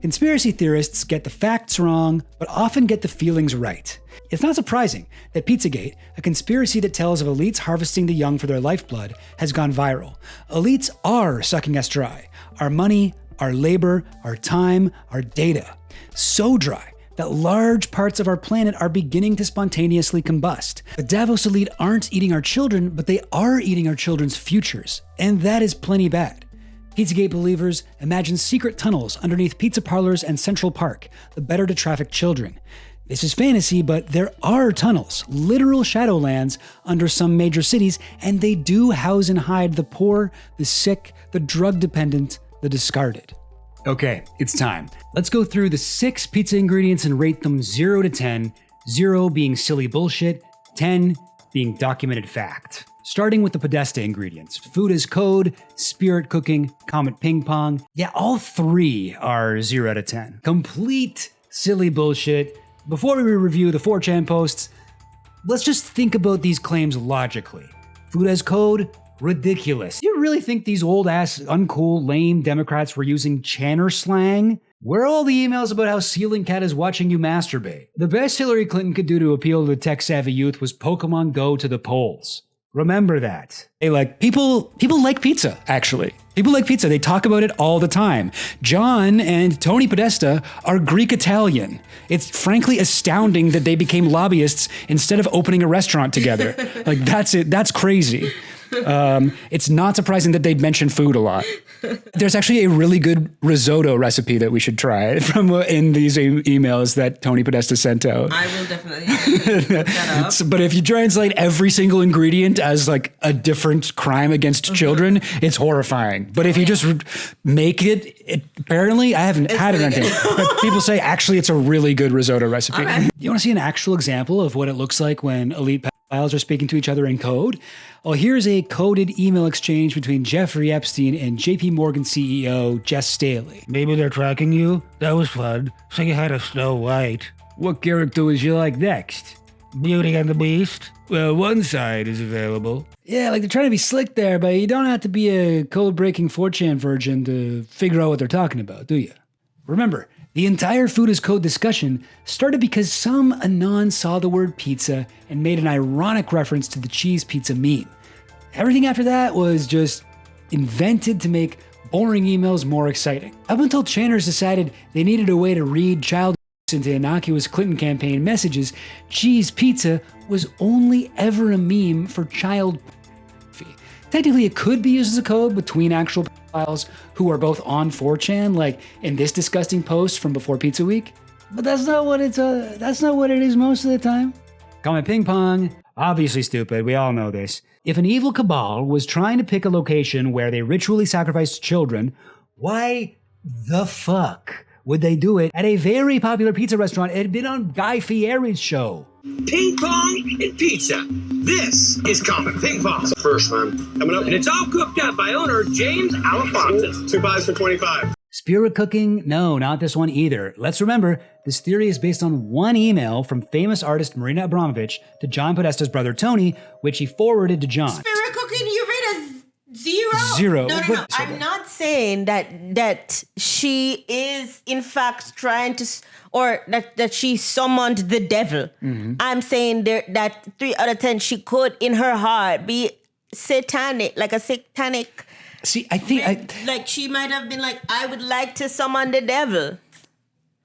conspiracy theorists get the facts wrong, but often get the feelings right. It's not surprising that Pizzagate, a conspiracy that tells of elites harvesting the young for their lifeblood, has gone viral. Elites are sucking us dry. Our money, our labor, our time, our data. So dry that large parts of our planet are beginning to spontaneously combust. The Davos elite aren't eating our children, but they are eating our children's futures. And that is plenty bad. Pizzagate believers imagine secret tunnels underneath pizza parlors and Central Park, the better to traffic children. This is fantasy, but there are tunnels, literal shadowlands under some major cities, and they do house and hide the poor, the sick, the drug-dependent, the discarded. Okay, it's time. Let's go through the 6 pizza ingredients and rate them 0 to 10, 0 being silly bullshit, 10 being documented fact. Starting with the Podesta ingredients, food as code, spirit cooking, comet ping pong. Yeah, all 3 are 0 out of 10. Complete silly bullshit. Before we review the 4chan posts, let's just think about these claims logically. Food as code? Ridiculous. You really think these old-ass, uncool, lame Democrats were using Channer slang? Where are all the emails about how Ceiling Cat is watching you masturbate? The best Hillary Clinton could do to appeal to the tech-savvy youth was Pokemon Go to the polls. Remember that. People like pizza, actually. People like pizza. They talk about it all the time. John and Tony Podesta are Greek-Italian. It's frankly astounding that they became lobbyists instead of opening a restaurant together. That's it. That's crazy. It's not surprising that they'd mention food a lot. There's actually a really good risotto recipe that we should try from in these emails that Tony Podesta sent out. I will definitely look that up. But if you translate every single ingredient as like a different crime against children, it's horrifying. But if you just make it apparently, I haven't had it or anything, but people say actually it's a really good risotto recipe. Okay. You want to see an actual example of what it looks like when elite pedophiles are speaking to each other in code? Well, here's a coded email exchange between Jeffrey Epstein and JP Morgan CEO Jess Staley. Maybe they're tracking you? That was fun. So you had a Snow White. What character would you like next? Beauty and the Beast? Well, one side is available. Yeah, they're trying to be slick there, but you don't have to be a code-breaking 4chan virgin to figure out what they're talking about, do you? Remember, the entire food as code discussion started because some Anon saw the word pizza and made an ironic reference to the cheese pizza meme. Everything after that was just invented to make boring emails more exciting. Up until Channers decided they needed a way to read child into innocuous Clinton campaign messages, cheese pizza was only ever a meme for child pornography. Technically, it could be used as a code between actual pedophiles who are both on 4chan, like in this disgusting post from before Pizza Week. But that's not what it is most of the time. Comment ping pong. Obviously stupid, we all know this. If an evil cabal was trying to pick a location where they ritually sacrificed children, why the fuck would they do it at a very popular pizza restaurant? It had been on Guy Fieri's show. Ping pong and pizza. This is Common Ping Pong. First one coming up, and it's all cooked up by owner James Alafonte. 2 pies for 25. Spirit cooking? No, not this one either. Let's remember, this theory is based on one email from famous artist Marina Abramovich to John Podesta's brother Tony, which he forwarded to John. Spirit cooking, you read a 0? 0. No. I'm not saying that she is in fact trying to, or that she summoned the devil. Mm-hmm. I'm saying that 3 out of 10 she could in her heart be satanic, like a satanic. See, I think like she might have been like, I would like to summon the devil.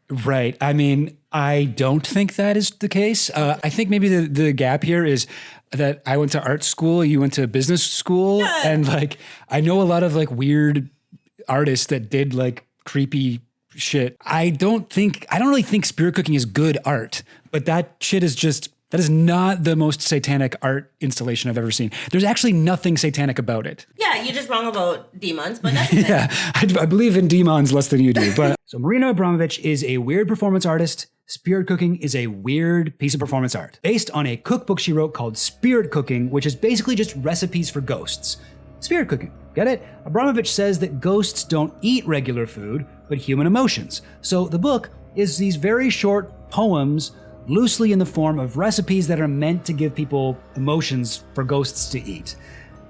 Right. I mean, I don't think that is the case. I think maybe the gap here is that I went to art school, you went to business school, and I know a lot of weird artists that did creepy shit. I don't really think spirit cooking is good art, but that shit is just That is not the most satanic art installation I've ever seen. There's actually nothing satanic about it. Yeah, you're just wrong about demons, but that's okay. Yeah, I believe in demons less than you do. But so Marina Abramovich is a weird performance artist. Spirit cooking is a weird piece of performance art based on a cookbook she wrote called Spirit Cooking, which is basically just recipes for ghosts. Spirit cooking, get it? Abramovich says that ghosts don't eat regular food, but human emotions. So the book is these very short poems loosely in the form of recipes that are meant to give people emotions for ghosts to eat.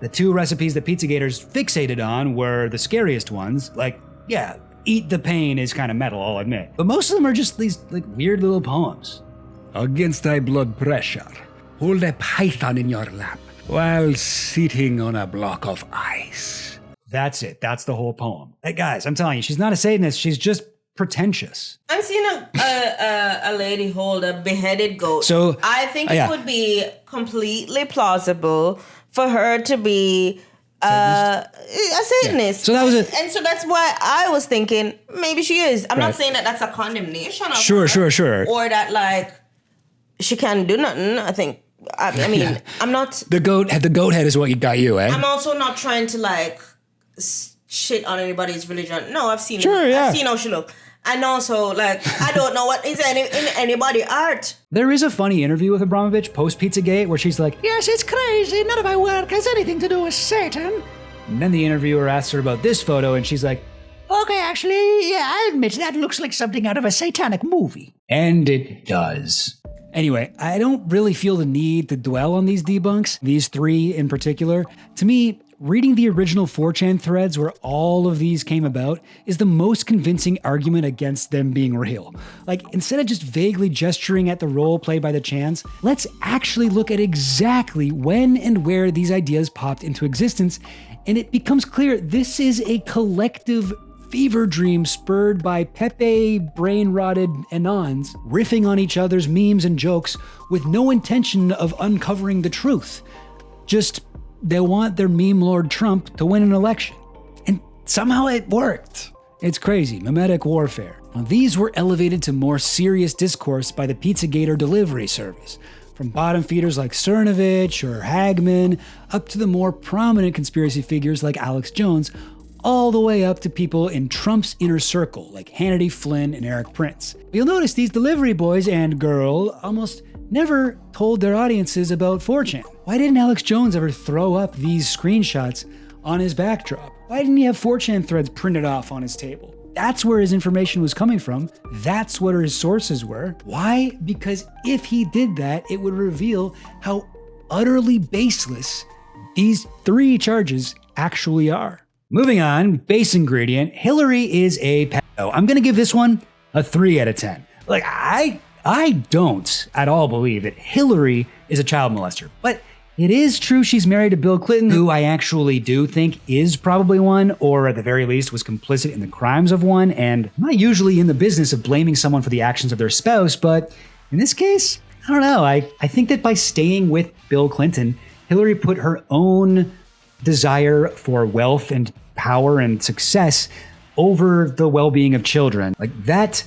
The two recipes that Pizzagators fixated on were the scariest ones, like, yeah, eat the pain is kind of metal, I'll admit. But most of them are just these like weird little poems. Against thy blood pressure, hold a python in your lap while sitting on a block of ice. That's it. That's the whole poem. Hey guys, I'm telling you, she's not a Satanist. She's just pretentious. I'm seeing a lady hold a beheaded goat. So I think it would be completely plausible for her to be a Satanist. Yeah. So that was it. And so that's why I was thinking maybe she is. I'm not saying that that's a condemnation of her. Sure. Or that like she can't do nothing. I mean, I'm not. The goat head is what got you, eh? I'm also not trying to like shit on anybody's religion. No, I've seen I've seen how she look. And also, like, I don't know what is in anybody's art. There is a funny interview with Abramovich post Pizzagate where she's like, yes, it's crazy. None of my work has anything to do with Satan. And then the interviewer asks her about this photo and she's like, okay, actually, yeah, I admit that looks like something out of a satanic movie. And it does. Anyway, I don't really feel the need to dwell on these debunks, these three in particular. To me, reading the original 4chan threads where all of these came about is the most convincing argument against them being real. Like, instead of just vaguely gesturing at the role played by the Chans, let's actually look at exactly when and where these ideas popped into existence, and it becomes clear this is a collective fever dream spurred by Pepe brain-rotted Anons riffing on each other's memes and jokes with no intention of uncovering the truth. Just they want their meme lord Trump to win an election. And somehow it worked. It's crazy, memetic warfare. Now, these were elevated to more serious discourse by the Pizzagate delivery service, from bottom feeders like Cernovich or Hagman, up to the more prominent conspiracy figures like Alex Jones, all the way up to people in Trump's inner circle like Hannity, Flynn, and Eric Prince. But you'll notice these delivery boys and girl almost never told their audiences about 4chan. Why didn't Alex Jones ever throw up these screenshots on his backdrop? Why didn't he have 4chan threads printed off on his table? That's where his information was coming from. That's what his sources were. Why? Because if he did that, it would reveal how utterly baseless these three charges actually are. Moving on, base ingredient, Hillary is a pedo. I'm gonna give this one a 3 out of 10. Like, I don't at all believe that Hillary is a child molester, but it is true she's married to Bill Clinton, who I actually do think is probably one, or at the very least was complicit in the crimes of one, and I'm not usually in the business of blaming someone for the actions of their spouse, but in this case, I don't know. I think that by staying with Bill Clinton, Hillary put her own desire for wealth and power and success over the well-being of children. Like, that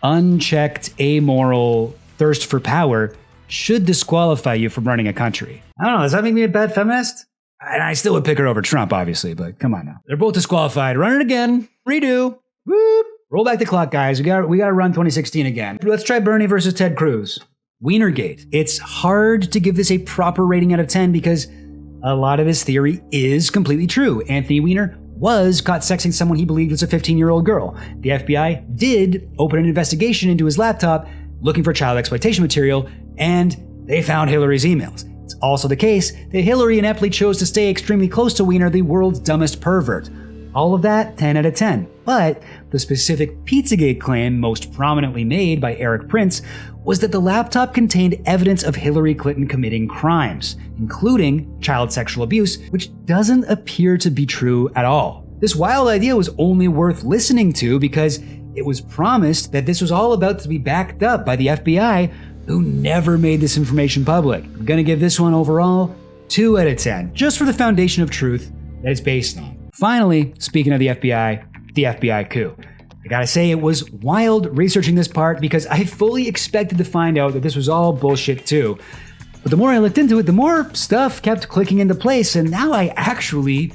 unchecked, amoral thirst for power should disqualify you from running a country. I don't know, does that make me a bad feminist? And I still would pick her over Trump, obviously, but come on now. They're both disqualified. Run it again. Redo. Whoop. Roll back the clock, guys. We got to run 2016 again. Let's try Bernie versus Ted Cruz. Wienergate. It's hard to give this a proper rating out of 10 because a lot of this theory is completely true. Anthony Weiner was caught sexing someone he believed was a 15-year-old girl. The FBI did open an investigation into his laptop looking for child exploitation material, and they found Hillary's emails. It's also the case that Hillary ineptly chose to stay extremely close to Weiner, the world's dumbest pervert. All of that, 10 out of 10. But the specific Pizzagate claim most prominently made by Eric Prince was that the laptop contained evidence of Hillary Clinton committing crimes, including child sexual abuse, which doesn't appear to be true at all. This wild idea was only worth listening to because it was promised that this was all about to be backed up by the FBI, who never made this information public. I'm gonna give this one overall 2 out of 10, just for the foundation of truth that it's based on. Finally, speaking of the FBI coup. gotta say, it was wild researching this part because I fully expected to find out that this was all bullshit too. But the more I looked into it, the more stuff kept clicking into place, and now I actually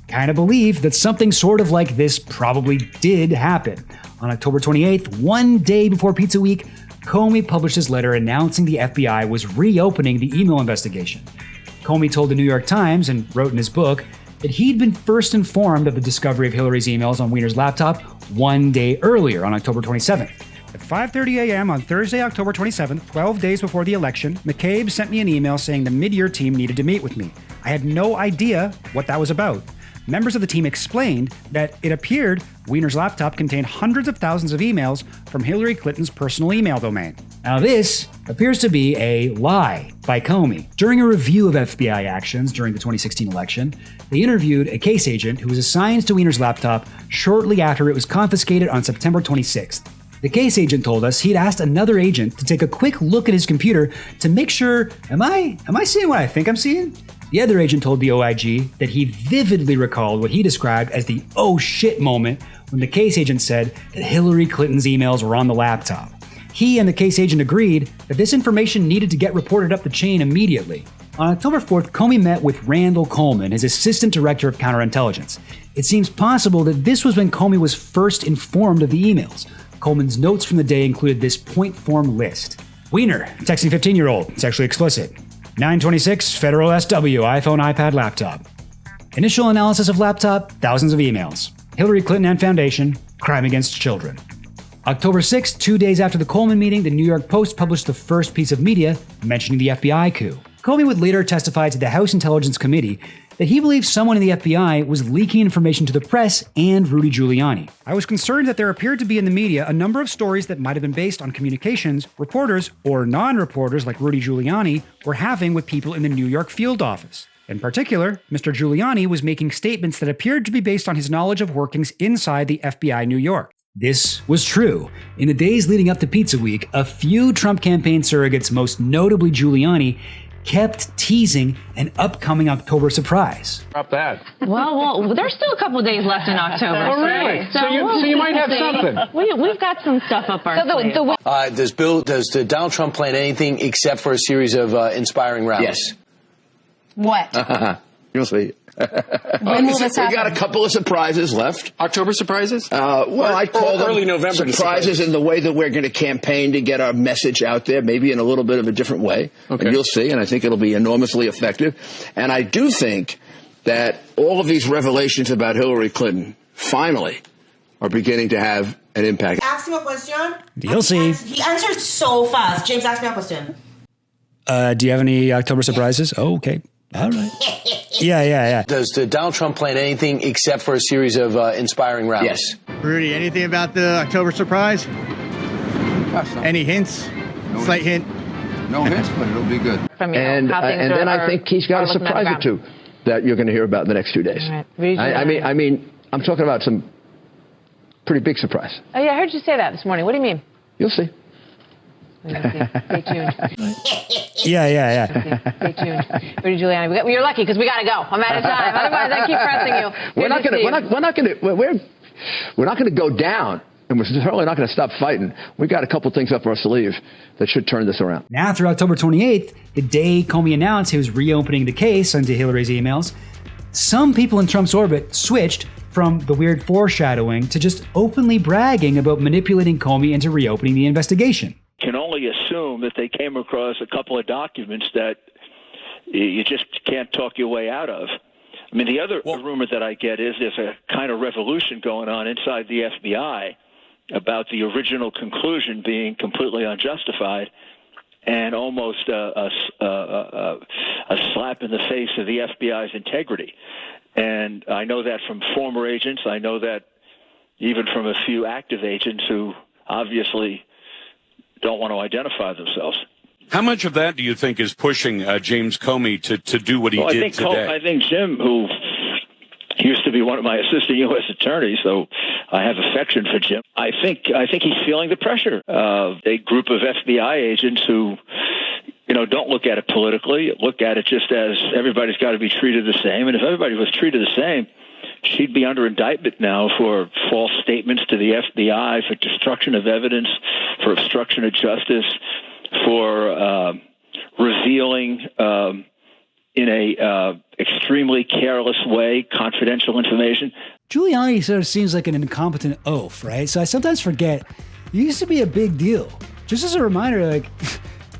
kind of believe that something sort of like this probably did happen. On October 28th, one day before Pizza Week, Comey published his letter announcing the FBI was reopening the email investigation. Comey told the New York Times, and wrote in his book, that he'd been first informed of the discovery of Hillary's emails on Weiner's laptop one day earlier, on October 27th. At 5:30 a.m. on Thursday, October 27th, 12 days before the election, McCabe sent me an email saying the mid-year team needed to meet with me. I had no idea what that was about. Members of the team explained that it appeared Weiner's laptop contained hundreds of thousands of emails from Hillary Clinton's personal email domain. Now this appears to be a lie by Comey. During a review of FBI actions during the 2016 election, they interviewed a case agent who was assigned to Weiner's laptop shortly after it was confiscated on September 26th. The case agent told us he'd asked another agent to take a quick look at his computer to make sure, am I seeing what I think I'm seeing? The other agent told the OIG that he vividly recalled what he described as the oh shit moment when the case agent said that Hillary Clinton's emails were on the laptop. He and the case agent agreed that this information needed to get reported up the chain immediately. On October 4th, Comey met with Randall Coleman, his assistant director of counterintelligence. It seems possible that this was when Comey was first informed of the emails. Coleman's notes from the day included this point form list. Weiner, texting 15-year-old, sexually explicit. 926, Federal SW, iPhone, iPad, laptop. Initial analysis of laptop, thousands of emails. Hillary Clinton and Foundation, crime against children. October 6th, 2 days after the Coleman meeting, the New York Post published the first piece of media mentioning the FBI coup. Comey would later testify to the House Intelligence Committee that he believes someone in the FBI was leaking information to the press and Rudy Giuliani. I was concerned that there appeared to be in the media a number of stories that might have been based on communications reporters or non-reporters like Rudy Giuliani were having with people in the New York field office. In particular, Mr. Giuliani was making statements that appeared to be based on his knowledge of workings inside the FBI New York. This was true. In the days leading up to Pizza Week, a few Trump campaign surrogates, most notably Giuliani, kept teasing an upcoming October surprise. Drop that. Well, there's still a couple of days left in October. Oh, really? So you might have something. We've got some stuff up our sleeve. Does Donald Trump plan anything except for a series of inspiring rallies? Yes. What? You'll see. When will this happen? We got a couple of surprises left. October surprises? I call them early November surprises in the way that we're going to campaign to get our message out there, maybe in a little bit of a different way. Okay. And you'll see, and I think it'll be enormously effective. And I do think that all of these revelations about Hillary Clinton finally are beginning to have an impact. Ask him a question. You'll see. He answered so fast. James, ask me a question. Do you have any October surprises? Oh, okay. All right. Yeah. Does Donald Trump plan anything except for a series of inspiring rallies? Yes. Rudy, anything about the October surprise? Any hints? No Slight hint? No hints, but it'll be good. And then I think he's got a surprise or two that you're going to hear about in the next 2 days. Right. I mean, I'm talking about some pretty big surprise. Oh, yeah, I heard you say that this morning. What do you mean? You'll see. Stay tuned. Yeah. Stay tuned. Rudy Giuliani, you're lucky because we got to go. I'm out of time. Otherwise, I keep pressing you. We're not going to go down, and we're certainly not going to stop fighting. We got a couple things up our sleeve that should turn this around. Now, through October 28th, the day Comey announced he was reopening the case into Hillary's emails, some people in Trump's orbit switched from the weird foreshadowing to just openly bragging about manipulating Comey into reopening the investigation. Can only assume that they came across a couple of documents that you just can't talk your way out of. I mean, the other rumor that I get is there's a kind of revolution going on inside the FBI about the original conclusion being completely unjustified and almost a slap in the face of the FBI's integrity. And I know that from former agents. I know that even from a few active agents who obviously don't want to identify themselves. How much of that do you think is pushing James Comey to do what he did today? I think Jim, who used to be one of my assistant U.S. attorneys, so I have affection for Jim. I think he's feeling the pressure of a group of FBI agents who, don't look at it politically, look at it just as everybody's got to be treated the same. And if everybody was treated the same, she'd be under indictment now for false statements to the FBI, for destruction of evidence, for obstruction of justice, for revealing in a extremely careless way confidential information. Giuliani sort of seems like an incompetent oaf, right? So I sometimes forget he used to be a big deal. Just as a reminder, like,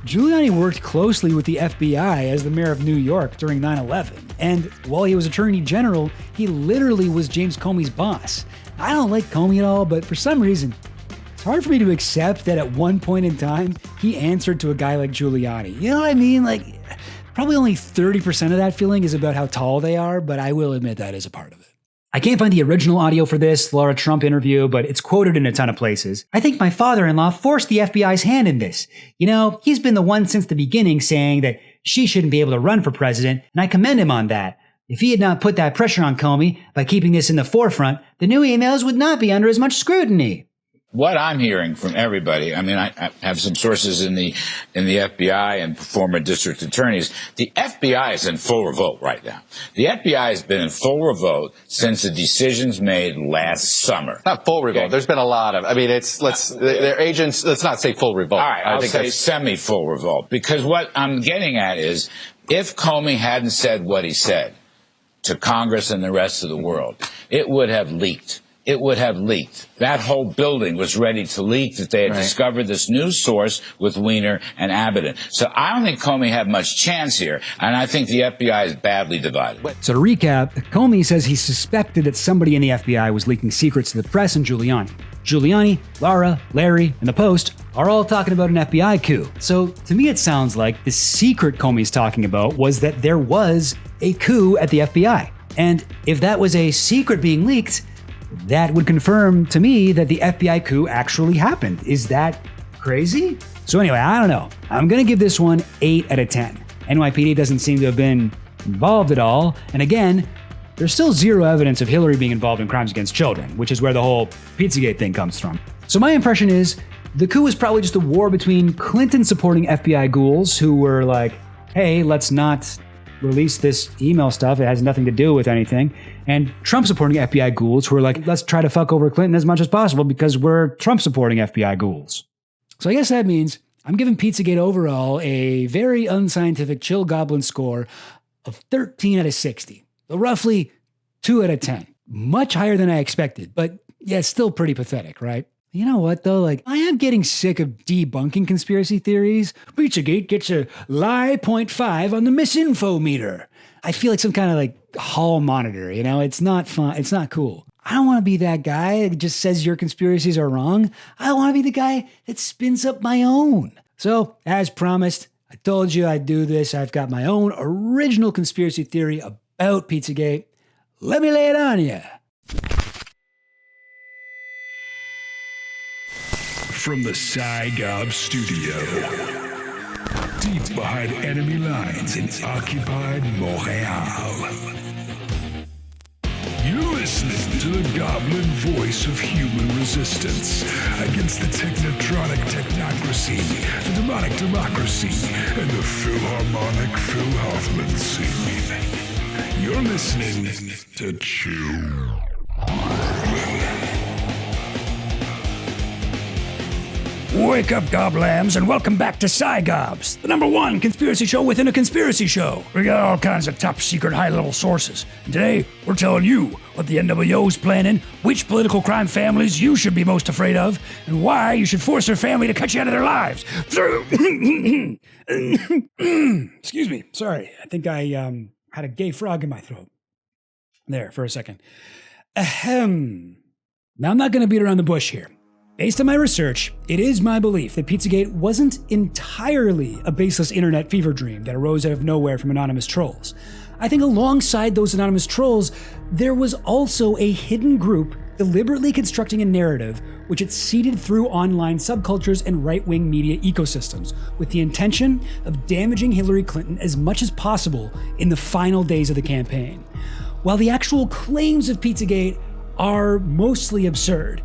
Giuliani worked closely with the FBI as the mayor of New York during 9/11. And while he was Attorney General, he literally was James Comey's boss. I don't like Comey at all, but for some reason, it's hard for me to accept that at one point in time, he answered to a guy like Giuliani. You know what I mean? Like, probably only 30% of that feeling is about how tall they are, but I will admit that is a part of it. I can't find the original audio for this Laura Trump interview, but it's quoted in a ton of places. I think my father-in-law forced the FBI's hand in this. You know, he's been the one since the beginning saying that she shouldn't be able to run for president, and I commend him on that. If he had not put that pressure on Comey by keeping this in the forefront, the new emails would not be under as much scrutiny. What I'm hearing from everybody, I mean, I have some sources in the FBI and former district attorneys. The FBI is in full revolt right now. The FBI has been in full revolt since the decisions made last summer. Not full revolt. Okay. There's been a lot of, I mean, their agents, let's not say full revolt. All right, I'll say semi-full revolt. Because what I'm getting at is, if Comey hadn't said what he said to Congress and the rest of the world, it would have leaked. It would have leaked. That whole building was ready to leak, that they had discovered this news source with Weiner and Abbott. So I don't think Comey had much chance here, and I think the FBI is badly divided. So to recap, Comey says he suspected that somebody in the FBI was leaking secrets to the press and Giuliani. Giuliani, Laura, Larry, and the Post are all talking about an FBI coup. So to me it sounds like the secret Comey's talking about was that there was a coup at the FBI. And if that was a secret being leaked, that would confirm to me that the FBI coup actually happened. Is that crazy? So anyway, I don't know. I'm going to give this one 8 out of 10. NYPD doesn't seem to have been involved at all. And again, there's still zero evidence of Hillary being involved in crimes against children, which is where the whole Pizzagate thing comes from. So my impression is the coup was probably just a war between Clinton supporting FBI ghouls who were like, hey, let's not release this email stuff. It has nothing to do with anything. And Trump supporting FBI ghouls who are like, let's try to fuck over Clinton as much as possible because we're Trump supporting FBI ghouls. So I guess that means I'm giving Pizzagate overall a very unscientific chill goblin score of 13 out of 60. So roughly 2 out of 10. Much higher than I expected, but yeah, it's still pretty pathetic, right? You know what, though? Like, I am getting sick of debunking conspiracy theories. Pizzagate gets a lie 0.5 on the misinfo meter. I feel like some kind of, like, hall monitor, you know? It's not fun. It's not cool. I don't want to be that guy that just says your conspiracies are wrong. I want to be the guy that spins up my own. So, as promised, I told you I'd do this. I've got my own original conspiracy theory about Pizzagate. Let me lay it on you. From the PsyGOBS studio, deep behind enemy lines in occupied Montreal. You're listening to the goblin voice of human resistance against the technotronic technocracy, the demonic democracy, and the Philharmonic Phil Hoffman scene. You're listening to Chew. Wake up, goblams, and welcome back to PsyGOBS, the #1 conspiracy show within a conspiracy show. We got all kinds of top-secret, high-level sources. And today, we're telling you what the NWO's planning, which political crime families you should be most afraid of, and why you should force their family to cut you out of their lives. Excuse me. Sorry. I think I had a gay frog in my throat. There, for a second. Ahem. Now, I'm not going to beat around the bush here. Based on my research, it is my belief that Pizzagate wasn't entirely a baseless internet fever dream that arose out of nowhere from anonymous trolls. I think alongside those anonymous trolls, there was also a hidden group deliberately constructing a narrative which it seeded through online subcultures and right-wing media ecosystems with the intention of damaging Hillary Clinton as much as possible in the final days of the campaign. While the actual claims of Pizzagate are mostly absurd,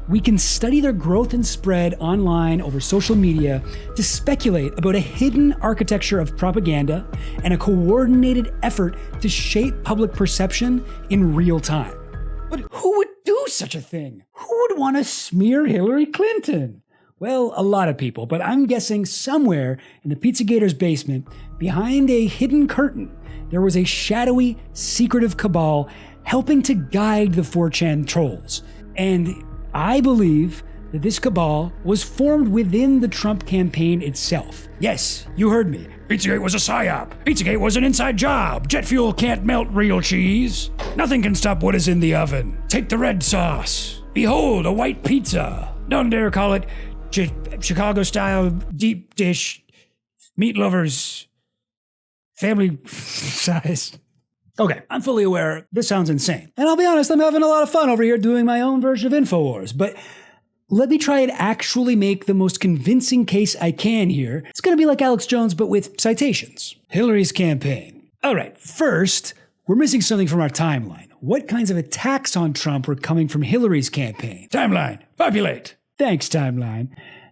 we can study their growth and spread online over social media to speculate about a hidden architecture of propaganda and a coordinated effort to shape public perception in real time. But who would do such a thing? Who would want to smear Hillary Clinton? Well, a lot of people, but I'm guessing somewhere in the Pizzagator's basement, behind a hidden curtain, there was a shadowy, secretive cabal helping to guide the 4chan trolls. And I believe that this cabal was formed within the Trump campaign itself. Yes, you heard me. Pizzagate was a psyop. Pizzagate was an inside job. Jet fuel can't melt real cheese. Nothing can stop what is in the oven. Take the red sauce. Behold, a white pizza. Don't dare call it Chicago-style deep dish meat lovers family size. Okay, I'm fully aware this sounds insane. And I'll be honest, I'm having a lot of fun over here doing my own version of Infowars, but let me try and actually make the most convincing case I can here. It's going to be like Alex Jones, but with citations. Hillary's campaign. All right, first, we're missing something from our timeline. What kinds of attacks on Trump were coming from Hillary's campaign? Timeline, populate. Thanks, timeline.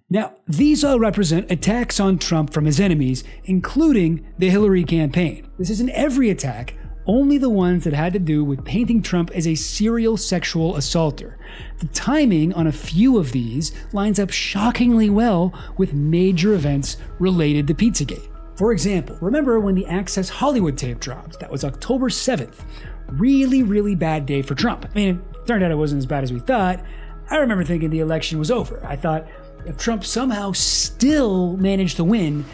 Now, these all represent attacks on Trump from his enemies, including the Hillary campaign. This isn't every attack, only the ones that had to do with painting Trump as a serial sexual assaulter. The timing on a few of these lines up shockingly well with major events related to Pizzagate. For example, remember when the Access Hollywood tape dropped? That was October 7th. Really, really bad day for Trump. I mean, it turned out it wasn't as bad as we thought. I remember thinking the election was over. I thought if Trump somehow still managed to win,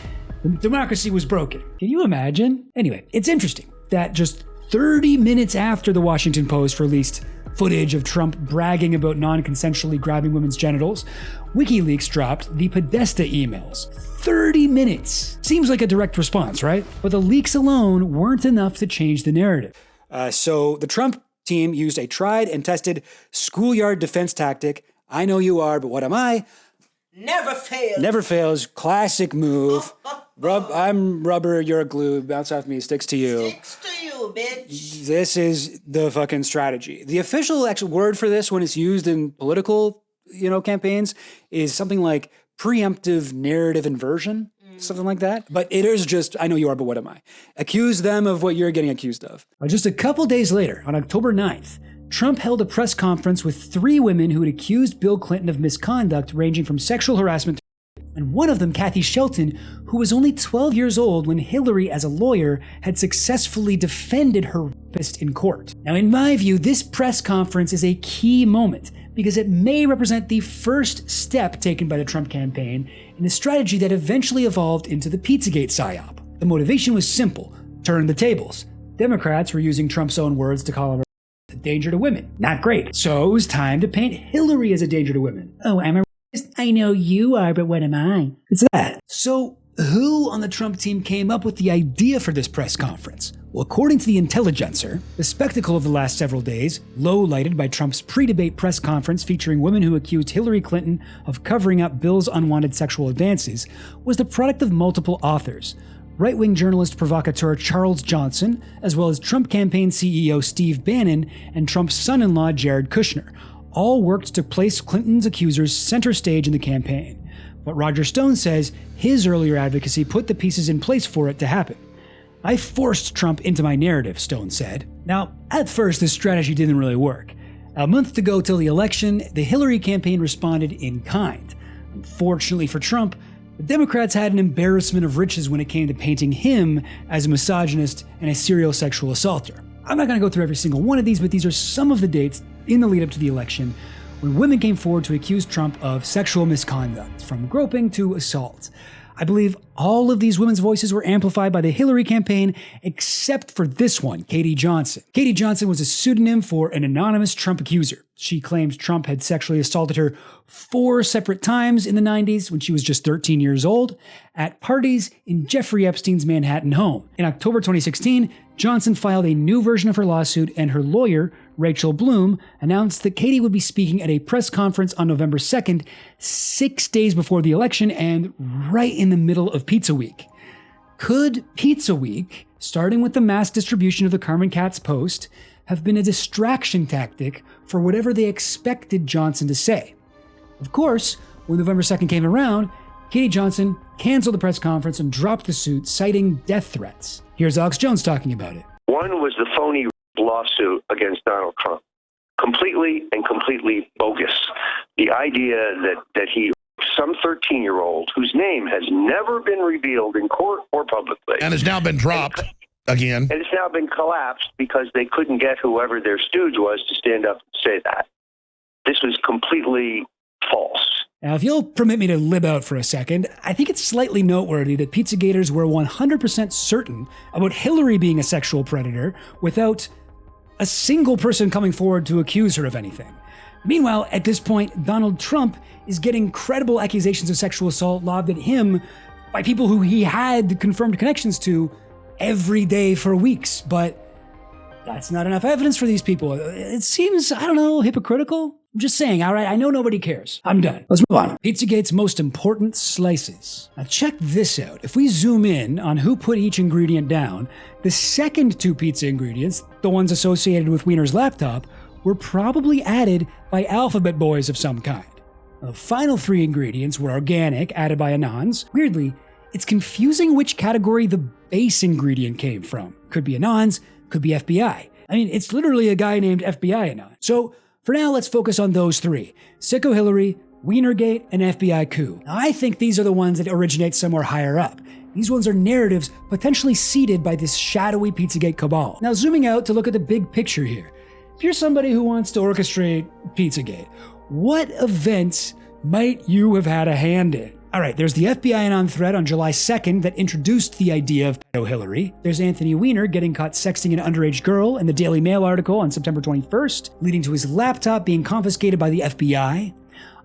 the democracy was broken. Can you imagine? Anyway, it's interesting that just 30 minutes after the Washington Post released footage of Trump bragging about non-consensually grabbing women's genitals, WikiLeaks dropped the Podesta emails. 30 minutes! Seems like a direct response, right? But the leaks alone weren't enough to change the narrative. So the Trump team used a tried and tested schoolyard defense tactic. I know you are, but what am I? Never fails. Never fails. Classic move. I'm rubber, you're glue. Bounce off me, sticks to you. Sticks to you, bitch. This is the fucking strategy. The official actual word for this when it's used in political, campaigns is something like preemptive narrative inversion, something like that. But it is just, I know you are, but what am I? Accuse them of what you're getting accused of. Just a couple days later, on October 9th, Trump held a press conference with 3 women who had accused Bill Clinton of misconduct ranging from sexual harassment, and one of them, Kathy Shelton, who was only 12 years old when Hillary, as a lawyer, had successfully defended her rapist in court. Now, in my view, this press conference is a key moment because it may represent the first step taken by the Trump campaign in a strategy that eventually evolved into the Pizzagate psyop. The motivation was simple: turn the tables. Democrats were using Trump's own words to call him a danger to women. Not great. So it was time to paint Hillary as a danger to women. Oh, I'm a racist. I know you are, but what am I? It's that. So who on the Trump team came up with the idea for this press conference? Well, according to the Intelligencer, the spectacle of the last several days, low-lighted by Trump's pre-debate press conference featuring women who accused Hillary Clinton of covering up Bill's unwanted sexual advances, was the product of multiple authors. Right-wing journalist provocateur Charles Johnson, as well as Trump campaign CEO Steve Bannon and Trump's son-in-law Jared Kushner, all worked to place Clinton's accusers center stage in the campaign. But Roger Stone says his earlier advocacy put the pieces in place for it to happen. I forced Trump into my narrative, Stone said. Now, at first, this strategy didn't really work. A month to go till the election, the Hillary campaign responded in kind. Unfortunately for Trump, the Democrats had an embarrassment of riches when it came to painting him as a misogynist and a serial sexual assaulter. I'm not going to go through every single one of these, but these are some of the dates in the lead up to the election when women came forward to accuse Trump of sexual misconduct, from groping to assault. I believe all of these women's voices were amplified by the Hillary campaign, except for this one, Katie Johnson. Katie Johnson was a pseudonym for an anonymous Trump accuser. She claims Trump had sexually assaulted her 4 separate times in the 90s when she was just 13 years old, at parties in Jeffrey Epstein's Manhattan home. In October 2016, Johnson filed a new version of her lawsuit, and her lawyer, Rachel Bloom, announced that Katie would be speaking at a press conference on November 2nd, 6 days before the election and right in the middle of Pizza Week. Could Pizza Week, starting with the mass distribution of the Carmen Katz post, have been a distraction tactic for whatever they expected Johnson to say? Of course, when November 2nd came around, Katie Johnson canceled the press conference and dropped the suit, citing death threats. Here's Alex Jones talking about it. One was the phony lawsuit against Donald Trump. Complete completely bogus. The idea that some 13-year-old whose name has never been revealed in court or publicly. And has now been dropped again. And it's now been collapsed because they couldn't get whoever their stooge was to stand up and say that. This was completely false. Now, if you'll permit me to lib out for a second, I think it's slightly noteworthy that Pizzagators were 100% certain about Hillary being a sexual predator without a single person coming forward to accuse her of anything. Meanwhile, at this point, Donald Trump is getting credible accusations of sexual assault lobbed at him by people who he had confirmed connections to every day for weeks. But that's not enough evidence for these people. It seems, I don't know, hypocritical. I'm just saying, all right, I know nobody cares. I'm done. Let's move on. Pizzagate's most important slices. Now check this out. If we zoom in on who put each ingredient down, the second two pizza ingredients, the ones associated with Wiener's laptop, were probably added by alphabet boys of some kind. The final three ingredients were organic, added by Anons. Weirdly, it's confusing which category the base ingredient came from. Could be Anons, could be FBI. I mean, it's literally a guy named FBI Anon. So for now, let's focus on those three: Sicko Hillary, Wienergate, and FBI coup. Now, I think these are the ones that originate somewhere higher up. These ones are narratives potentially seeded by this shadowy Pizzagate cabal. Now, zooming out to look at the big picture here. If you're somebody who wants to orchestrate Pizzagate, what events might you have had a hand in? All right, there's the FBI Anon thread on July 2nd that introduced the idea of pedo Hillary. There's Anthony Weiner getting caught sexting an underage girl in the Daily Mail article on September 21st, leading to his laptop being confiscated by the FBI.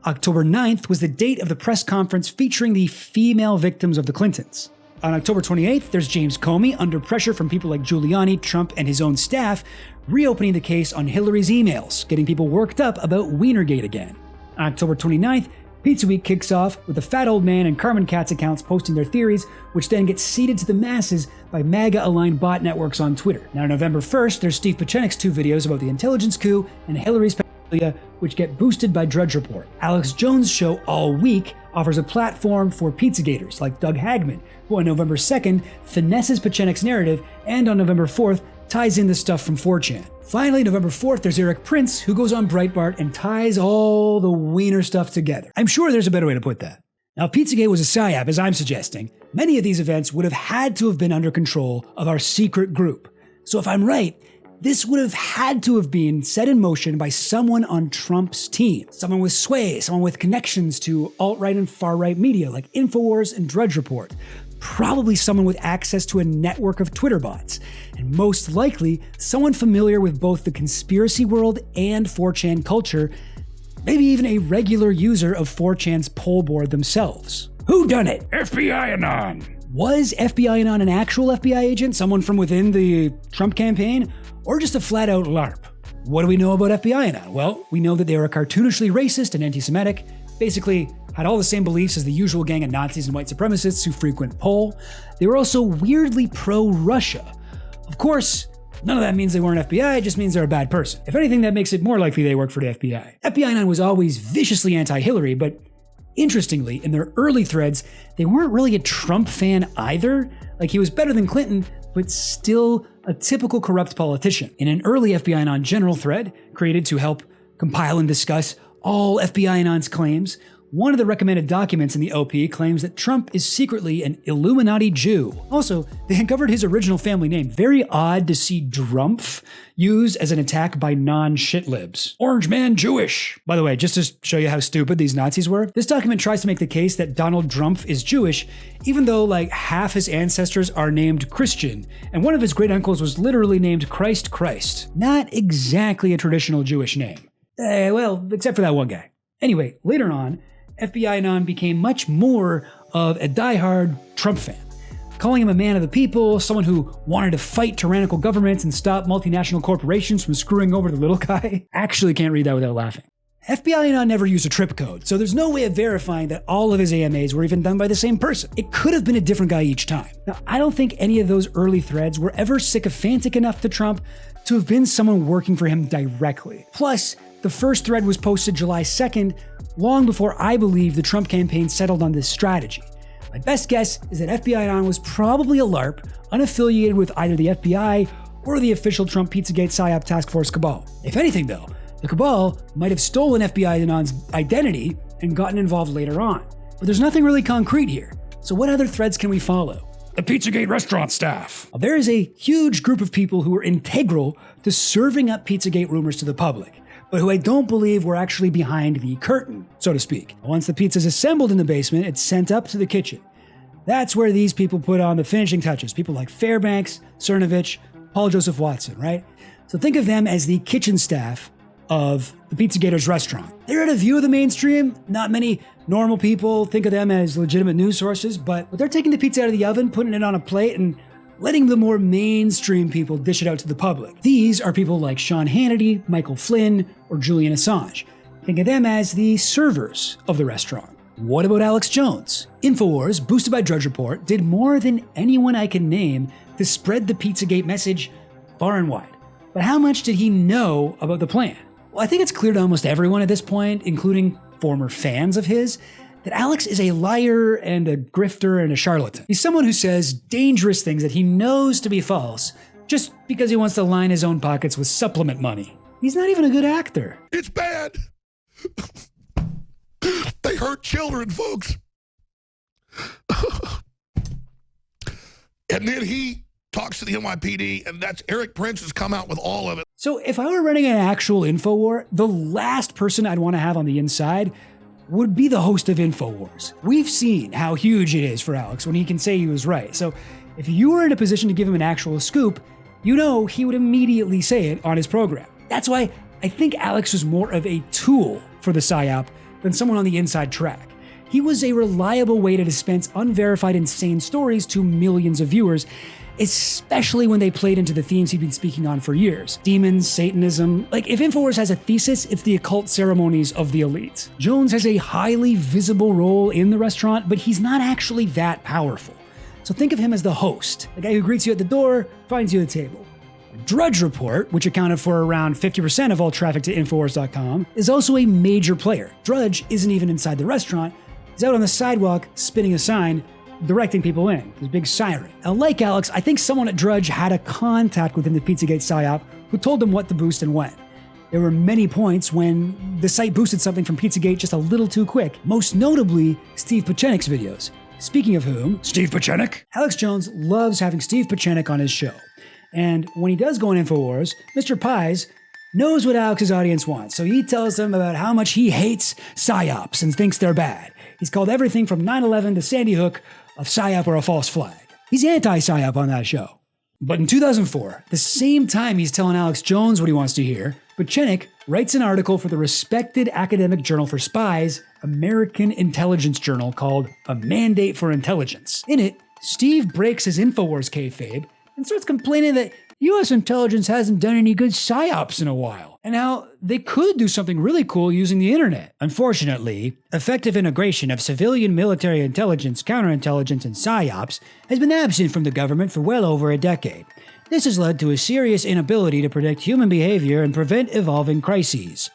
October 9th was the date of the press conference featuring the female victims of the Clintons. On October 28th, there's James Comey, under pressure from people like Giuliani, Trump, and his own staff, reopening the case on Hillary's emails, getting people worked up about Wienergate again. On October 29th, Pizza Week kicks off with the Fat Old Man and Carmen Katz accounts posting their theories, which then get seeded to the masses by MAGA-aligned bot networks on Twitter. Now, November 1st, there's Steve Pieczenik's two videos about the intelligence coup and Hillary's pedophilia, which get boosted by Drudge Report. Alex Jones' show All Week offers a platform for Pizzagators like Doug Hagman, who on November 2nd finesses Pieczenik's narrative, and on November 4th ties in the stuff from 4chan. Finally, November 4th, there's Eric Prince, who goes on Breitbart and ties all the Wiener stuff together. I'm sure there's a better way to put that. Now, if Pizzagate was a psyop, as I'm suggesting, many of these events would have had to have been under control of our secret group. So if I'm right, this would have had to have been set in motion by someone on Trump's team. Someone with sway, someone with connections to alt-right and far-right media like Infowars and Drudge Report. Probably someone with access to a network of Twitter bots, and most likely someone familiar with both the conspiracy world and 4chan culture, maybe even a regular user of 4chan's poll board themselves. Who done it? FBI Anon. Was FBI Anon an actual FBI agent, someone from within the Trump campaign, or just a flat-out LARP? What do we know about FBI Anon? Well, we know that they were cartoonishly racist and anti-Semitic, basically had all the same beliefs as the usual gang of Nazis and white supremacists who frequent Pol. They were also weirdly pro-Russia. Of course, none of that means they weren't FBI, it just means they're a bad person. If anything, that makes it more likely they work for the FBI. FBI Anon was always viciously anti-Hillary, but interestingly, in their early threads, they weren't really a Trump fan either. Like, he was better than Clinton, but still a typical corrupt politician. In an early FBI Anon general thread, created to help compile and discuss all FBI Anon's claims, one of the recommended documents in the OP claims that Trump is secretly an Illuminati Jew. Also, they uncovered his original family name. Very odd to see Drumpf used as an attack by non-shitlibs. Orange man Jewish. By the way, just to show you how stupid these Nazis were, this document tries to make the case that Donald Drumpf is Jewish, even though like half his ancestors are named Christian, and one of his great-uncles was literally named Christ. Not exactly a traditional Jewish name. Well, except for that one guy. Anyway, later on, FBI Anon became much more of a diehard Trump fan, calling him a man of the people, someone who wanted to fight tyrannical governments and stop multinational corporations from screwing over the little guy. Actually can't read that without laughing. FBI Anon never used a trip code, so there's no way of verifying that all of his AMAs were even done by the same person. It could have been a different guy each time. Now, I don't think any of those early threads were ever sycophantic enough to Trump to have been someone working for him directly. Plus, the first thread was posted July 2nd, long before I believe the Trump campaign settled on this strategy. My best guess is that FBI Anon was probably a LARP, unaffiliated with either the FBI or the official Trump Pizzagate psyop task force cabal. If anything though, The cabal might have stolen FBI Anon's identity and gotten involved later on. But there's nothing really concrete here. So what other threads can we follow? The Pizzagate restaurant staff. Well, there is a huge group of people who were integral to serving up Pizzagate rumors to the public, but who I don't believe were actually behind the curtain, so to speak. Once the pizza's assembled in the basement, it's sent up to the kitchen. That's where these people put on the finishing touches. People like Fairbanks, Cernovich, Paul Joseph Watson, right? So think of them as the kitchen staff of the Pizzagators restaurant. They're at a view of the mainstream. Not many normal people think of them as legitimate news sources, but they're taking the pizza out of the oven, putting it on a plate, and letting the more mainstream people dish it out to the public. These are people like Sean Hannity, Michael Flynn, or Julian Assange. Think of them as the servers of the restaurant. What about Alex Jones? Infowars, boosted by Drudge Report, did more than anyone I can name to spread the Pizzagate message far and wide. But how much did he know about the plan? Well, I think it's clear to almost everyone at this point, including former fans of his, that Alex is a liar and a grifter and a charlatan. He's someone who says dangerous things that he knows to be false just because he wants to line his own pockets with supplement money. He's not even a good actor. It's bad. They hurt children, folks. And then he talks to the NYPD, and that's Eric Prince has come out with all of it. So if I were running an actual InfoWar, the last person I'd want to have on the inside would be the host of Infowars. We've seen how huge it is for Alex when he can say he was right. So if you were in a position to give him an actual scoop, you know he would immediately say it on his program. That's why I think Alex was more of a tool for the psyop than someone on the inside track. He was a reliable way to dispense unverified insane stories to millions of viewers, especially when they played into the themes he'd been speaking on for years. Demons, Satanism. Like, if Infowars has a thesis, it's the occult ceremonies of the elites. Jones has a highly visible role in the restaurant, but he's not actually that powerful. So think of him as the host, the guy who greets you at the door, finds you a table. Drudge Report, which accounted for around 50% of all traffic to Infowars.com, is also a major player. Drudge isn't even inside the restaurant. He's out on the sidewalk, spinning a sign, directing people in. His big siren. Now, like Alex, I think someone at Drudge had a contact within the Pizzagate psyop who told them what to boost and when. There were many points when the site boosted something from Pizzagate just a little too quick, most notably Steve Pieczenik's videos. Speaking of whom, Steve Pieczenik? Alex Jones loves having Steve Pieczenik on his show. And when he does go on Infowars, Mr. Pies knows what Alex's audience wants, so he tells them about how much he hates psyops and thinks they're bad. He's called everything from 9/11 to Sandy Hook a psyop or a false flag. He's anti-psyop on that show. But in 2004, the same time he's telling Alex Jones what he wants to hear, Pieczenik writes an article for the respected academic journal for spies, American Intelligence Journal, called A Mandate for Intelligence. In it, Steve breaks his Infowars kayfabe and starts complaining that U.S. intelligence hasn't done any good psyops in a while, and how they could do something really cool using the internet. Unfortunately, effective integration of civilian military intelligence, counterintelligence, and psyops has been absent from the government for well over a decade. This has led to a serious inability to predict human behavior and prevent evolving crises.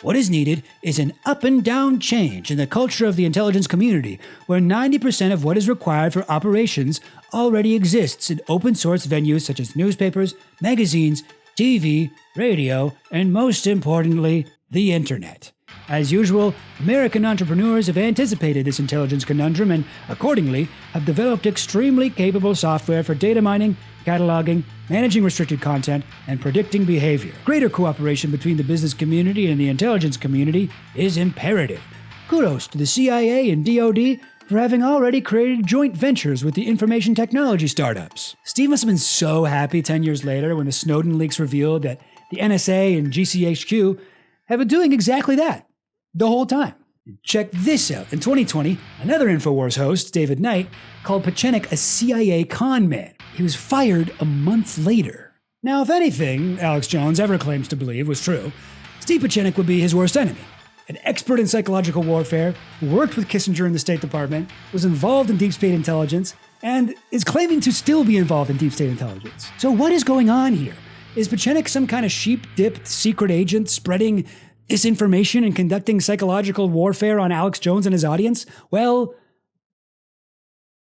What is needed is an up and down change in the culture of the intelligence community, where 90% of what is required for operations already exists in open source venues such as newspapers, magazines, TV, radio, and most importantly, the internet. As usual, American entrepreneurs have anticipated this intelligence conundrum and, accordingly, have developed extremely capable software for data mining, cataloging, managing restricted content, and predicting behavior. Greater cooperation between the business community and the intelligence community is imperative. Kudos to the CIA and DoD for having already created joint ventures with the information technology startups. Steve must have been so happy 10 years later when the Snowden leaks revealed that the NSA and GCHQ have been doing exactly that the whole time. Check this out. In 2020, another Infowars host, David Knight, called Pieczenik a CIA con man. He was fired a month later. Now, if anything Alex Jones ever claims to believe was true, Steve Pieczenik would be his worst enemy. An expert in psychological warfare, who worked with Kissinger in the State Department, was involved in deep state intelligence, and is claiming to still be involved in deep state intelligence. So what is going on here? Is Pieczenik some kind of sheep-dipped secret agent spreading disinformation and conducting psychological warfare on Alex Jones and his audience? Well,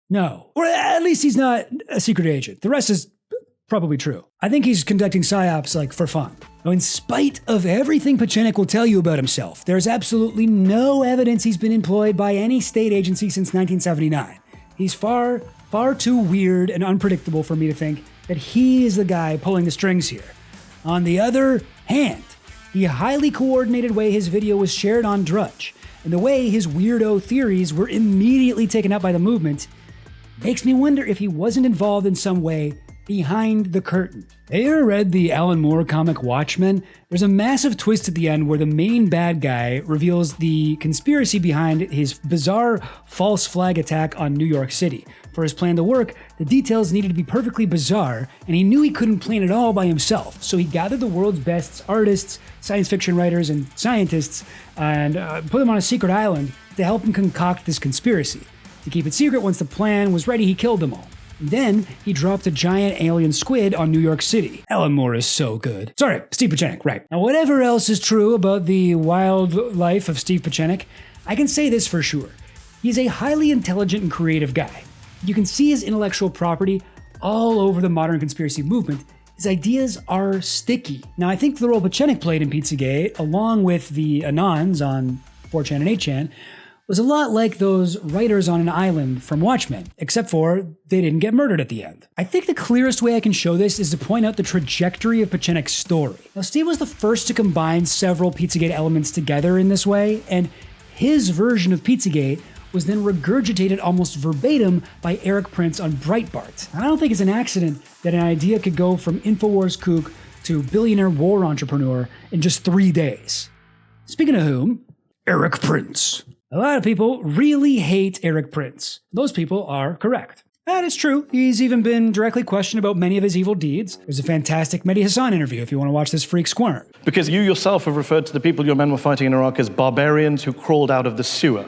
no. Or at least he's not a secret agent. The rest is probably true. I think he's conducting psyops like for fun. Now, in spite of everything Pizzagate will tell you about himself, there's absolutely no evidence he's been employed by any state agency since 1979. He's far too weird and unpredictable for me to think that he is the guy pulling the strings here. On the other hand, the highly coordinated way his video was shared on Drudge, and the way his weirdo theories were immediately taken up by the movement, makes me wonder if he wasn't involved in some way behind the curtain. Have you ever read the Alan Moore comic Watchmen? There's a massive twist at the end where the main bad guy reveals the conspiracy behind his bizarre false flag attack on New York City. For his plan to work, the details needed to be perfectly bizarre, and he knew he couldn't plan it all by himself. So he gathered the world's best artists, science fiction writers, and scientists, and put them on a secret island to help him concoct this conspiracy. To keep it secret, once the plan was ready, he killed them all. Then he dropped a giant alien squid on New York City. Alan Moore is so good. Sorry, Steve Pieczenik, right. Now, whatever else is true about the wild life of Steve Pieczenik, I can say this for sure. He's a highly intelligent and creative guy. You can see his intellectual property all over the modern conspiracy movement. His ideas are sticky. Now, I think the role Pieczenik played in Pizzagate, along with the Anons on 4chan and 8chan, was a lot like those writers on an island from Watchmen, except for they didn't get murdered at the end. I think the clearest way I can show this is to point out the trajectory of Pieczenik's story. Now, Steve was the first to combine several Pizzagate elements together in this way, and his version of Pizzagate was then regurgitated almost verbatim by Eric Prince on Breitbart. I don't think it's an accident that an idea could go from Infowars kook to billionaire war entrepreneur in just 3 days. Speaking of whom, Eric Prince. A lot of people really hate Eric Prince. Those people are correct. That is true. He's even been directly questioned about many of his evil deeds. There's a fantastic Mehdi Hassan interview if you want to watch this freak squirm. Because you yourself have referred to the people your men were fighting in Iraq as barbarians who crawled out of the sewer.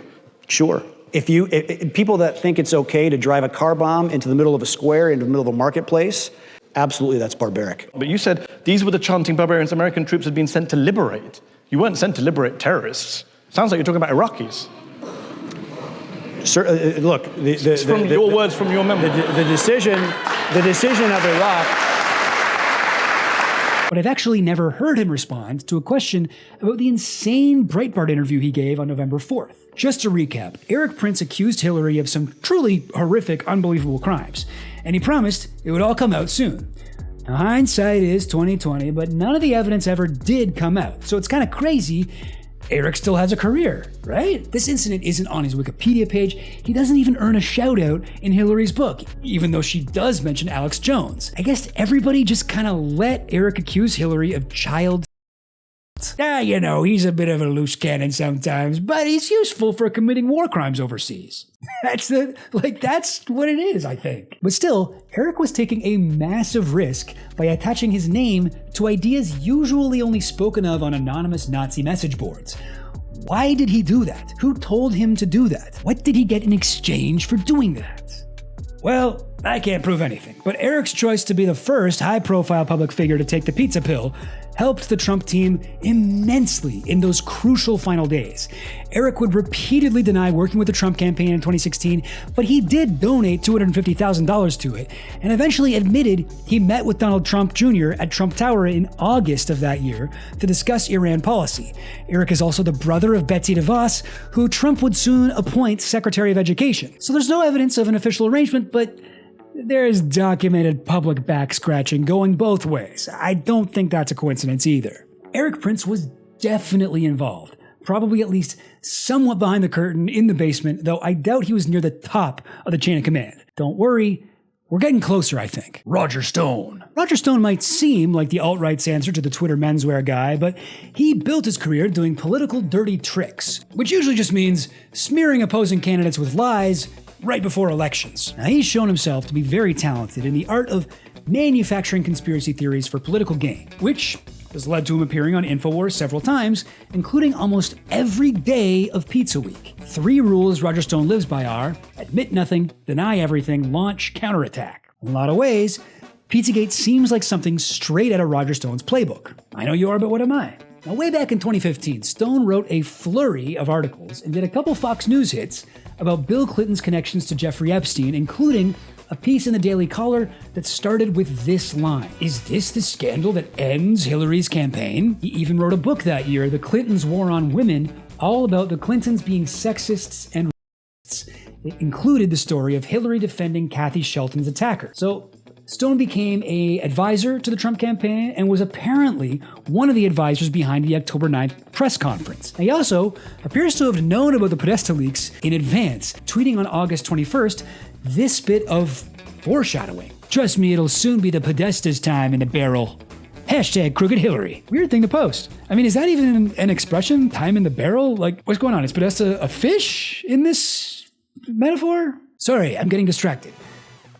Sure. People that think it's okay to drive a car bomb into the middle of a square, into the middle of a marketplace, absolutely that's barbaric. But you said these were the chanting barbarians American troops had been sent to liberate. You weren't sent to liberate terrorists. Sounds like you're talking about Iraqis. Sir, look, your words from your memory. The decision of Iraq. But I've actually never heard him respond to a question about the insane Breitbart interview he gave on November 4th. Just to recap, Eric Prince accused Hillary of some truly horrific, unbelievable crimes, and he promised it would all come out soon. Now, hindsight is 20/20, but none of the evidence ever did come out, so it's kind of crazy Eric still has a career, right? This incident isn't on his Wikipedia page. He doesn't even earn a shout out in Hillary's book, even though she does mention Alex Jones. I guess everybody just kind of let Eric accuse Hillary of child. You know, he's a bit of a loose cannon sometimes, but he's useful for committing war crimes overseas. That's what it is, I think. But still, Eric was taking a massive risk by attaching his name to ideas usually only spoken of on anonymous Nazi message boards. Why did he do that? Who told him to do that? What did he get in exchange for doing that? Well, I can't prove anything, but Eric's choice to be the first high-profile public figure to take the pizza pill helped the Trump team immensely in those crucial final days. Eric would repeatedly deny working with the Trump campaign in 2016, but he did donate $250,000 to it, and eventually admitted he met with Donald Trump Jr. at Trump Tower in August of that year to discuss Iran policy. Eric is also the brother of Betsy DeVos, who Trump would soon appoint Secretary of Education. So there's no evidence of an official arrangement, but there is documented public back-scratching going both ways. I don't think that's a coincidence either. Eric Prince was definitely involved, probably at least somewhat behind the curtain in the basement, though I doubt he was near the top of the chain of command. Don't worry, we're getting closer, I think. Roger Stone. Roger Stone might seem like the alt-right's answer to the Twitter menswear guy, but he built his career doing political dirty tricks, which usually just means smearing opposing candidates with lies right before elections. Now, he's shown himself to be very talented in the art of manufacturing conspiracy theories for political gain, which has led to him appearing on Infowars several times, including almost every day of Pizza Week. 3 rules Roger Stone lives by are: admit nothing, deny everything, launch counterattack. In a lot of ways, Pizzagate seems like something straight out of Roger Stone's playbook. I know you are, but what am I? Now, way back in 2015, Stone wrote a flurry of articles and did a couple Fox News hits about Bill Clinton's connections to Jeffrey Epstein, including a piece in the Daily Caller that started with this line: "Is this the scandal that ends Hillary's campaign?" He even wrote a book that year, The Clintons' War on Women, all about the Clintons being sexists and racists. It included the story of Hillary defending Kathy Shelton's attacker. So Stone became an advisor to the Trump campaign and was apparently one of the advisors behind the October 9th press conference. He also appears to have known about the Podesta leaks in advance, tweeting on August 21st this bit of foreshadowing. "Trust me, it'll soon be the Podesta's time in the barrel. Hashtag Crooked Hillary." Weird thing to post. I mean, is that even an expression? Time in the barrel? Like, what's going on? Is Podesta a fish in this metaphor? Sorry, I'm getting distracted.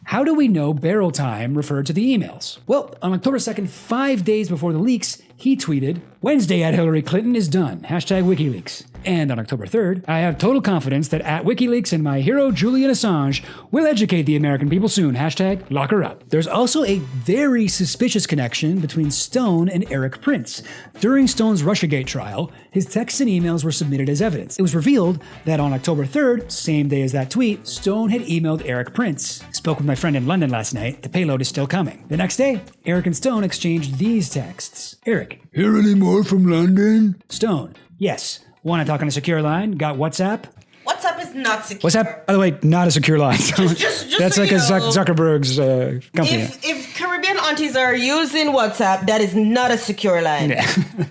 How do we know barrel time referred to the emails? Well, on October 2nd, 5 days before the leaks, he tweeted, "Wednesday at Hillary Clinton is done. Hashtag WikiLeaks." And on October 3rd, "I have total confidence that at WikiLeaks and my hero Julian Assange will educate the American people soon. Hashtag lock her up." There's also a very suspicious connection between Stone and Eric Prince. During Stone's Russiagate trial, his texts and emails were submitted as evidence. It was revealed that on October 3rd, same day as that tweet, Stone had emailed Eric Prince. "Spoke with my friend in London last night. The payload is still coming." The next day, Eric and Stone exchanged these texts. Eric: "Hear any more from London?" Stone: "Yes. Want to talk on a secure line? Got WhatsApp?" WhatsApp is not secure. WhatsApp, by the way, not a secure line. Just That's so like you a know, Zuckerberg's company. If Caribbean aunties are using WhatsApp, that is not a secure line. Yeah.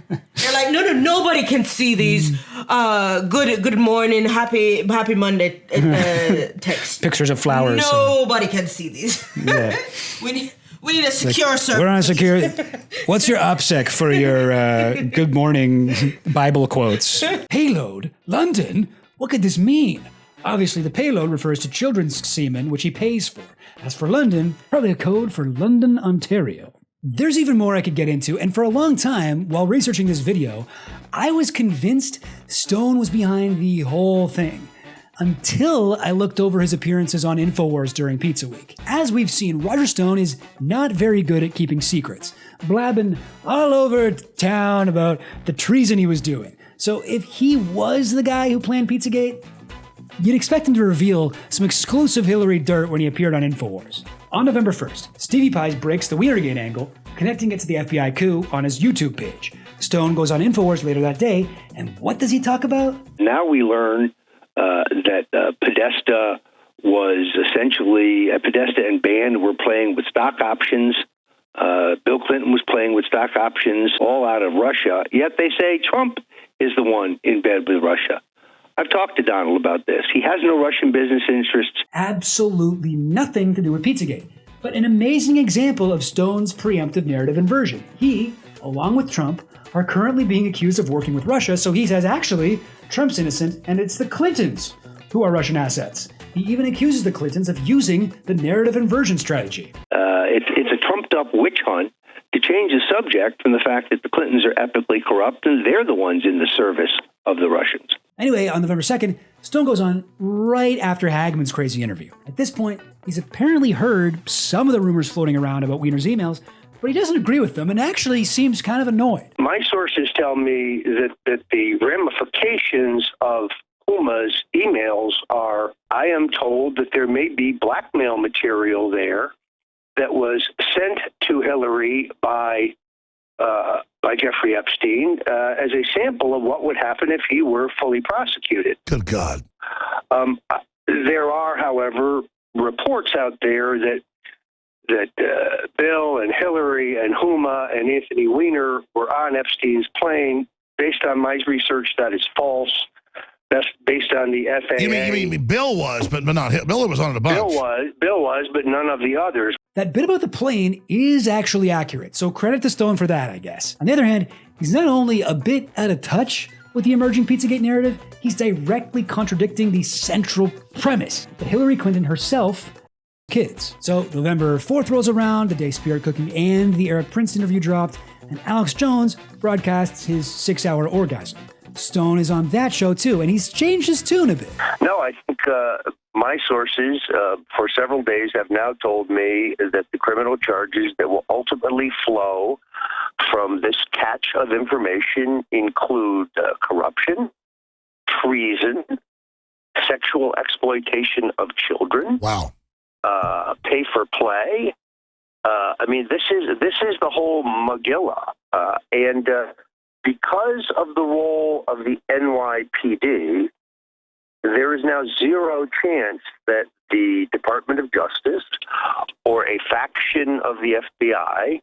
They're like, no, nobody can see these. Good morning, happy Monday text. Pictures of flowers. Nobody can see these. Yeah. We need a secure service. We're on a secure. What's your OPSEC for your good morning Bible quotes? Payload? London? What could this mean? Obviously, the payload refers to children's semen, which he pays for. As for London, probably a code for London, Ontario. There's even more I could get into, and for a long time, while researching this video, I was convinced Stone was behind the whole thing. Until I looked over his appearances on Infowars during Pizza Week. As we've seen, Roger Stone is not very good at keeping secrets, blabbing all over town about the treason he was doing. So if he was the guy who planned Pizzagate, you'd expect him to reveal some exclusive Hillary dirt when he appeared on Infowars. On November 1st, Stevie Pies breaks the Wienergate angle, connecting it to the FBI coup on his YouTube page. Stone goes on Infowars later that day, and what does he talk about? Now we learn that Podesta was essentially, Podesta and band were playing with stock options. Bill Clinton was playing with stock options all out of Russia, yet they say Trump is the one in bed with Russia. I've talked to Donald about this. He has no Russian business interests. Absolutely nothing to do with Pizzagate, but an amazing example of Stone's preemptive narrative inversion. He, along with Trump, are currently being accused of working with Russia, so he says, actually, Trump's innocent, and it's the Clintons who are Russian assets. He even accuses the Clintons of using the narrative inversion strategy. It's a trumped-up witch hunt to change the subject from the fact that the Clintons are epically corrupt and they're the ones in the service of the Russians. Anyway, on November 2nd, Stone goes on right after Hagman's crazy interview. At this point, he's apparently heard some of the rumors floating around about Wiener's emails, but he doesn't agree with them and actually seems kind of annoyed. My sources tell me that the ramifications of Huma's emails are, I am told that there may be blackmail material there that was sent to Hillary by Jeffrey Epstein as a sample of what would happen if he were fully prosecuted. Good God. There are, however, reports out there that Bill and Hillary and Huma and Anthony Weiner were on Epstein's plane. Based on my research, that is false. That's based on the FAA. You mean Bill was, but not him. Bill was on it a bunch. Bill was, but none of the others. That bit about the plane is actually accurate, so credit to Stone for that, I guess. On the other hand, he's not only a bit out of touch with the emerging Pizzagate narrative, he's directly contradicting the central premise that Hillary Clinton herself kids. So November 4th rolls around, the day Spirit Cooking and the Eric Prince interview dropped, and Alex Jones broadcasts his 6-hour orgasm. Stone is on that show too, and he's changed his tune a bit. No, I think my sources for several days have now told me that the criminal charges that will ultimately flow from this catch of information include corruption, treason, sexual exploitation of children. Wow. pay for play. I mean, this is the whole Megillah, and because of the role of the NYPD, there is now zero chance that the Department of Justice or a faction of the FBI,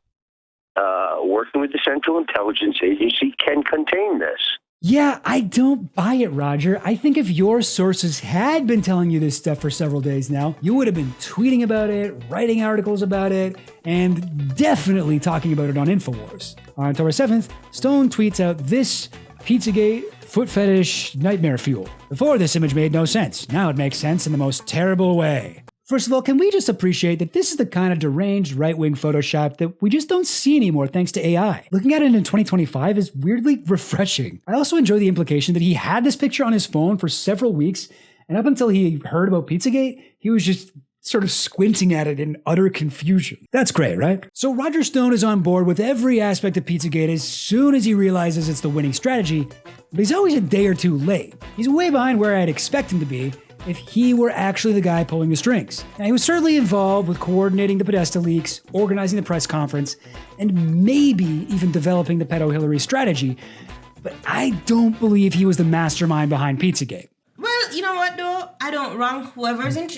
working with the Central Intelligence Agency, can contain this. Yeah, I don't buy it, Roger. I think if your sources had been telling you this stuff for several days now, you would have been tweeting about it, writing articles about it, and definitely talking about it on Infowars. On October 7th, Stone tweets out this Pizzagate foot fetish nightmare fuel. Before, this image made no sense. Now it makes sense in the most terrible way. First of all, can we just appreciate that this is the kind of deranged right-wing Photoshop that we just don't see anymore thanks to AI? Looking at it in 2025 is weirdly refreshing. I also enjoy the implication that he had this picture on his phone for several weeks, and up until he heard about Pizzagate, he was just sort of squinting at it in utter confusion. That's great, right? So Roger Stone is on board with every aspect of Pizzagate as soon as he realizes it's the winning strategy, but he's always a day or two late. He's way behind where I'd expect him to be if he were actually the guy pulling the strings. Now, he was certainly involved with coordinating the Podesta leaks, organizing the press conference, and maybe even developing the pedo Hillary strategy, but I don't believe he was the mastermind behind Pizzagate. Well, you know what though? I don't wrong. Whoever is in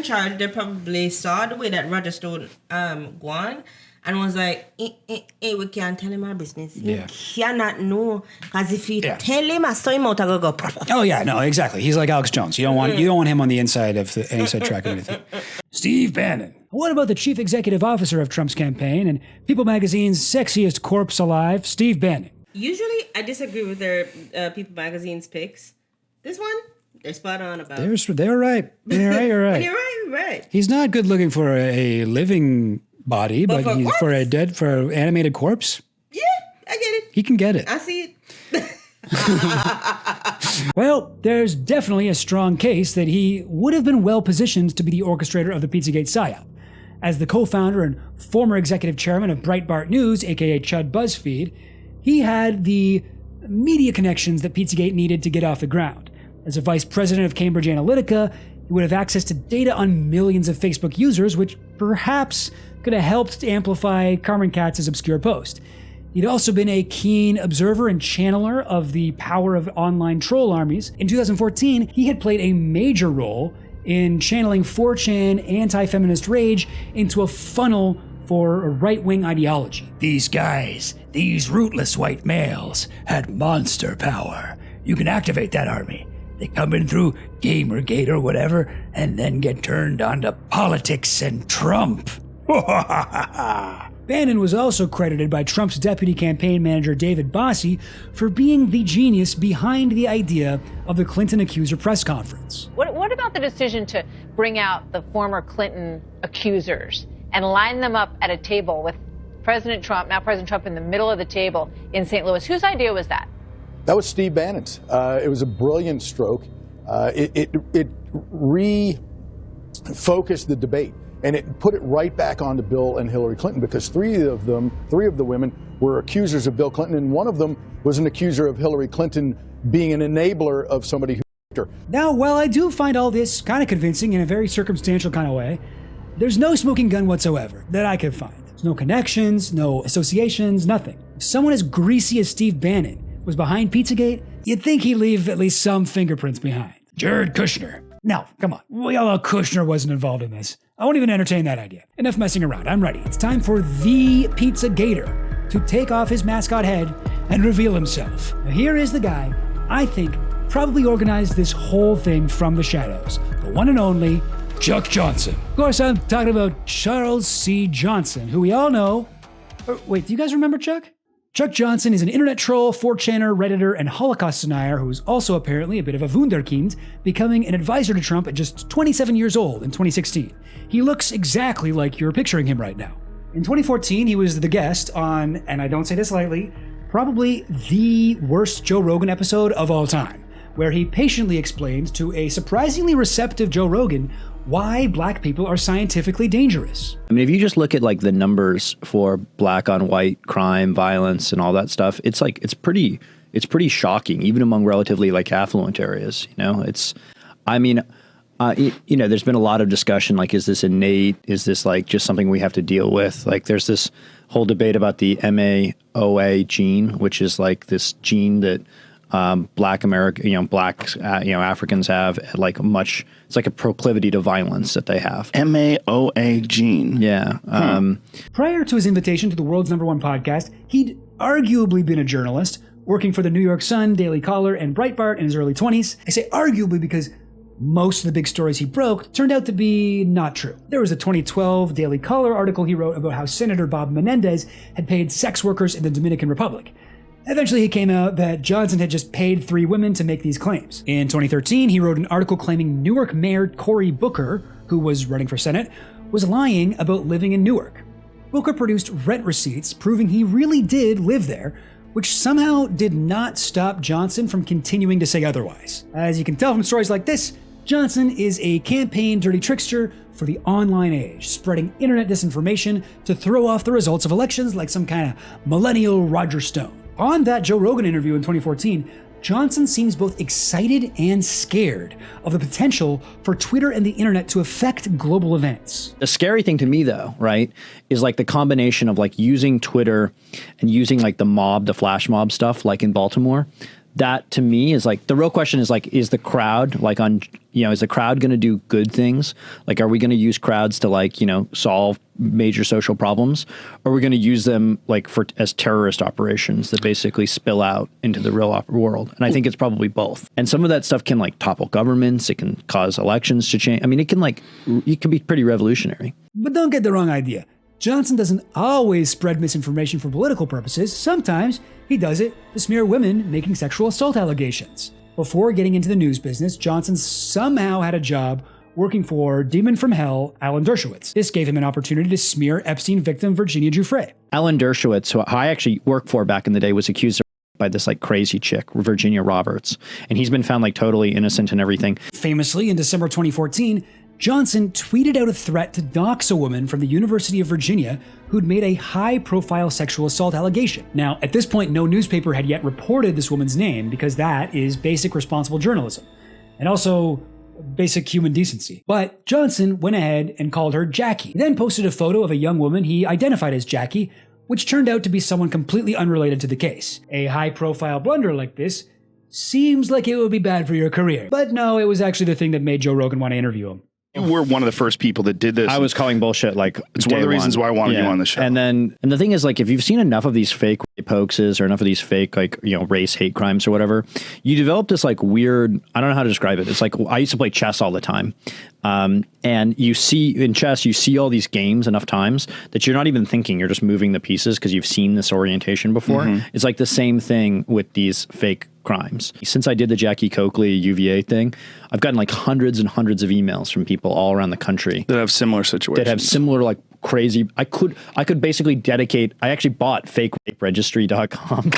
charge, they probably saw the way that Roger Stone gone and was like, we can't tell him our business. Yeah. He cannot know, because if you tell him, I saw him out, I go. Oh yeah, no, exactly. He's like Alex Jones. You don't want him on the inside of the inside track of anything. Steve Bannon. What about the chief executive officer of Trump's campaign and People Magazine's sexiest corpse alive, Steve Bannon? Usually, I disagree with their People Magazine's picks. This one, they're spot on about. They're right. You're right. You're right. He's not good looking for a living body, but he's for an animated corpse. Yeah, I get it. He can get it. I see it. Well, there's definitely a strong case that he would have been well positioned to be the orchestrator of the Pizzagate psyop. As the co-founder and former executive chairman of Breitbart News, aka Chud BuzzFeed, he had the media connections that Pizzagate needed to get off the ground. As a vice president of Cambridge Analytica, he would have access to data on millions of Facebook users, which perhaps could have helped to amplify Carmen Katz's obscure post. He'd also been a keen observer and channeler of the power of online troll armies. In 2014, he had played a major role in channeling 4chan anti-feminist rage into a funnel for a right-wing ideology. These guys, these rootless white males, had monster power. You can activate that army. They come in through Gamergate or whatever, and then get turned on to politics and Trump. Bannon was also credited by Trump's deputy campaign manager David Bossie for being the genius behind the idea of the Clinton accuser press conference. What about the decision to bring out the former Clinton accusers and line them up at a table with President Trump, now President Trump, in the middle of the table in St. Louis? Whose idea was that? That was Steve Bannon's. It was a brilliant stroke. It refocused the debate, and it put it right back onto Bill and Hillary Clinton, because three of the women were accusers of Bill Clinton, and one of them was an accuser of Hillary Clinton being an enabler of somebody who her. Now, while I do find all this kind of convincing in a very circumstantial kind of way, there's no smoking gun whatsoever that I could find. There's no connections, no associations, nothing. If someone as greasy as Steve Bannon was behind Pizzagate, you'd think he'd leave at least some fingerprints behind. Jared Kushner. No, come on. We all know Kushner wasn't involved in this. I won't even entertain that idea. Enough messing around. I'm ready. It's time for the Pizzagator to take off his mascot head and reveal himself. Now, here is the guy I think probably organized this whole thing from the shadows. The one and only Chuck Johnson. Of course, I'm talking about Charles C. Johnson, who we all know. Wait, do you guys remember Chuck? Chuck Johnson is an internet troll, 4chaner, Redditor, and Holocaust denier who's also apparently a bit of a wunderkind, becoming an advisor to Trump at just 27 years old in 2016. He looks exactly like you're picturing him right now. In 2014, he was the guest on, and I don't say this lightly, probably the worst Joe Rogan episode of all time, where he patiently explained to a surprisingly receptive Joe Rogan why black people are scientifically dangerous. I mean, if you just look at like the numbers for black on white crime, violence, and all that stuff, it's pretty shocking, even among relatively like affluent areas. You know, There's been a lot of discussion, like, is this innate? Is this like just something we have to deal with? Like, there's this whole debate about the MAOA gene, which is like this gene that Black Africans have it's like a proclivity to violence that they have. MAOA gene. Yeah. Prior to his invitation to the world's #1 podcast, he'd arguably been a journalist, working for the New York Sun, Daily Caller, and Breitbart in his early 20s. I say arguably because most of the big stories he broke turned out to be not true. There was a 2012 Daily Caller article he wrote about how Senator Bob Menendez had paid sex workers in the Dominican Republic. Eventually, it came out that Johnson had just paid 3 women to make these claims. In 2013, he wrote an article claiming Newark Mayor Cory Booker, who was running for Senate, was lying about living in Newark. Booker produced rent receipts proving he really did live there, which somehow did not stop Johnson from continuing to say otherwise. As you can tell from stories like this, Johnson is a campaign dirty trickster for the online age, spreading internet disinformation to throw off the results of elections like some kind of millennial Roger Stone. On that Joe Rogan interview in 2014, Johnson seems both excited and scared of the potential for Twitter and the internet to affect global events. The scary thing to me, though, right, is like the combination of like using Twitter and using like the flash mob stuff, like in Baltimore. That to me is like the real question is like, is the crowd is the crowd going to do good things? Like, are we going to use crowds to like, solve major social problems? Or are we going to use them like as terrorist operations that basically spill out into the real world? And I think it's probably both. And some of that stuff can like topple governments. It can cause elections to change. I mean, it can be pretty revolutionary. But don't get the wrong idea. Johnson doesn't always spread misinformation for political purposes. Sometimes he does it to smear women making sexual assault allegations. Before getting into the news business, Johnson somehow had a job working for Demon from Hell, Alan Dershowitz. This gave him an opportunity to smear Epstein victim Virginia Giuffre. Alan Dershowitz, who I actually worked for back in the day, was accused by this like crazy chick, Virginia Roberts. And he's been found like totally innocent and everything. Famously, in December 2014, Johnson tweeted out a threat to dox a woman from the University of Virginia who'd made a high-profile sexual assault allegation. Now, at this point, no newspaper had yet reported this woman's name because that is basic responsible journalism, and also basic human decency. But Johnson went ahead and called her Jackie. He then posted a photo of a young woman he identified as Jackie, which turned out to be someone completely unrelated to the case. A high-profile blunder like this seems like it would be bad for your career. But no, it was actually the thing that made Joe Rogan want to interview him. You were one of the first people that did this. I was calling bullshit like it's one of the reasons why I wanted you on the show. And the thing is, like, if you've seen enough of these fake rape hoaxes or enough of these fake race hate crimes or whatever, you develop this like weird, I don't know how to describe it. It's like, I used to play chess all the time. And you see in chess, you see all these games enough times that you're not even thinking, you're just moving the pieces because you've seen this orientation before. Mm-hmm. It's like the same thing with these fake crimes. Since I did the Jackie Coakley UVA thing, I've gotten like hundreds and hundreds of emails from people all around the country that have similar situations. That have similar like crazy. I could basically dedicate. I actually bought fakeregistry.com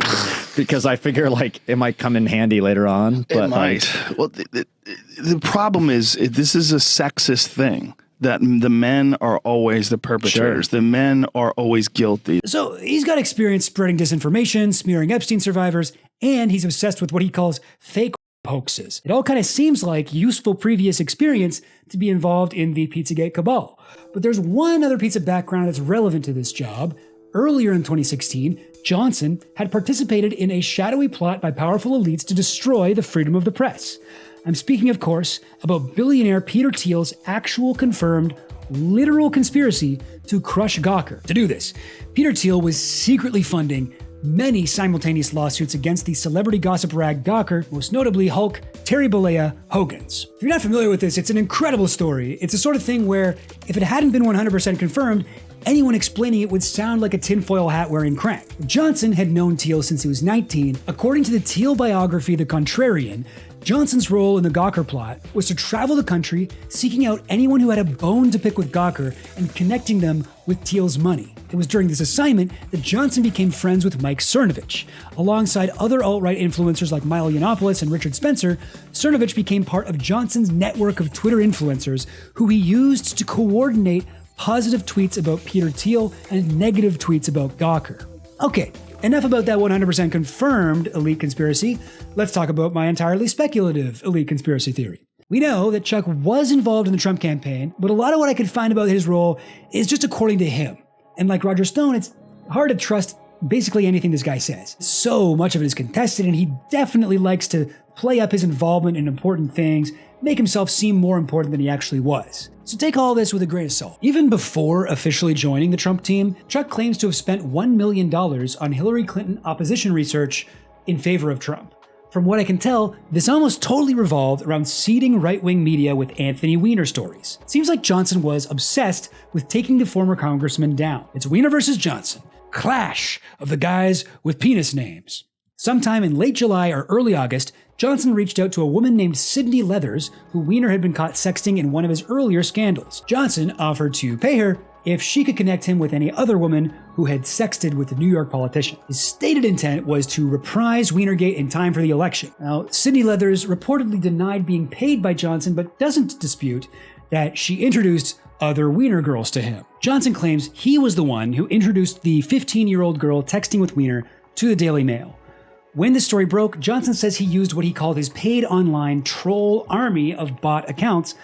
because I figure like it might come in handy later on. But it might. Well, the problem is this is a sexist thing. That the men are always the perpetrators. Sure. The men are always guilty. So he's got experience spreading disinformation, smearing Epstein survivors, and he's obsessed with what he calls fake hoaxes. It all kind of seems like useful previous experience to be involved in the Pizzagate cabal. But there's one other piece of background that's relevant to this job. Earlier in 2016, Johnson had participated in a shadowy plot by powerful elites to destroy the freedom of the press. I'm speaking, of course, about billionaire Peter Thiel's actual confirmed, literal conspiracy to crush Gawker. To do this, Peter Thiel was secretly funding many simultaneous lawsuits against the celebrity gossip rag Gawker, most notably Hulk, Terry Bollea, Hogan's. If you're not familiar with this, it's an incredible story. It's the sort of thing where, if it hadn't been 100% confirmed, anyone explaining it would sound like a tinfoil hat wearing crank. Johnson had known Thiel since he was 19. According to the Thiel biography, The Contrarian, Johnson's role in the Gawker plot was to travel the country seeking out anyone who had a bone to pick with Gawker and connecting them with Thiel's money. It was during this assignment that Johnson became friends with Mike Cernovich. Alongside other alt-right influencers like Milo Yiannopoulos and Richard Spencer, Cernovich became part of Johnson's network of Twitter influencers who he used to coordinate positive tweets about Peter Thiel and negative tweets about Gawker. Okay, enough about that 100% confirmed elite conspiracy. Let's talk about my entirely speculative elite conspiracy theory. We know that Chuck was involved in the Trump campaign, but a lot of what I could find about his role is just according to him. And like Roger Stone, it's hard to trust basically anything this guy says. So much of it is contested, and he definitely likes to play up his involvement in important things, make himself seem more important than he actually was. So take all this with a grain of salt. Even before officially joining the Trump team, Chuck claims to have spent $1 million on Hillary Clinton opposition research in favor of Trump. From what I can tell, this almost totally revolved around seeding right-wing media with Anthony Weiner stories. It seems like Johnson was obsessed with taking the former congressman down. It's Weiner versus Johnson. Clash of the guys with penis names. Sometime in late July or early August, Johnson reached out to a woman named Sydney Leathers, who Weiner had been caught sexting in one of his earlier scandals. Johnson offered to pay her if she could connect him with any other woman who had sexted with the New York politician. His stated intent was to reprise Wienergate in time for the election. Now, Sydney Leathers reportedly denied being paid by Johnson, but doesn't dispute that she introduced other Weiner girls to him. Johnson claims he was the one who introduced the 15-year-old girl texting with Weiner to the Daily Mail. When the story broke, Johnson says he used what he called his paid online troll army of bot accounts,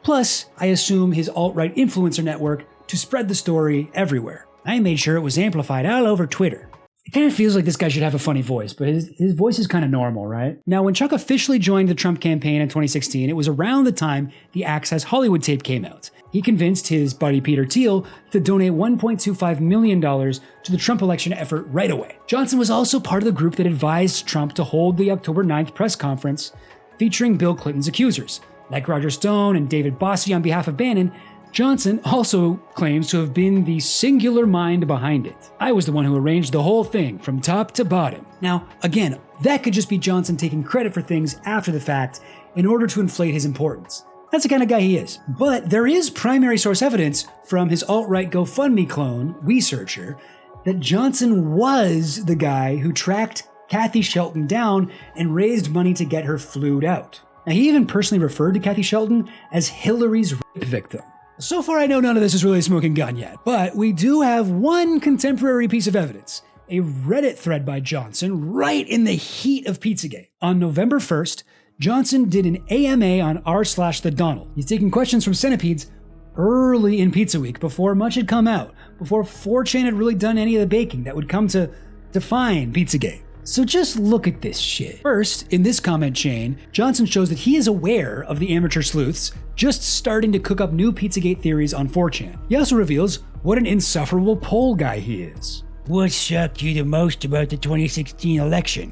plus, I assume, his alt-right influencer network to spread the story everywhere. I made sure it was amplified all over Twitter. It kind of feels like this guy should have a funny voice, but his voice is kind of normal, right? Now, when Chuck officially joined the Trump campaign in 2016, it was around the time the Access Hollywood tape came out. He convinced his buddy Peter Thiel to donate $1.25 million to the Trump election effort right away. Johnson was also part of the group that advised Trump to hold the October 9th press conference featuring Bill Clinton's accusers. Like Roger Stone and David Bossie on behalf of Bannon, Johnson also claims to have been the singular mind behind it. I was the one who arranged the whole thing from top to bottom. Now, again, that could just be Johnson taking credit for things after the fact in order to inflate his importance. That's the kind of guy he is. But there is primary source evidence from his alt-right GoFundMe clone, WeSearcher, that Johnson was the guy who tracked Kathy Shelton down and raised money to get her flued out. Now, he even personally referred to Kathy Shelton as Hillary's rape victim. So far, I know none of this is really a smoking gun yet, but we do have one contemporary piece of evidence, a Reddit thread by Johnson right in the heat of Pizzagate. On November 1st, Johnson did an AMA on r/TheDonald. He's taking questions from centipedes early in Pizza Week, before much had come out, before 4chan had really done any of the baking that would come to define Pizzagate. So just look at this shit. First, in this comment chain, Johnson shows that he is aware of the amateur sleuths just starting to cook up new Pizzagate theories on 4chan. He also reveals what an insufferable poll guy he is. What shocked you the most about the 2016 election?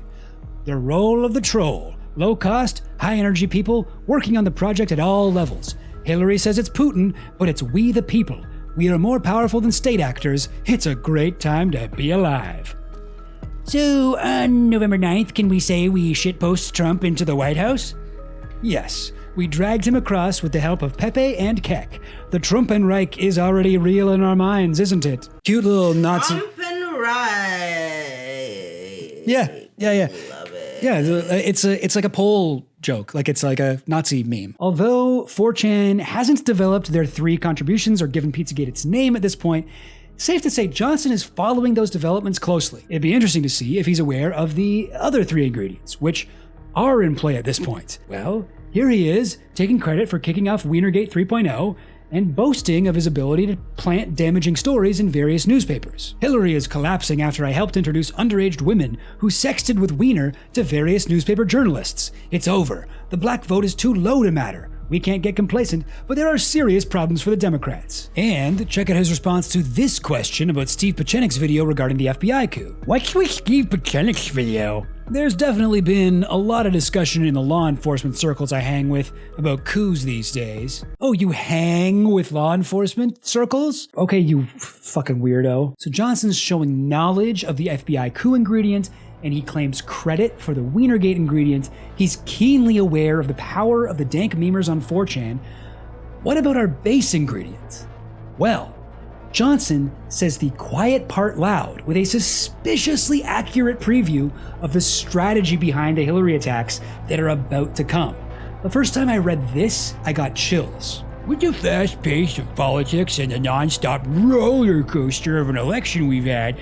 The role of the troll. Low cost, high energy people working on the project at all levels. Hillary says it's Putin, but it's we the people. We are more powerful than state actors. It's a great time to be alive. So, on November 9th, can we say we shitpost Trump into the White House? Yes, we dragged him across with the help of Pepe and Keck. The Trumpenreich is already real in our minds, isn't it? Cute little Nazi. Trumpenreich. Yeah. Love it. Yeah, it's like a poll joke, like it's like a Nazi meme. Although 4chan hasn't developed their 3 contributions or given Pizzagate its name at this point, safe to say Johnson is following those developments closely. It'd be interesting to see if he's aware of the other 3 ingredients, which are in play at this point. Well, here he is, taking credit for kicking off Wienergate 3.0 and boasting of his ability to plant damaging stories in various newspapers. Hillary is collapsing after I helped introduce underage women who sexted with Weiner to various newspaper journalists. It's over. The black vote is too low to matter. We can't get complacent, but there are serious problems for the Democrats. And check out his response to this question about Steve Pieczenik's video regarding the FBI coup. What's with Steve Pieczenik's video? There's definitely been a lot of discussion in the law enforcement circles I hang with about coups these days. Oh, you hang with law enforcement circles? Okay, you fucking weirdo. So Johnson's showing knowledge of the FBI coup ingredient, and he claims credit for the Wienergate ingredient. He's keenly aware of the power of the dank memers on 4chan. What about our base ingredient? Well, Johnson says the quiet part loud with a suspiciously accurate preview of the strategy behind the Hillary attacks that are about to come. The first time I read this, I got chills. With the fast pace of politics and the non-stop roller coaster of an election we've had,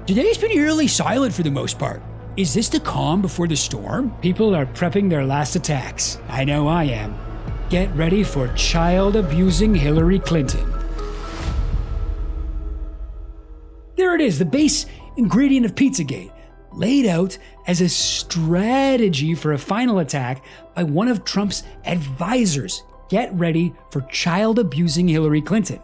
today's been eerily silent for the most part. Is this the calm before the storm? People are prepping their last attacks. I know I am. Get ready for child-abusing Hillary Clinton. There it is, the base ingredient of Pizzagate, laid out as a strategy for a final attack by one of Trump's advisors. Get ready for child-abusing Hillary Clinton.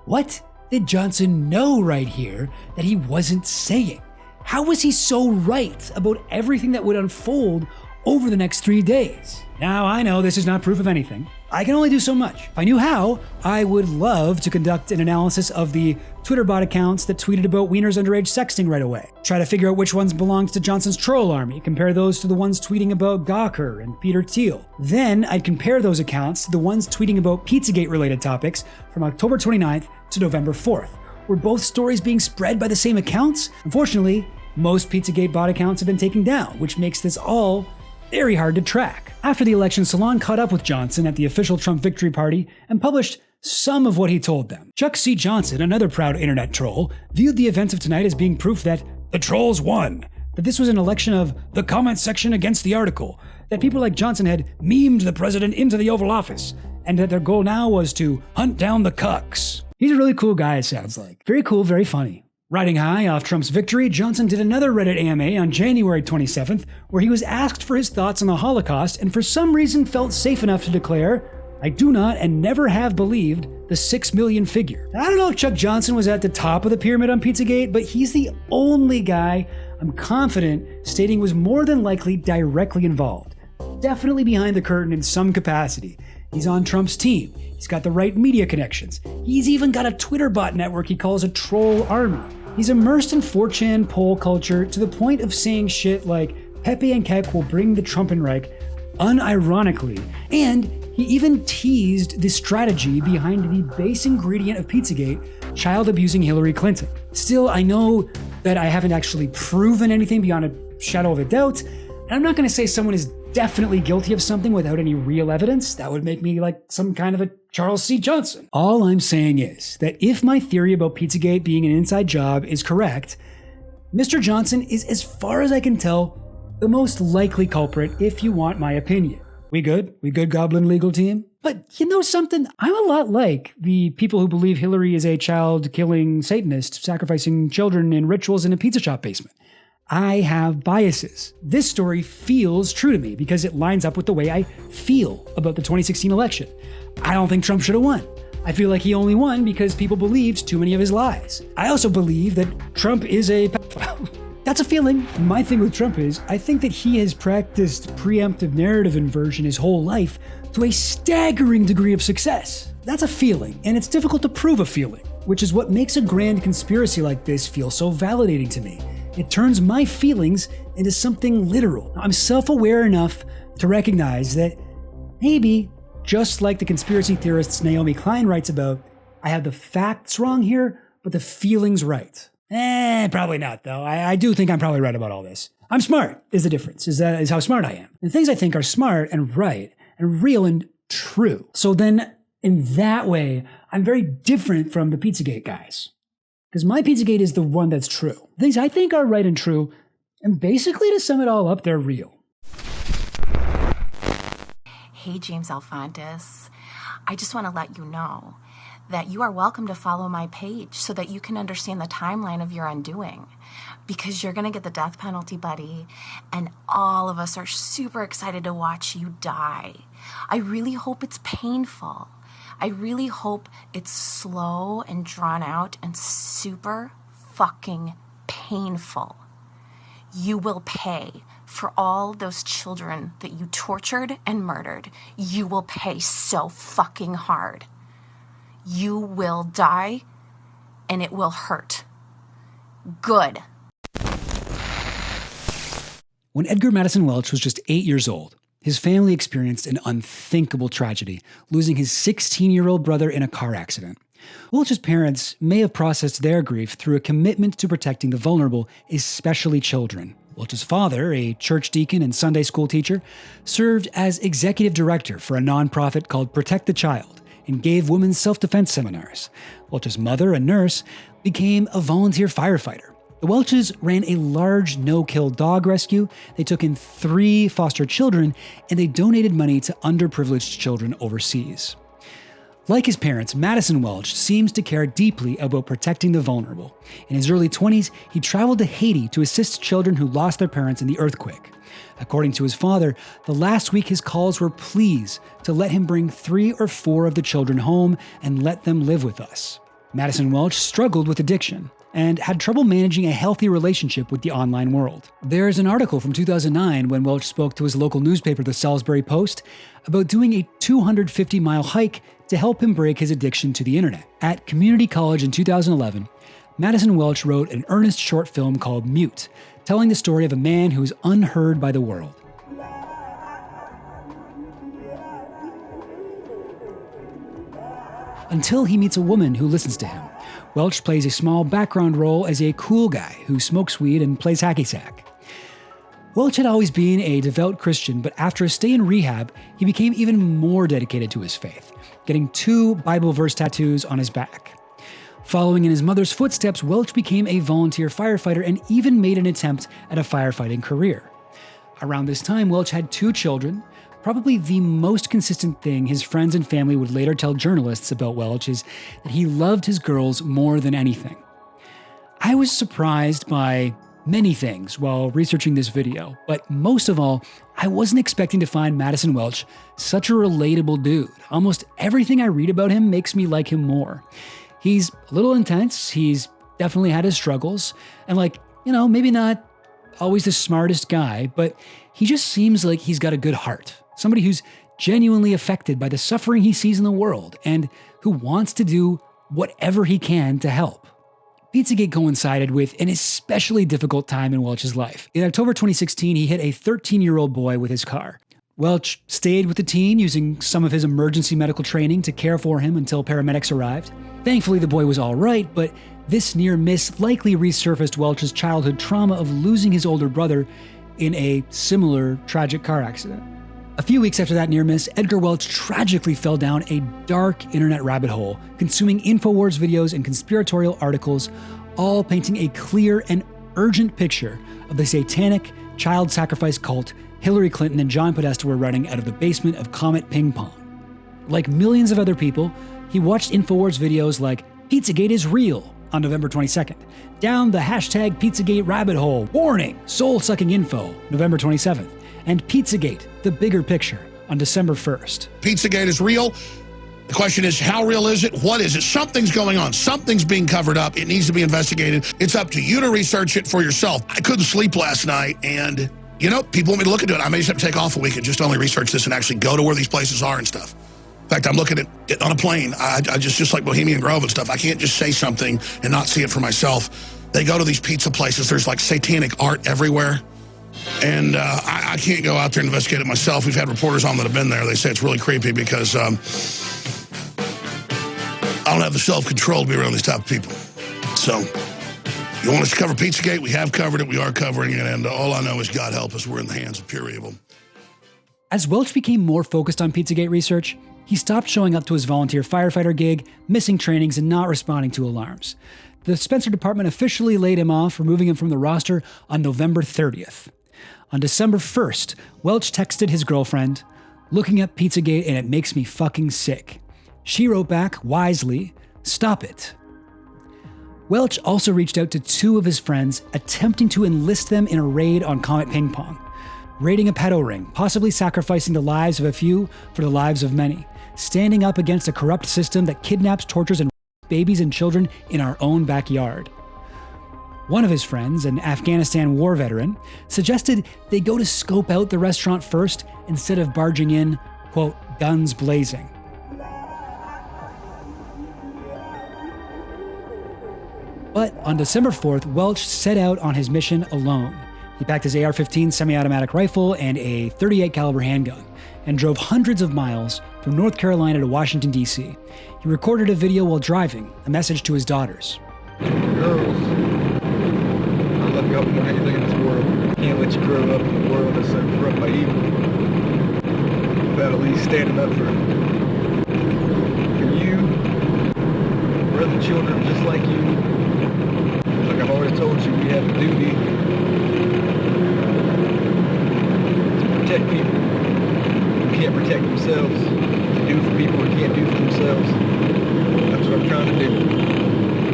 What did Johnson know right here that he wasn't saying? How was he so right about everything that would unfold over the next 3 days? Now, I know this is not proof of anything. I can only do so much. If I knew how, I would love to conduct an analysis of the Twitter bot accounts that tweeted about Wiener's underage sexting right away. Try to figure out which ones belonged to Johnson's troll army, compare those to the ones tweeting about Gawker and Peter Thiel. Then I'd compare those accounts to the ones tweeting about Pizzagate-related topics from October 29th to November 4th. Were both stories being spread by the same accounts? Unfortunately, most Pizzagate bot accounts have been taken down, which makes this all very hard to track. After the election, Salon caught up with Johnson at the official Trump victory party and published some of what he told them. Chuck C. Johnson, another proud internet troll, viewed the events of tonight as being proof that the trolls won, that this was an election of the comment section against the article, that people like Johnson had memed the president into the Oval Office, and that their goal now was to hunt down the cucks. He's a really cool guy, it sounds like. Very cool, very funny. Riding high off Trump's victory, Johnson did another Reddit AMA on January 27th, where he was asked for his thoughts on the Holocaust and for some reason felt safe enough to declare, "I do not and never have believed the 6 million figure." I don't know if Chuck Johnson was at the top of the pyramid on Pizzagate, but he's the only guy I'm confident stating was more than likely directly involved. Definitely behind the curtain in some capacity. He's on Trump's team. He's got the right media connections. He's even got a Twitter bot network he calls a troll army. He's immersed in 4chan poll culture to the point of saying shit like Pepe and Keck will bring the Trumpenreich unironically, and he even teased the strategy behind the base ingredient of Pizzagate, child-abusing Hillary Clinton. Still, I know that I haven't actually proven anything beyond a shadow of a doubt, and I'm not going to say someone is definitely guilty of something without any real evidence. That would make me like some kind of a Charles C. Johnson. All I'm saying is that if my theory about Pizzagate being an inside job is correct, Mr. Johnson is, as far as I can tell, the most likely culprit if you want my opinion. We good? We good, Goblin legal team? But you know something? I'm a lot like the people who believe Hillary is a child-killing Satanist sacrificing children in rituals in a pizza shop basement. I have biases. This story feels true to me because it lines up with the way I feel about the 2016 election. I don't think Trump should have won. I feel like he only won because people believed too many of his lies. I also believe that Trump is a pedophile. That's a feeling. My thing with Trump is, I think that he has practiced preemptive narrative inversion his whole life to a staggering degree of success. That's a feeling, and it's difficult to prove a feeling, which is what makes a grand conspiracy like this feel so validating to me. It turns my feelings into something literal. I'm self-aware enough to recognize that maybe, just like the conspiracy theorists Naomi Klein writes about, I have the facts wrong here, but the feelings right. Probably not, though. I do think I'm probably right about all this. I'm smart, is the difference, is how smart I am. And things I think are smart and right and real and true. So then, in that way, I'm very different from the Pizzagate guys. Because my Pizzagate is the one that's true. Things I think are right and true, and basically to sum it all up, they're real. Hey, James Alfontis. I just want to let you know that you are welcome to follow my page so that you can understand the timeline of your undoing. Because you're going to get the death penalty, buddy, and all of us are super excited to watch you die. I really hope it's painful. I really hope it's slow and drawn out and super fucking painful. You will pay for all those children that you tortured and murdered. You will pay so fucking hard. You will die, and it will hurt. Good. When Edgar Maddison Welch was just 8 years old, his family experienced an unthinkable tragedy, losing his 16-year-old brother in a car accident. Welch's parents may have processed their grief through a commitment to protecting the vulnerable, especially children. Welch's father, a church deacon and Sunday school teacher, served as executive director for a nonprofit called Protect the Child and gave women's self-defense seminars. Welch's mother, a nurse, became a volunteer firefighter. The The Welches ran a large no-kill dog rescue, they took in 3 foster children, and they donated money to underprivileged children overseas. Like his parents, Maddison Welch seems to care deeply about protecting the vulnerable. In his early 20s, he traveled to Haiti to assist children who lost their parents in the earthquake. According to his father, the last week his calls were pleas to let him bring 3 or 4 of the children home and let them live with us. Maddison Welch struggled with addiction and had trouble managing a healthy relationship with the online world. There's an article from 2009 when Welch spoke to his local newspaper, the Salisbury Post, about doing a 250-mile hike to help him break his addiction to the internet. At community college in 2011, Maddison Welch wrote an earnest short film called Mute, telling the story of a man who is unheard by the world. Until he meets a woman who listens to him. Welch plays a small background role as a cool guy who smokes weed and plays hacky sack. Welch had always been a devout Christian, but after a stay in rehab, he became even more dedicated to his faith, getting 2 Bible verse tattoos on his back. Following in his mother's footsteps, Welch became a volunteer firefighter and even made an attempt at a firefighting career. Around this time, Welch had 2 children. Probably the most consistent thing his friends and family would later tell journalists about Welch is that he loved his girls more than anything. I was surprised by many things while researching this video, but most of all, I wasn't expecting to find Maddison Welch such a relatable dude. Almost everything I read about him makes me like him more. He's a little intense, he's definitely had his struggles, and maybe not always the smartest guy, but he just seems like he's got a good heart. Somebody who's genuinely affected by the suffering he sees in the world and who wants to do whatever he can to help. Pizzagate coincided with an especially difficult time in Welch's life. In October 2016, he hit a 13-year-old boy with his car. Welch stayed with the teen using some of his emergency medical training to care for him until paramedics arrived. Thankfully, the boy was all right, but this near miss likely resurfaced Welch's childhood trauma of losing his older brother in a similar tragic car accident. A few weeks after that near miss, Edgar Welch tragically fell down a dark internet rabbit hole, consuming Infowars videos and conspiratorial articles, all painting a clear and urgent picture of the satanic child sacrifice cult Hillary Clinton and John Podesta were running out of the basement of Comet Ping Pong. Like millions of other people, he watched Infowars videos like Pizzagate is real on November 22nd, down the hashtag Pizzagate rabbit hole, warning, soul-sucking info, November 27th, and Pizzagate, the bigger picture, on December 1st. Pizzagate is real. The question is, how real is it? What is it? Something's going on. Something's being covered up. It needs to be investigated. It's up to you to research it for yourself. I couldn't sleep last night, and, people want me to look into it. I may just have to take off a week and just only research this and actually go to where these places are and stuff. In fact, I'm looking at it on a plane. I just like Bohemian Grove and stuff. I can't just say something and not see it for myself. They go to these pizza places. There's like satanic art everywhere. And I can't go out there and investigate it myself. We've had reporters on that have been there. They say it's really creepy because I don't have the self-control to be around these type of people. So, you want us to cover Pizzagate? We have covered it. We are covering it. And all I know is God help us. We're in the hands of pure evil. As Welch became more focused on Pizzagate research, he stopped showing up to his volunteer firefighter gig, missing trainings, and not responding to alarms. The Spencer department officially laid him off, removing him from the roster on November 30th. On December 1st, Welch texted his girlfriend, "Looking up Pizzagate and it makes me fucking sick." She wrote back, wisely, "Stop it." Welch also reached out to 2 of his friends, attempting to enlist them in a raid on Comet Ping Pong, raiding a pedo ring, possibly sacrificing the lives of a few for the lives of many, standing up against a corrupt system that kidnaps, tortures, and babies and children in our own backyard. One of his friends, an Afghanistan war veteran, suggested they go to scope out the restaurant first instead of barging in, quote, guns blazing. But on December 4th, Welch set out on his mission alone. He packed his AR-15 semi-automatic rifle and a .38 caliber handgun and drove hundreds of miles from North Carolina to Washington, D.C. He recorded a video while driving, a message to his daughters. Girls, I love you up more than anything in this world. Can't let you grow up in a world that's so corrupt by evil. Without at least standing up for you, for other children just like you. Like I've always told you, we have for people who can't protect themselves, to do for people who can't do for themselves. That's what I'm trying to do.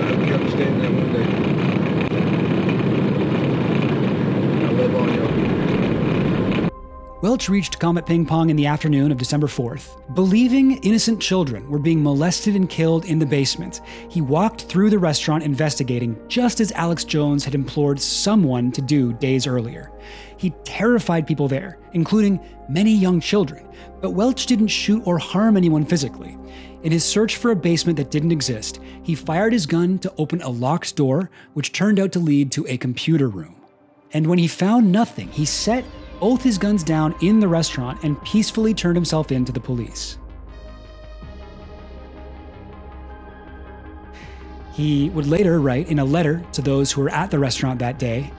I hope you understand that one day. I love all y'all. Welch reached Comet Ping Pong in the afternoon of December 4th. Believing innocent children were being molested and killed in the basement, he walked through the restaurant investigating, just as Alex Jones had implored someone to do days earlier. He terrified people there, including many young children, but Welch didn't shoot or harm anyone physically. In his search for a basement that didn't exist, he fired his gun to open a locked door, which turned out to lead to a computer room. And when he found nothing, he set both his guns down in the restaurant and peacefully turned himself in to the police. He would later write in a letter to those who were at the restaurant that day,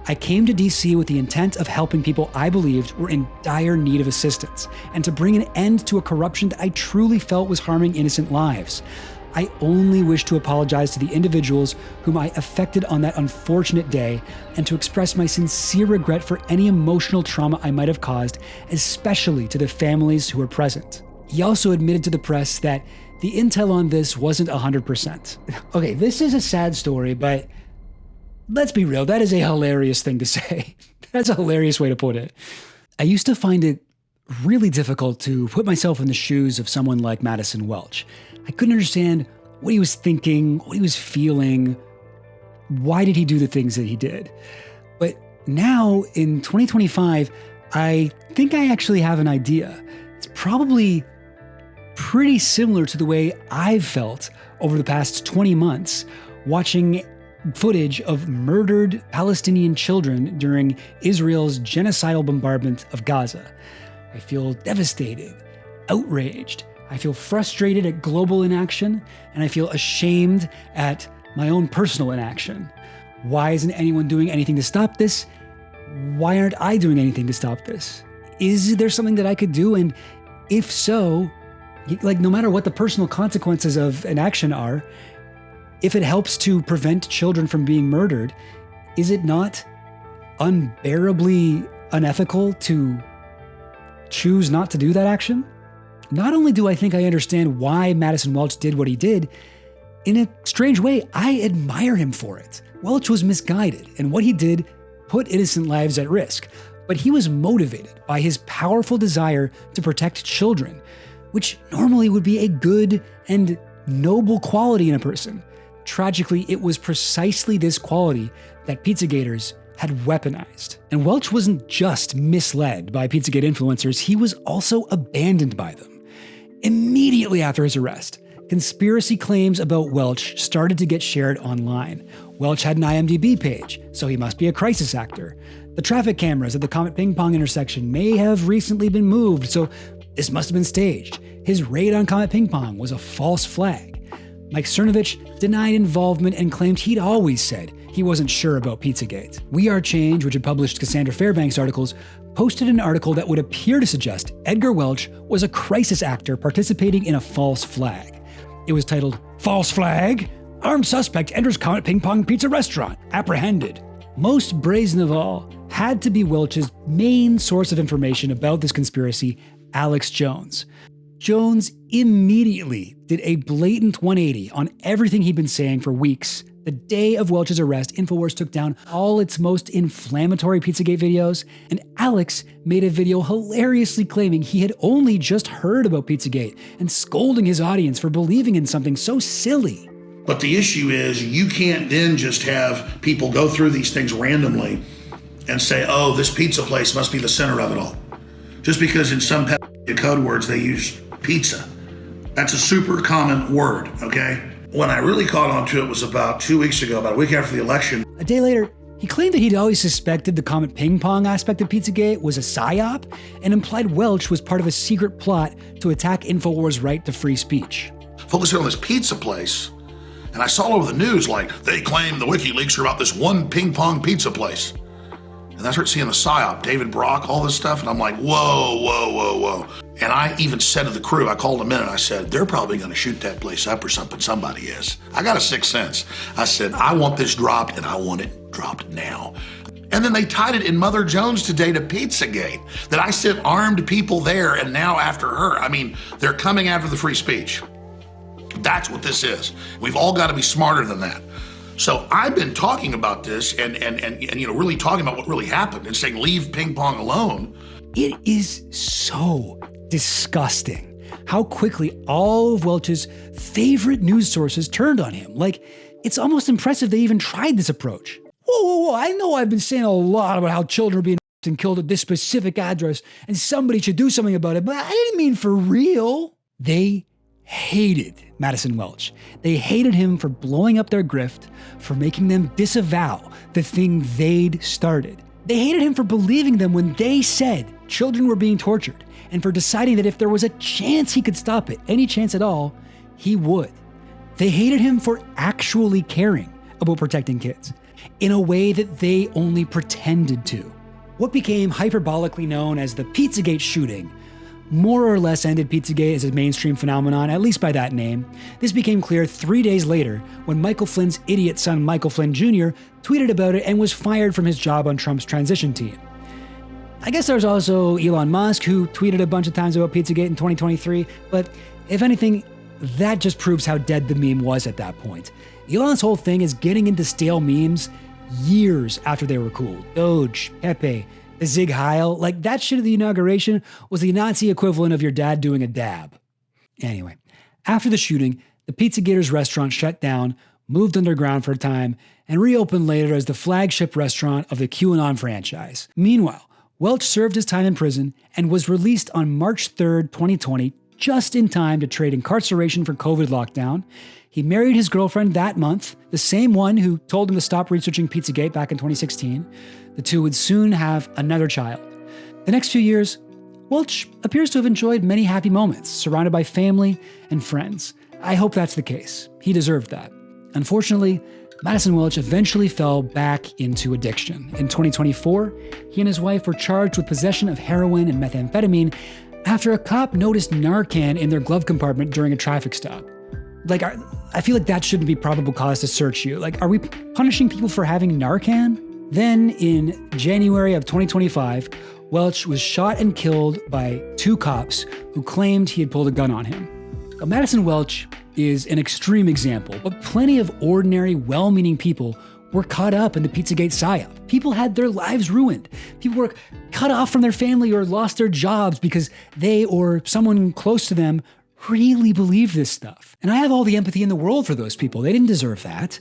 "I came to DC with the intent of helping people I believed were in dire need of assistance, and to bring an end to a corruption that I truly felt was harming innocent lives. I only wish to apologize to the individuals whom I affected on that unfortunate day, and to express my sincere regret for any emotional trauma I might have caused, especially to the families who were present." He also admitted to the press that the intel on this wasn't 100%. Okay, this is a sad story, but let's be real, that is a hilarious thing to say. That's a hilarious way to put it. I used to find it really difficult to put myself in the shoes of someone like Maddison Welch. I couldn't understand what he was thinking, what he was feeling. Why did he do the things that he did? But now, in 2025, I think I actually have an idea. It's probably pretty similar to the way I've felt over the past 20 months watching footage of murdered Palestinian children during Israel's genocidal bombardment of Gaza. I feel devastated, outraged. I feel frustrated at global inaction, and I feel ashamed at my own personal inaction. Why isn't anyone doing anything to stop this? Why aren't I doing anything to stop this? Is there something that I could do? And if so, like no matter what the personal consequences of an action are, if it helps to prevent children from being murdered, is it not unbearably unethical to choose not to do that action? Not only do I think I understand why Maddison Welch did what he did, in a strange way, I admire him for it. Welch was misguided, and what he did put innocent lives at risk. But he was motivated by his powerful desire to protect children, which normally would be a good and noble quality in a person. Tragically, it was precisely this quality that Pizzagators had weaponized. And Welch wasn't just misled by Pizzagate influencers, he was also abandoned by them. Immediately after his arrest, conspiracy claims about Welch started to get shared online. Welch had an IMDb page, so he must be a crisis actor. The traffic cameras at the Comet Ping Pong intersection may have recently been moved, so this must have been staged. His raid on Comet Ping Pong was a false flag. Mike Cernovich denied involvement and claimed he'd always said he wasn't sure about Pizzagate. We Are Change, which had published Cassandra Fairbanks articles, posted an article that would appear to suggest Edgar Welch was a crisis actor participating in a false flag. It was titled, "False Flag? Armed suspect enters Comet Ping Pong Pizza Restaurant, apprehended." Most brazen of all had to be Welch's main source of information about this conspiracy, Alex Jones. Jones immediately did a blatant 180 on everything he'd been saying for weeks. The day of Welch's arrest, Infowars took down all its most inflammatory Pizzagate videos, and Alex made a video hilariously claiming he had only just heard about Pizzagate and scolding his audience for believing in something so silly. But the issue is you can't then just have people go through these things randomly and say, oh, this pizza place must be the center of it all. Just because in some code words they use pizza. That's a super common word, okay? When I really caught on to it was about 2 weeks ago, about a week after the election. A day later, he claimed that he'd always suspected the Comet Ping Pong aspect of Pizzagate was a psyop and implied Welch was part of a secret plot to attack Infowars' right to free speech. Focusing on this pizza place, and I saw all over the news like they claim the WikiLeaks are about this one ping pong pizza place. And I started seeing the psyop, David Brock, all this stuff, and I'm like, whoa, whoa, whoa, whoa. And I even said to the crew, I called them in and I said, they're probably gonna shoot that place up or something, somebody is. I got a sixth sense. I said, I want this dropped and I want it dropped now. And then they tied it in Mother Jones today to Pizzagate, that I sent armed people there and now after her. I mean, they're coming after the free speech. That's what this is. We've all got to be smarter than that. So I've been talking about this and really talking about what really happened and saying leave ping pong alone. It is so disgusting how quickly all of Welch's favorite news sources turned on him. Like, it's almost impressive they even tried this approach. Whoa, I know I've been saying a lot about how children are being and killed at this specific address and somebody should do something about it, but I didn't mean for real. They hated Maddison Welch. They hated him for blowing up their grift, for making them disavow the thing they'd started. They hated him for believing them when they said children were being tortured, and for deciding that if there was a chance he could stop it, any chance at all, he would. They hated him for actually caring about protecting kids in a way that they only pretended to. What became hyperbolically known as the Pizzagate shooting more or less ended Pizzagate as a mainstream phenomenon, at least by that name. This became clear 3 days later when Michael Flynn's idiot son Michael Flynn Jr. tweeted about it and was fired from his job on Trump's transition team. I guess there's also Elon Musk, who tweeted a bunch of times about Pizzagate in 2023, but if anything, that just proves how dead the meme was at that point. Elon's whole thing is getting into stale memes years after they were cool. Doge, Pepe, the Zig Heil, like that shit at the inauguration was the Nazi equivalent of your dad doing a dab. Anyway, after the shooting, the Pizzagators restaurant shut down, moved underground for a time, and reopened later as the flagship restaurant of the Q Anon franchise. Meanwhile, Welch served his time in prison and was released on March 3rd, 2020, just in time to trade incarceration for COVID lockdown. He married his girlfriend that month, the same one who told him to stop researching Pizzagate back in 2016. The two would soon have another child. The next few years, Welch appears to have enjoyed many happy moments, surrounded by family and friends. I hope that's the case. He deserved that. Unfortunately, Maddison Welch eventually fell back into addiction. In 2024, he and his wife were charged with possession of heroin and methamphetamine after a cop noticed Narcan in their glove compartment during a traffic stop. I feel like that shouldn't be probable cause to search you. Are we punishing people for having Narcan? Then, in January of 2025, Welch was shot and killed by two cops who claimed he had pulled a gun on him. Now, Maddison Welch is an extreme example, but plenty of ordinary, well-meaning people were caught up in the Pizzagate psyop. People had their lives ruined. People were cut off from their family or lost their jobs because they or someone close to them really believed this stuff. And I have all the empathy in the world for those people. They didn't deserve that.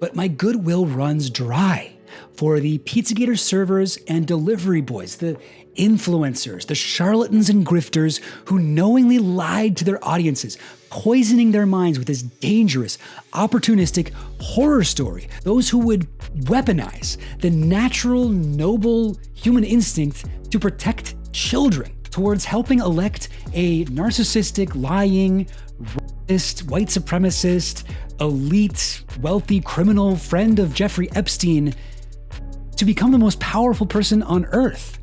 But my goodwill runs dry for the Pizzagator servers and delivery boys, the influencers, the charlatans and grifters who knowingly lied to their audiences, poisoning their minds with this dangerous, opportunistic horror story. Those who would weaponize the natural, noble human instinct to protect children towards helping elect a narcissistic, lying, racist, white supremacist, elite, wealthy criminal friend of Jeffrey Epstein to become the most powerful person on earth.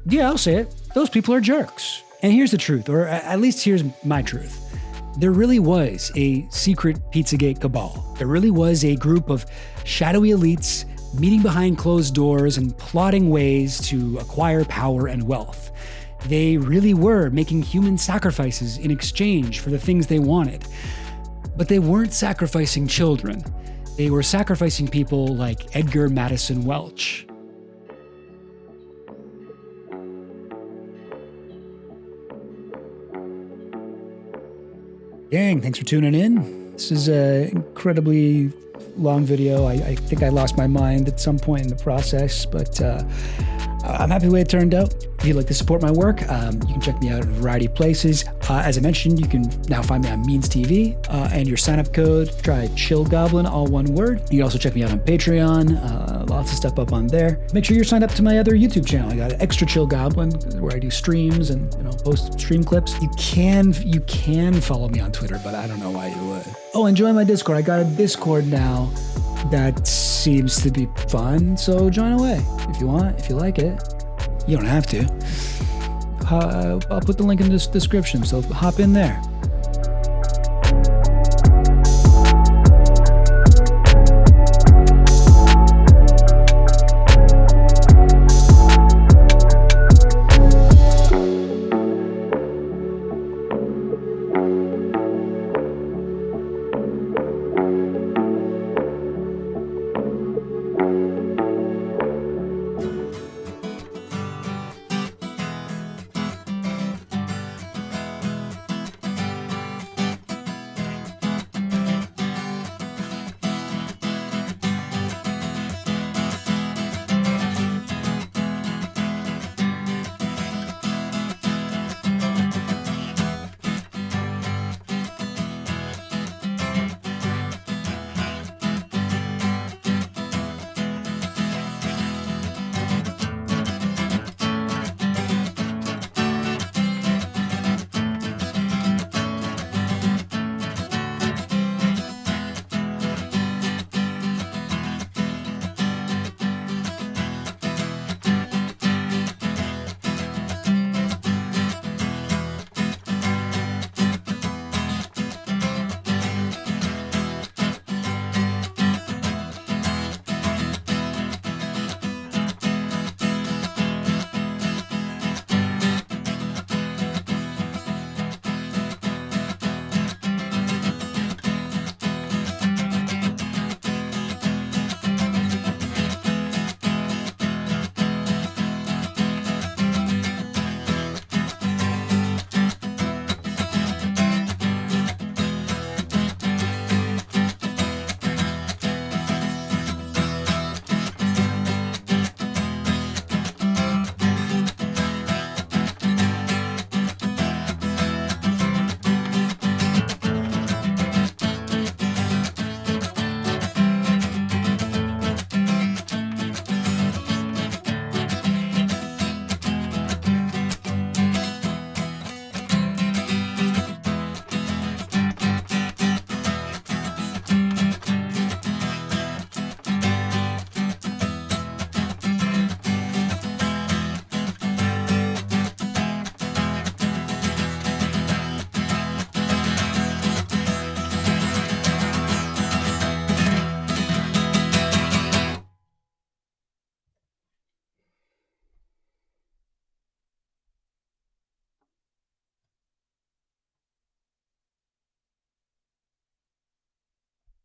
Yeah, I'll say it. Those people are jerks. And here's the truth, or at least here's my truth. There really was a secret Pizzagate cabal. There really was a group of shadowy elites meeting behind closed doors and plotting ways to acquire power and wealth. They really were making human sacrifices in exchange for the things they wanted. But they weren't sacrificing children. They were sacrificing people like Edgar Maddison Welch. Gang, thanks for tuning in. This is an incredibly long video. I think I lost my mind at some point in the process, but I'm happy the way it turned out. If you'd like to support my work, you can check me out in a variety of places. As I mentioned, you can now find me on Means TV, and your sign-up code, try Chill Goblin, all one word. You can also check me out on Patreon, lots of stuff up on there. Make sure you're signed up to my other YouTube channel. I got Extra Chill Goblin, where I do streams and post stream clips. You can follow me on Twitter, but I don't know why you would. Oh, and join my Discord. I got a Discord now that seems to be fun, so join away if you want, if you like it. You don't have to. I'll put the link in the description, so hop in there.